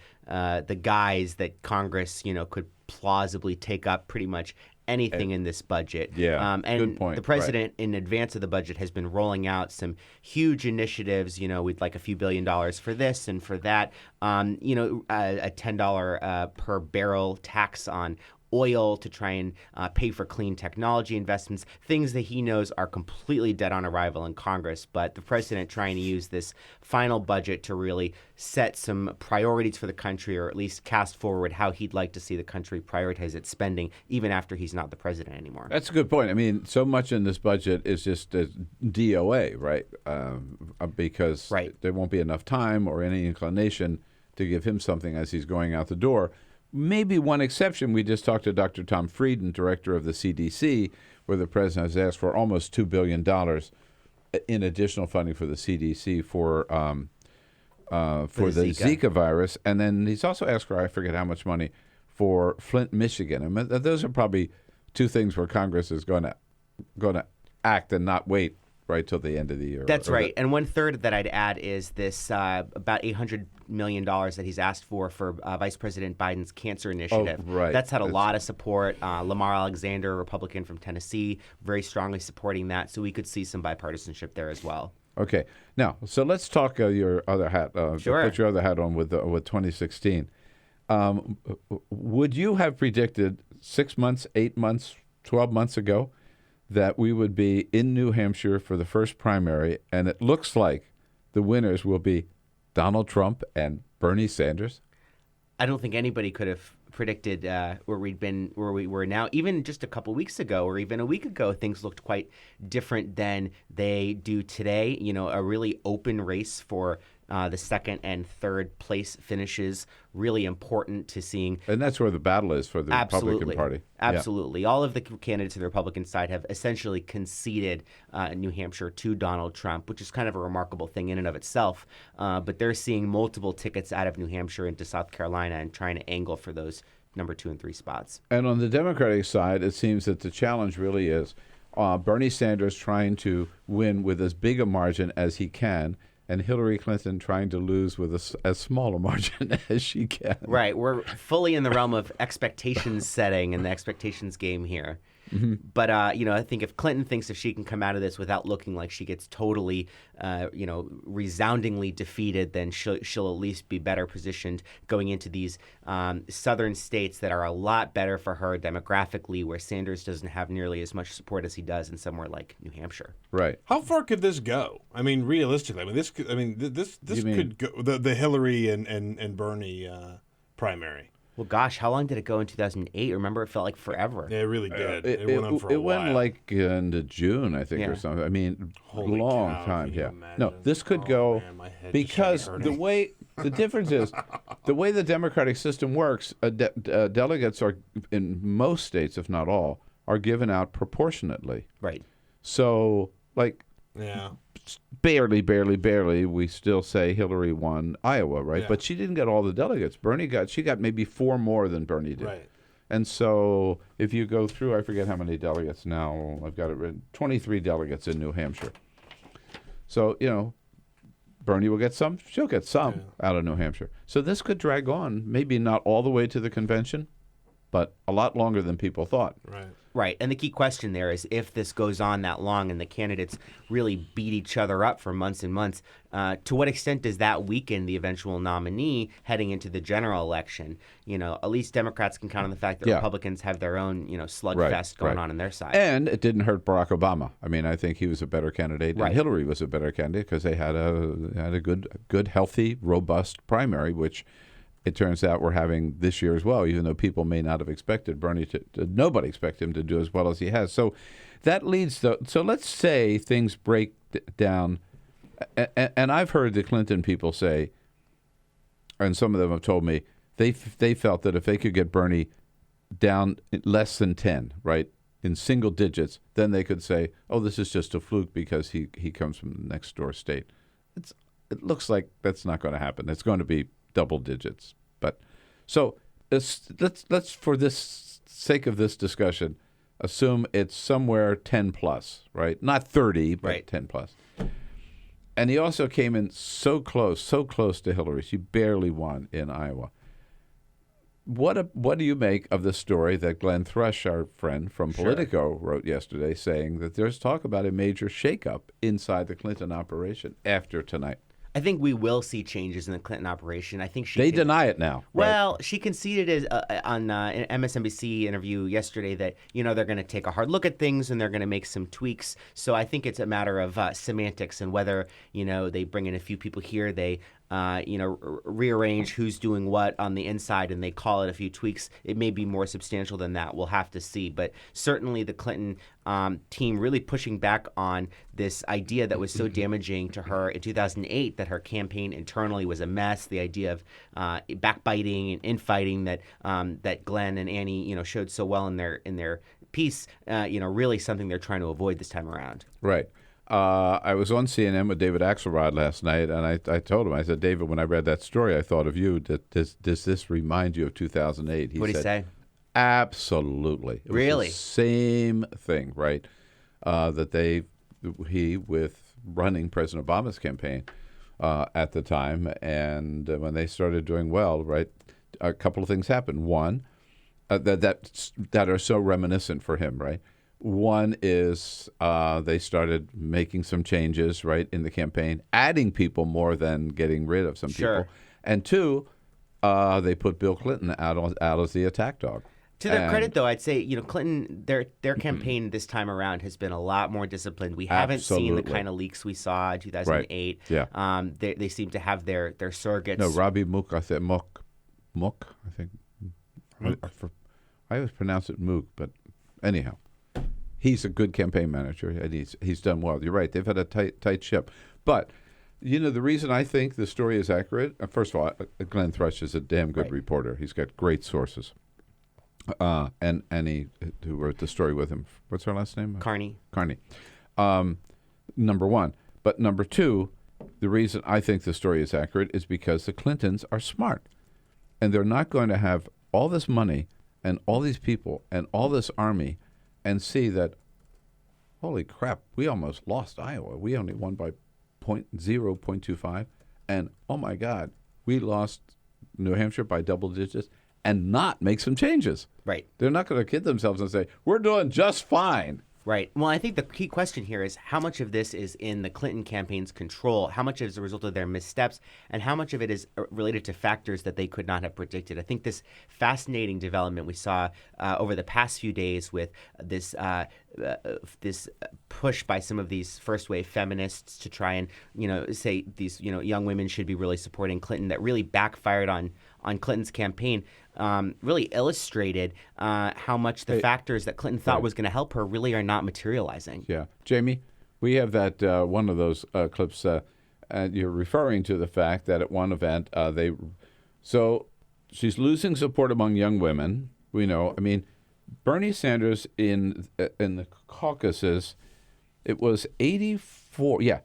guise that Congress, could plausibly take up pretty much anything in this budget. Yeah, and good point. The president, in advance of the budget, has been rolling out some huge initiatives, with like a few $1 billion for this and for that. A $10 per barrel tax on oil to try and pay for clean technology investments, things that he knows are completely dead on arrival in Congress. But the president trying to use this final budget to really set some priorities for the country, or at least cast forward how he'd like to see the country prioritize its spending, even after he's not the president anymore. That's a good point. I mean, so much in this budget is just DOA, right? Because there won't be enough time or any inclination to give him something as he's going out the door. Maybe one exception, we just talked to Dr. Tom Frieden, director of the CDC, where the president has asked for almost $2 billion in additional funding for the CDC for the Zika virus. And then he's also asked for, I forget how much money, for Flint, Michigan. I mean, those are probably two things where Congress is going to act and not wait right till the end of the year. That's right. And 1/3 that I'd add is this about $800 million that he's asked for Vice President Biden's cancer initiative. Oh, right. That's had a lot of support. Lamar Alexander, a Republican from Tennessee, very strongly supporting that. So we could see some bipartisanship there as well. Okay. Now, so let's talk your other hat. Sure. Put your other hat on with 2016. Would you have predicted 6 months, 8 months, 12 months ago that we would be in New Hampshire for the first primary, and it looks like the winners will be Donald Trump and Bernie Sanders? I don't think anybody could have predicted where we were now. Even just a couple weeks ago or even a week ago, things looked quite different than they do today. A really open race for the second and third place finishes, really important to seeing. And that's where the battle is for the Republican Party. Absolutely. Yeah. All of the candidates on the Republican side have essentially conceded New Hampshire to Donald Trump, which is kind of a remarkable thing in and of itself. But they're seeing multiple tickets out of New Hampshire into South Carolina and trying to angle for those number 2 and 3 spots. And on the Democratic side, it seems that the challenge really is Bernie Sanders trying to win with as big a margin as he can, and Hillary Clinton trying to lose with as small a margin as she can. Right. We're fully in the realm of expectations setting and the expectations game here. But I think if Clinton thinks if she can come out of this without looking like she gets totally, resoundingly defeated, then she'll at least be better positioned going into these southern states that are a lot better for her demographically, where Sanders doesn't have nearly as much support as he does in somewhere like New Hampshire. Right. How far could this go? I mean, realistically, this could go the Hillary and Bernie primary. Well, gosh, how long did it go in 2008? Remember, it felt like forever. Yeah, it really did. It went on for a while. It went like into June, I think, or something. I mean, Holy long cow, time. can you Yeah. imagine? No, this could go because the difference is the way the democratic system works. Delegates are in most states, if not all, are given out proportionately. Right. So, like, barely, we still say Hillary won Iowa, right? Yeah. But she didn't get all the delegates. She got maybe 4 more than Bernie did. Right. And so if you go through, I forget how many delegates now, I've got it written, 23 delegates in New Hampshire. So, Bernie will get some, she'll get some out of New Hampshire. So this could drag on, maybe not all the way to the convention, but a lot longer than people thought. Right. And the key question there is if this goes on that long and the candidates really beat each other up for months and months, to what extent does that weaken the eventual nominee heading into the general election? At least Democrats can count on the fact that Republicans have their own, slugfest going on their side. And it didn't hurt Barack Obama. I mean, I think he was a better candidate, and Hillary was a better candidate because they had a good, healthy, robust primary, which it turns out we're having this year as well, even though people may not have expected Bernie nobody expected him to do as well as he has. So that leads to, so let's say things break down, and I've heard the Clinton people say, and some of them have told me, they felt that if they could get Bernie down less than 10, right, in single digits, then they could say, oh, this is just a fluke because he comes from the next door state. It looks like that's not going to happen. It's going to be double digits. But so let's for this sake of this discussion, assume it's somewhere 10 plus, right? Not 30, but 10 plus. And he also came in so close to Hillary. She barely won in Iowa. What do you make of the story that Glenn Thrush, our friend from Politico, wrote yesterday, saying that there's talk about a major shakeup inside the Clinton operation after tonight? I think we will see changes in the Clinton operation. I think they deny it now. Well, she conceded on an MSNBC interview yesterday that they're going to take a hard look at things and they're going to make some tweaks. So I think it's a matter of semantics and whether they bring in a few people here, they rearrange who's doing what on the inside and they call it a few tweaks. It may be more substantial than that. We'll have to see. But certainly the Clinton team really pushing back on this idea that was so damaging to her in 2008, that her campaign internally was a mess. The idea of backbiting and infighting that Glenn and Annie showed so well in their piece, really something they're trying to avoid this time around. Right. I was on CNN with David Axelrod last night, and I told him, I said, David, when I read that story, I thought of you. Does this remind you of 2008? What did he say? Absolutely. It really? Was the same thing, right? That he, with running President Obama's campaign at the time, and when they started doing well, right, a couple of things happened. One, that are so reminiscent for him, right? One is they started making some changes, right, in the campaign, adding people more than getting rid of some people. And two, they put Bill Clinton out as the attack dog. To their credit, though, I'd say Clinton, their campaign this time around has been a lot more disciplined. We haven't seen the kind of leaks we saw in 2008. Right. Yeah. They seem to have their surrogates. No, Robbie Mook, I said Mook, I think. I always pronounce it Mook, but anyhow. He's a good campaign manager, and he's done well. You're right. They've had a tight ship. But, the reason I think the story is accurate, first of all, Glenn Thrush is a damn good reporter. He's got great sources. And Annie, who wrote the story with him, what's her last name? Carney. Number one. But number two, the reason I think the story is accurate is because the Clintons are smart. And they're not going to have all this money and all these people and all this army and see that, holy crap, we almost lost Iowa. We only won by 0.25. And, oh, my God, we lost New Hampshire by double digits. and not make some changes. Right. They're not going to kid themselves and say, we're doing just fine. Right. Well, I think the key question here is how much of this is in the Clinton campaign's control, how much is a result of their missteps, and how much of it is related to factors that they could not have predicted. I think this fascinating development we saw over the past few days with this push by some of these first-wave feminists to try and, say these, young women should be really supporting Clinton, that really backfired on Clinton's campaign, really illustrated how much the factors that Clinton thought was going to help her really are not materializing. Yeah. Jamie, we have that one of those clips. You're referring to the fact that at one event, so she's losing support among young women. We know. I mean, Bernie Sanders in the caucuses, it was 84. Yeah.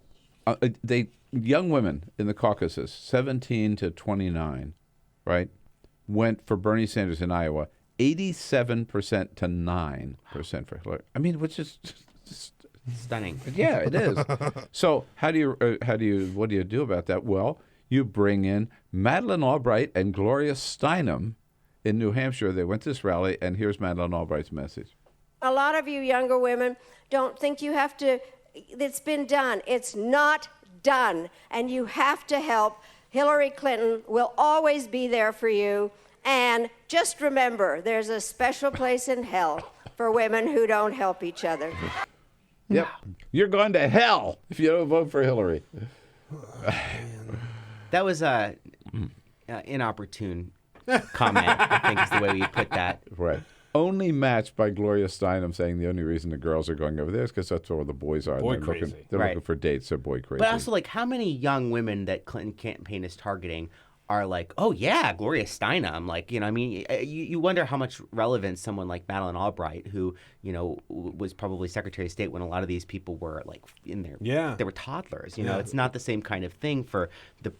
Young women in the caucuses, 17 to 29, right, went for Bernie Sanders in Iowa, 87% to 9% for Hillary. I mean, which is just stunning. Yeah, it is. So what do you do about that? Well, you bring in Madeleine Albright and Gloria Steinem in New Hampshire. They went to this rally, and here's Madeleine Albright's message. A lot of you younger women don't think you have to, it's been done. It's not done, and you have to help. Hillary Clinton will always be there for you, and just remember, there's a special place in hell for women who don't help each other. Yep, you're going to hell if you don't vote for Hillary. That was a inopportune comment, I think is the way we put that. Right. Only matched by Gloria Steinem saying the only reason the girls are going over there is because that's where the boys are. Boy they're crazy. Looking for dates. They're boy crazy. But also, how many young women that Clinton campaign is targeting are like, oh, yeah, Gloria Steinem. You wonder how much relevance someone like Madeleine Albright, who, was probably Secretary of State when a lot of these people were, in there. Yeah. They were toddlers. It's not the same kind of thing for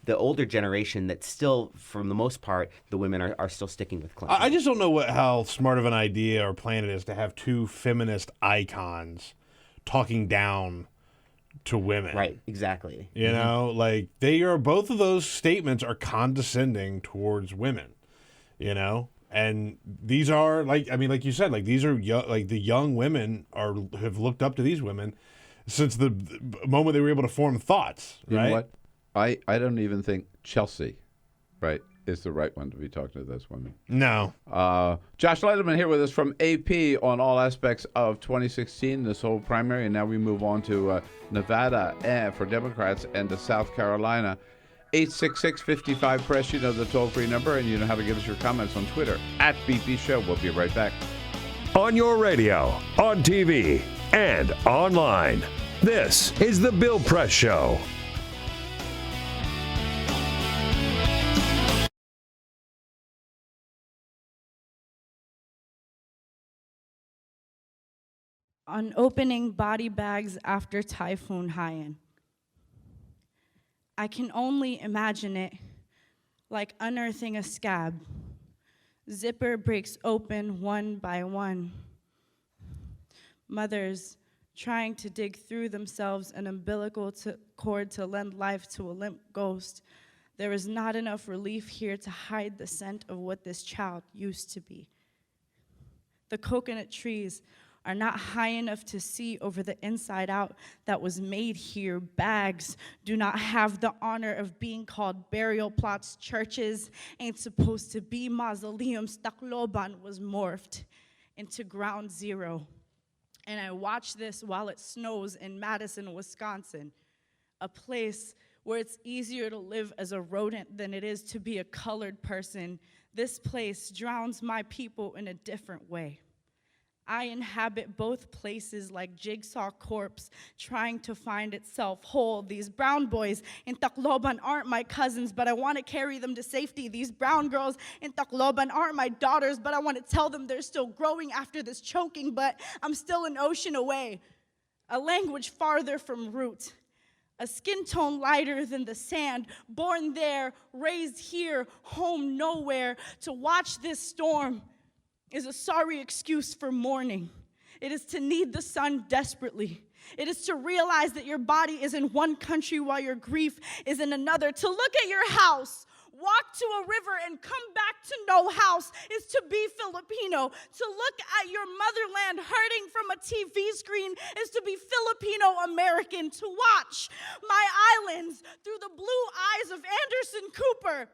the older generation that still, for the most part, the women are still sticking with Clinton. I just don't know how smart of an idea or plan it is to have two feminist icons talking down to women. Right, exactly. They are, both of those statements are condescending towards women, and these are like you said, these are the young women have looked up to these women since the moment they were able to form thoughts. You right? know what? I don't even think Chelsea, right, is the right one to be talking to those women. No. Josh Letterman here with us from AP on all aspects of 2016, this whole primary, and now we move on to Nevada for Democrats and to South Carolina. 866-55-PRESS, the toll-free number, and you know how to give us your comments on Twitter, @BP Show. We'll be right back. On your radio, on TV, and online, this is The Bill Press Show. On opening body bags after Typhoon Haiyan. I can only imagine it like unearthing a scab. Zipper breaks open one by one. Mothers trying to dig through themselves an umbilical cord to lend life to a limp ghost. There is not enough relief here to hide the scent of what this child used to be. The coconut trees are not high enough to see over the inside out that was made here. Bags do not have the honor of being called burial plots. Churches ain't supposed to be mausoleums. Tacloban was morphed into ground zero. And I watch this while it snows in Madison, Wisconsin, a place where it's easier to live as a rodent than it is to be a colored person. This place drowns my people in a different way. I inhabit both places like Jigsaw corpse trying to find itself whole. These brown boys in Tacloban aren't my cousins, but I want to carry them to safety. These brown girls in Tacloban aren't my daughters, but I want to tell them they're still growing after this choking, but I'm still an ocean away, a language farther from root, a skin tone lighter than the sand, born there, raised here, home nowhere. To watch this storm is a sorry excuse for mourning. It is to need the sun desperately. It is to realize that your body is in one country while your grief is in another. To look at your house walk to a river and come back to no house is to be Filipino. To look at your motherland hurting from a TV screen is to be Filipino American. To watch my islands through the blue eyes of Anderson Cooper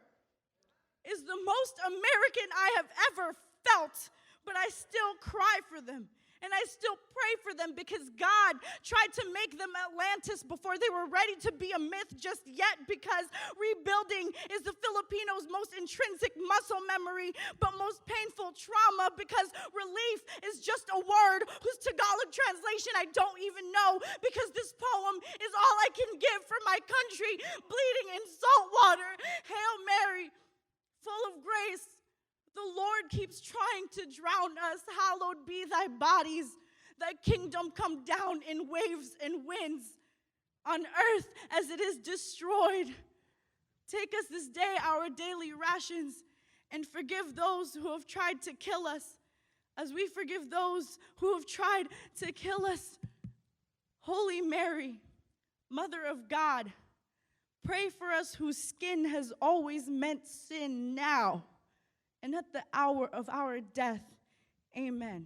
is the most American I have ever felt. But I still cry for them. And I still pray for them because God tried to make them Atlantis before they were ready to be a myth just yet, because rebuilding is the Filipinos' most intrinsic muscle memory but most painful trauma, because relief is just a word whose Tagalog translation I don't even know, because this poem is all I can give for my country bleeding in salt water. Hail Mary, full of grace, the Lord keeps trying to drown us. Hallowed be thy bodies. Thy kingdom come down in waves and winds on earth as it is destroyed. Take us this day our daily rations, and forgive those who have tried to kill us as we forgive those who have tried to kill us. Holy Mary, Mother of God, pray for us whose skin has always meant sin now and at the hour of our death. Amen.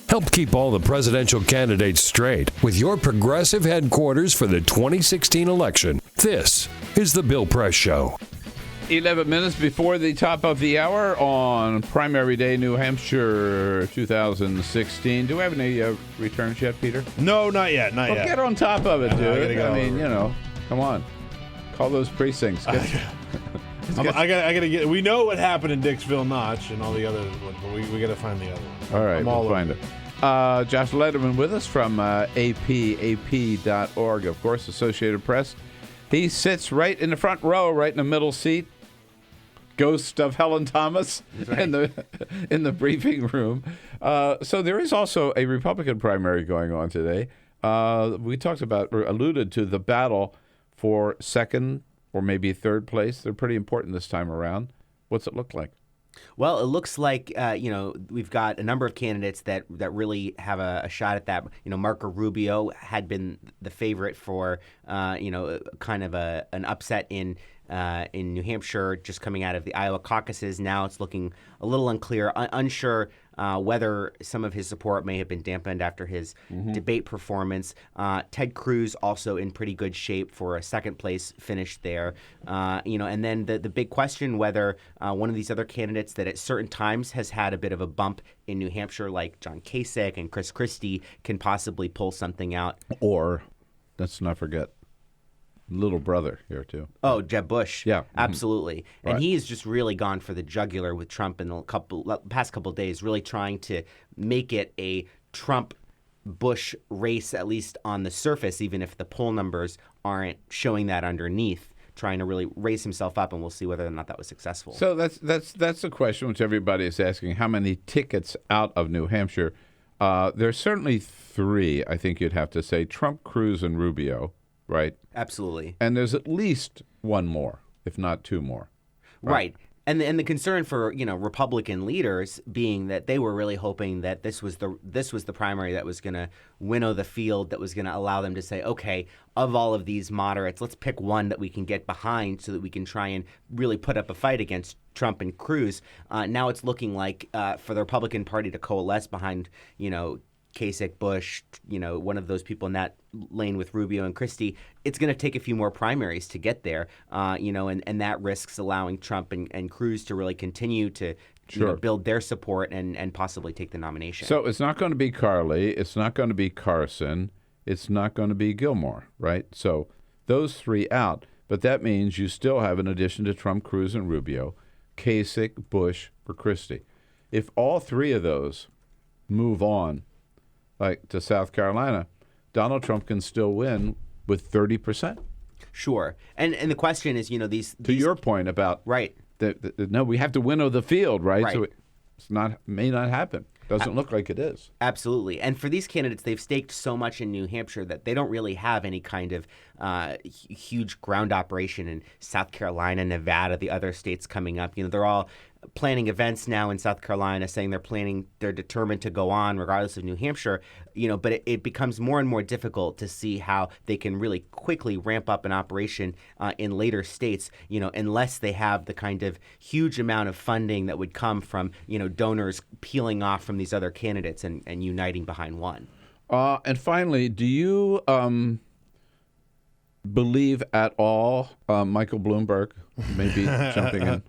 Help keep all the presidential candidates straight with your progressive headquarters for the 2016 election. This is The Bill Press Show. 11 minutes before the top of the hour on primary day, New Hampshire 2016. Do we have any returns yet, Peter? No, not yet. Not yet. Get on top of it, dude. I mean, come on. Call those precincts. I gotta get. We know what happened in Dixville Notch and all the other ones, but we gotta find the other one. All right, we'll find it. Josh Letterman with us from AP.org, of course, Associated Press. He sits right in the front row, right in the middle seat. Ghost of Helen Thomas right. in the briefing room. So there is also a Republican primary going on today. We talked about, or alluded to, the battle for second or maybe third place. They're pretty important this time around. What's it look like? Well, it looks like, we've got a number of candidates that really have a shot at that. Marco Rubio had been the favorite for, kind of an upset in New Hampshire, just coming out of the Iowa caucuses. Now it's looking a little unclear, unsure whether some of his support may have been dampened after his debate performance. Ted Cruz also in pretty good shape for a second place finish there. And then the big question whether one of these other candidates that at certain times has had a bit of a bump in New Hampshire, like John Kasich and Chris Christie, can possibly pull something out. Or, let's not forget, little brother here too. Oh, Jeb Bush. Yeah, absolutely. Right. And he's just really gone for the jugular with Trump in the past couple of days, really trying to make it a Trump-Bush race, at least on the surface, even if the poll numbers aren't showing that underneath, trying to really raise himself up, and we'll see whether or not that was successful. So that's the question which everybody is asking. How many tickets out of New Hampshire? There's certainly three, I think you'd have to say, Trump, Cruz, and Rubio. Right? Absolutely. And there's at least one more, if not two more. Right. And the concern for, Republican leaders being that they were really hoping that this was the primary that was going to winnow the field, that was going to allow them to say, okay, of all of these moderates, let's pick one that we can get behind so that we can try and really put up a fight against Trump and Cruz. Now it's looking like for the Republican Party to coalesce behind, Kasich, Bush, one of those people in that lane with Rubio and Christie, it's going to take a few more primaries to get there, and that risks allowing Trump and Cruz to really continue to build their support and possibly take the nomination. So it's not going to be Carly, it's not going to be Carson, it's not going to be Gilmore, right? So those three out, but that means you still have, in addition to Trump, Cruz, and Rubio, Kasich, Bush, or Christie. If all three of those move on, like to South Carolina, Donald Trump can still win with 30%. Sure. And the question is, these to your point about right. No, we have to winnow the field, right? Right. So may not happen. Doesn't look like it is. Absolutely. And for these candidates, they've staked so much in New Hampshire that they don't really have any kind of huge ground operation in South Carolina, Nevada, the other states coming up. They're all planning events now in South Carolina, saying they're determined to go on regardless of New Hampshire, but it becomes more and more difficult to see how they can really quickly ramp up an operation in later states, unless they have the kind of huge amount of funding that would come from, donors peeling off from these other candidates and uniting behind one. And finally, do you believe at all Michael Bloomberg may be jumping in?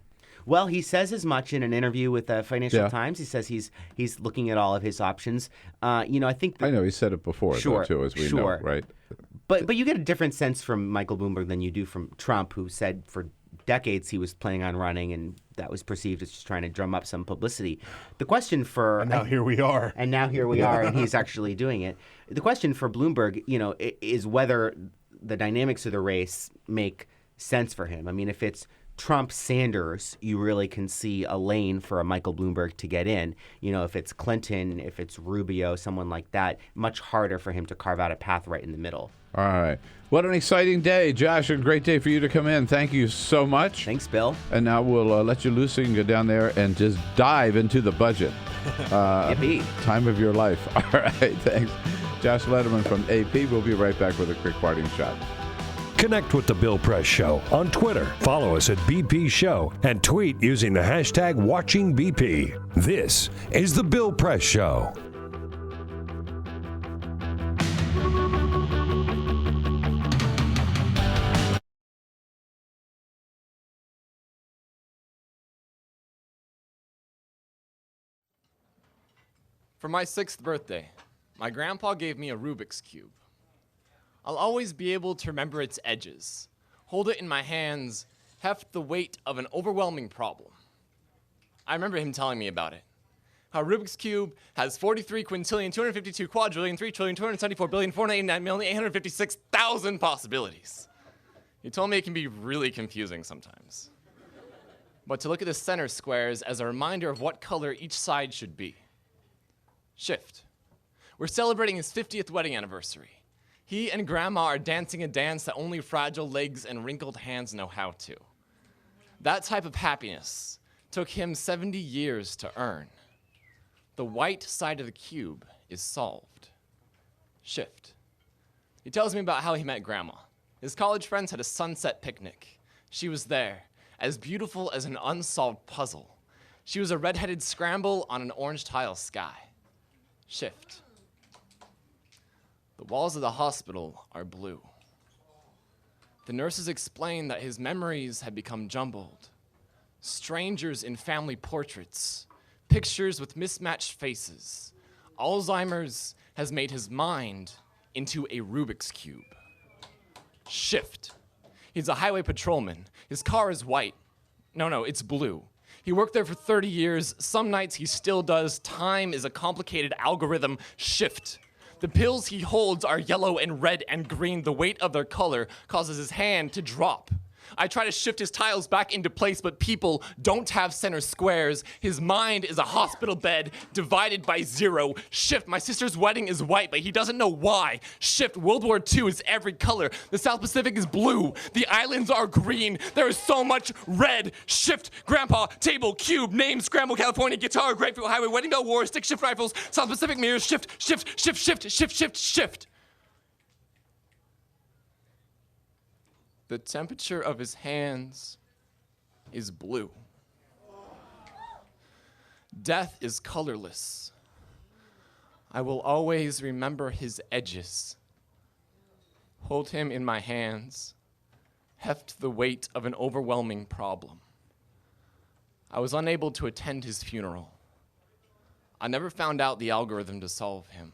Well, he says as much in an interview with the Financial Times. He says he's looking at all of his options. I think I know he said it before, though, too, as we know, right? But you get a different sense from Michael Bloomberg than you do from Trump, who said for decades he was planning on running, and that was perceived as just trying to drum up some publicity. The question for and now here we are, and he's actually doing it. The question for Bloomberg, is whether the dynamics of the race make sense for him. I mean, if it's Trump-Sanders, you really can see a lane for a Michael Bloomberg to get in. If it's Clinton, if it's Rubio, someone like that, much harder for him to carve out a path right in the middle. All right. What an exciting day. Josh, a great day for you to come in. Thank you so much. Thanks, Bill. And now we'll let you loose so you can go down there and just dive into the budget. Yippee. Time of your life. All right. Thanks. Josh Letterman from AP. We'll be right back with a quick parting shot. Connect with The Bill Press Show on Twitter. Follow us at BP Show and tweet using the hashtag WatchingBP. This is The Bill Press Show. For my 6th birthday, my grandpa gave me a Rubik's Cube. I'll always be able to remember its edges, hold it in my hands, heft the weight of an overwhelming problem. I remember him telling me about it. How Rubik's Cube has 43 quintillion, 252 quadrillion, 3 trillion, 274 billion, 489,856,000 possibilities. He told me it can be really confusing sometimes. But to look at the center squares as a reminder of what color each side should be. Shift. We're celebrating his 50th wedding anniversary. He and Grandma are dancing a dance that only fragile legs and wrinkled hands know how to. That type of happiness took him 70 years to earn. The white side of the cube is solved. Shift. He tells me about how he met Grandma. His college friends had a sunset picnic. She was there, as beautiful as an unsolved puzzle. She was a red-headed scramble on an orange tile sky. Shift. The walls of the hospital are blue. The nurses explain that his memories had become jumbled. Strangers in family portraits, pictures with mismatched faces. Alzheimer's has made his mind into a Rubik's Cube. Shift. He's a highway patrolman. His car is white. No, it's blue. He worked there for 30 years. Some nights he still does. Time is a complicated algorithm. Shift. The pills he holds are yellow and red and green. The weight of their color causes his hand to drop. I try to shift his tiles back into place, but people don't have center squares. His mind is a hospital bed divided by 0. Shift. My sister's wedding is white, but he doesn't know why. Shift. World War II is every color. The South Pacific is blue. The islands are green. There is so much red. Shift. Grandpa, table, cube, name, scramble, California, guitar, grapefruit highway, wedding bell, war, stick shift rifles, South Pacific mirrors. Shift, shift, shift, shift, shift, shift, shift. The temperature of his hands is blue. Death is colorless. I will always remember his edges. Hold him in my hands. Heft the weight of an overwhelming problem. I was unable to attend his funeral. I never found out the algorithm to solve him.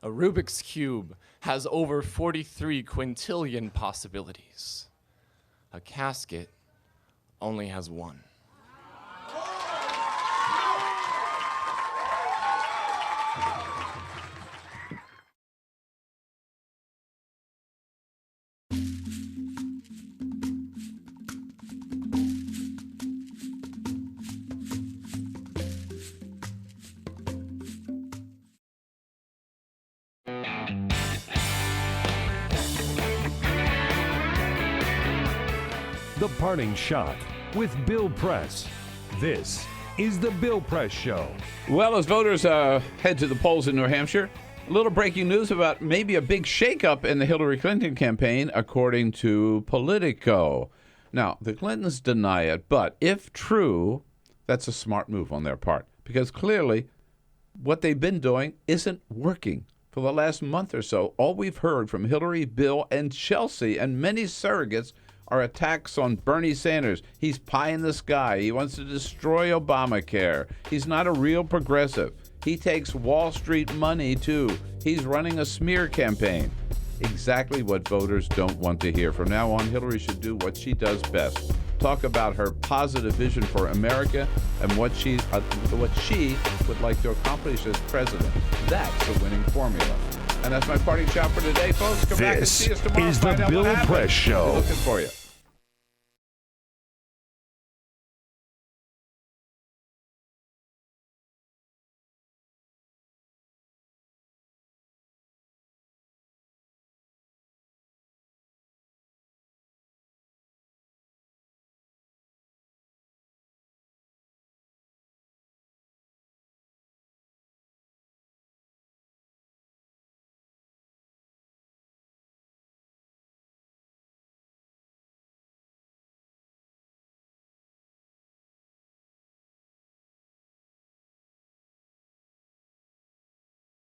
A Rubik's Cube has over 43 quintillion possibilities. A casket only has one. The Parting Shot with Bill Press. This is The Bill Press Show. Well, as voters head to the polls in New Hampshire, a little breaking news about maybe a big shakeup in the Hillary Clinton campaign, according to Politico. Now, the Clintons deny it, but if true, that's a smart move on their part, because clearly what they've been doing isn't working. For the last month or so, all we've heard from Hillary, Bill, and Chelsea, and many surrogates, are attacks on Bernie Sanders. He's pie in the sky. He wants to destroy Obamacare. He's not a real progressive. He takes Wall Street money, too. He's running a smear campaign. Exactly what voters don't want to hear. From now on, Hillary should do what she does best. Talk about her positive vision for America and what she would like to accomplish as president. That's the winning formula. And that's my parting shot for today, folks. Come back and see us tomorrow. This is the Bill Press Show. We're looking for you.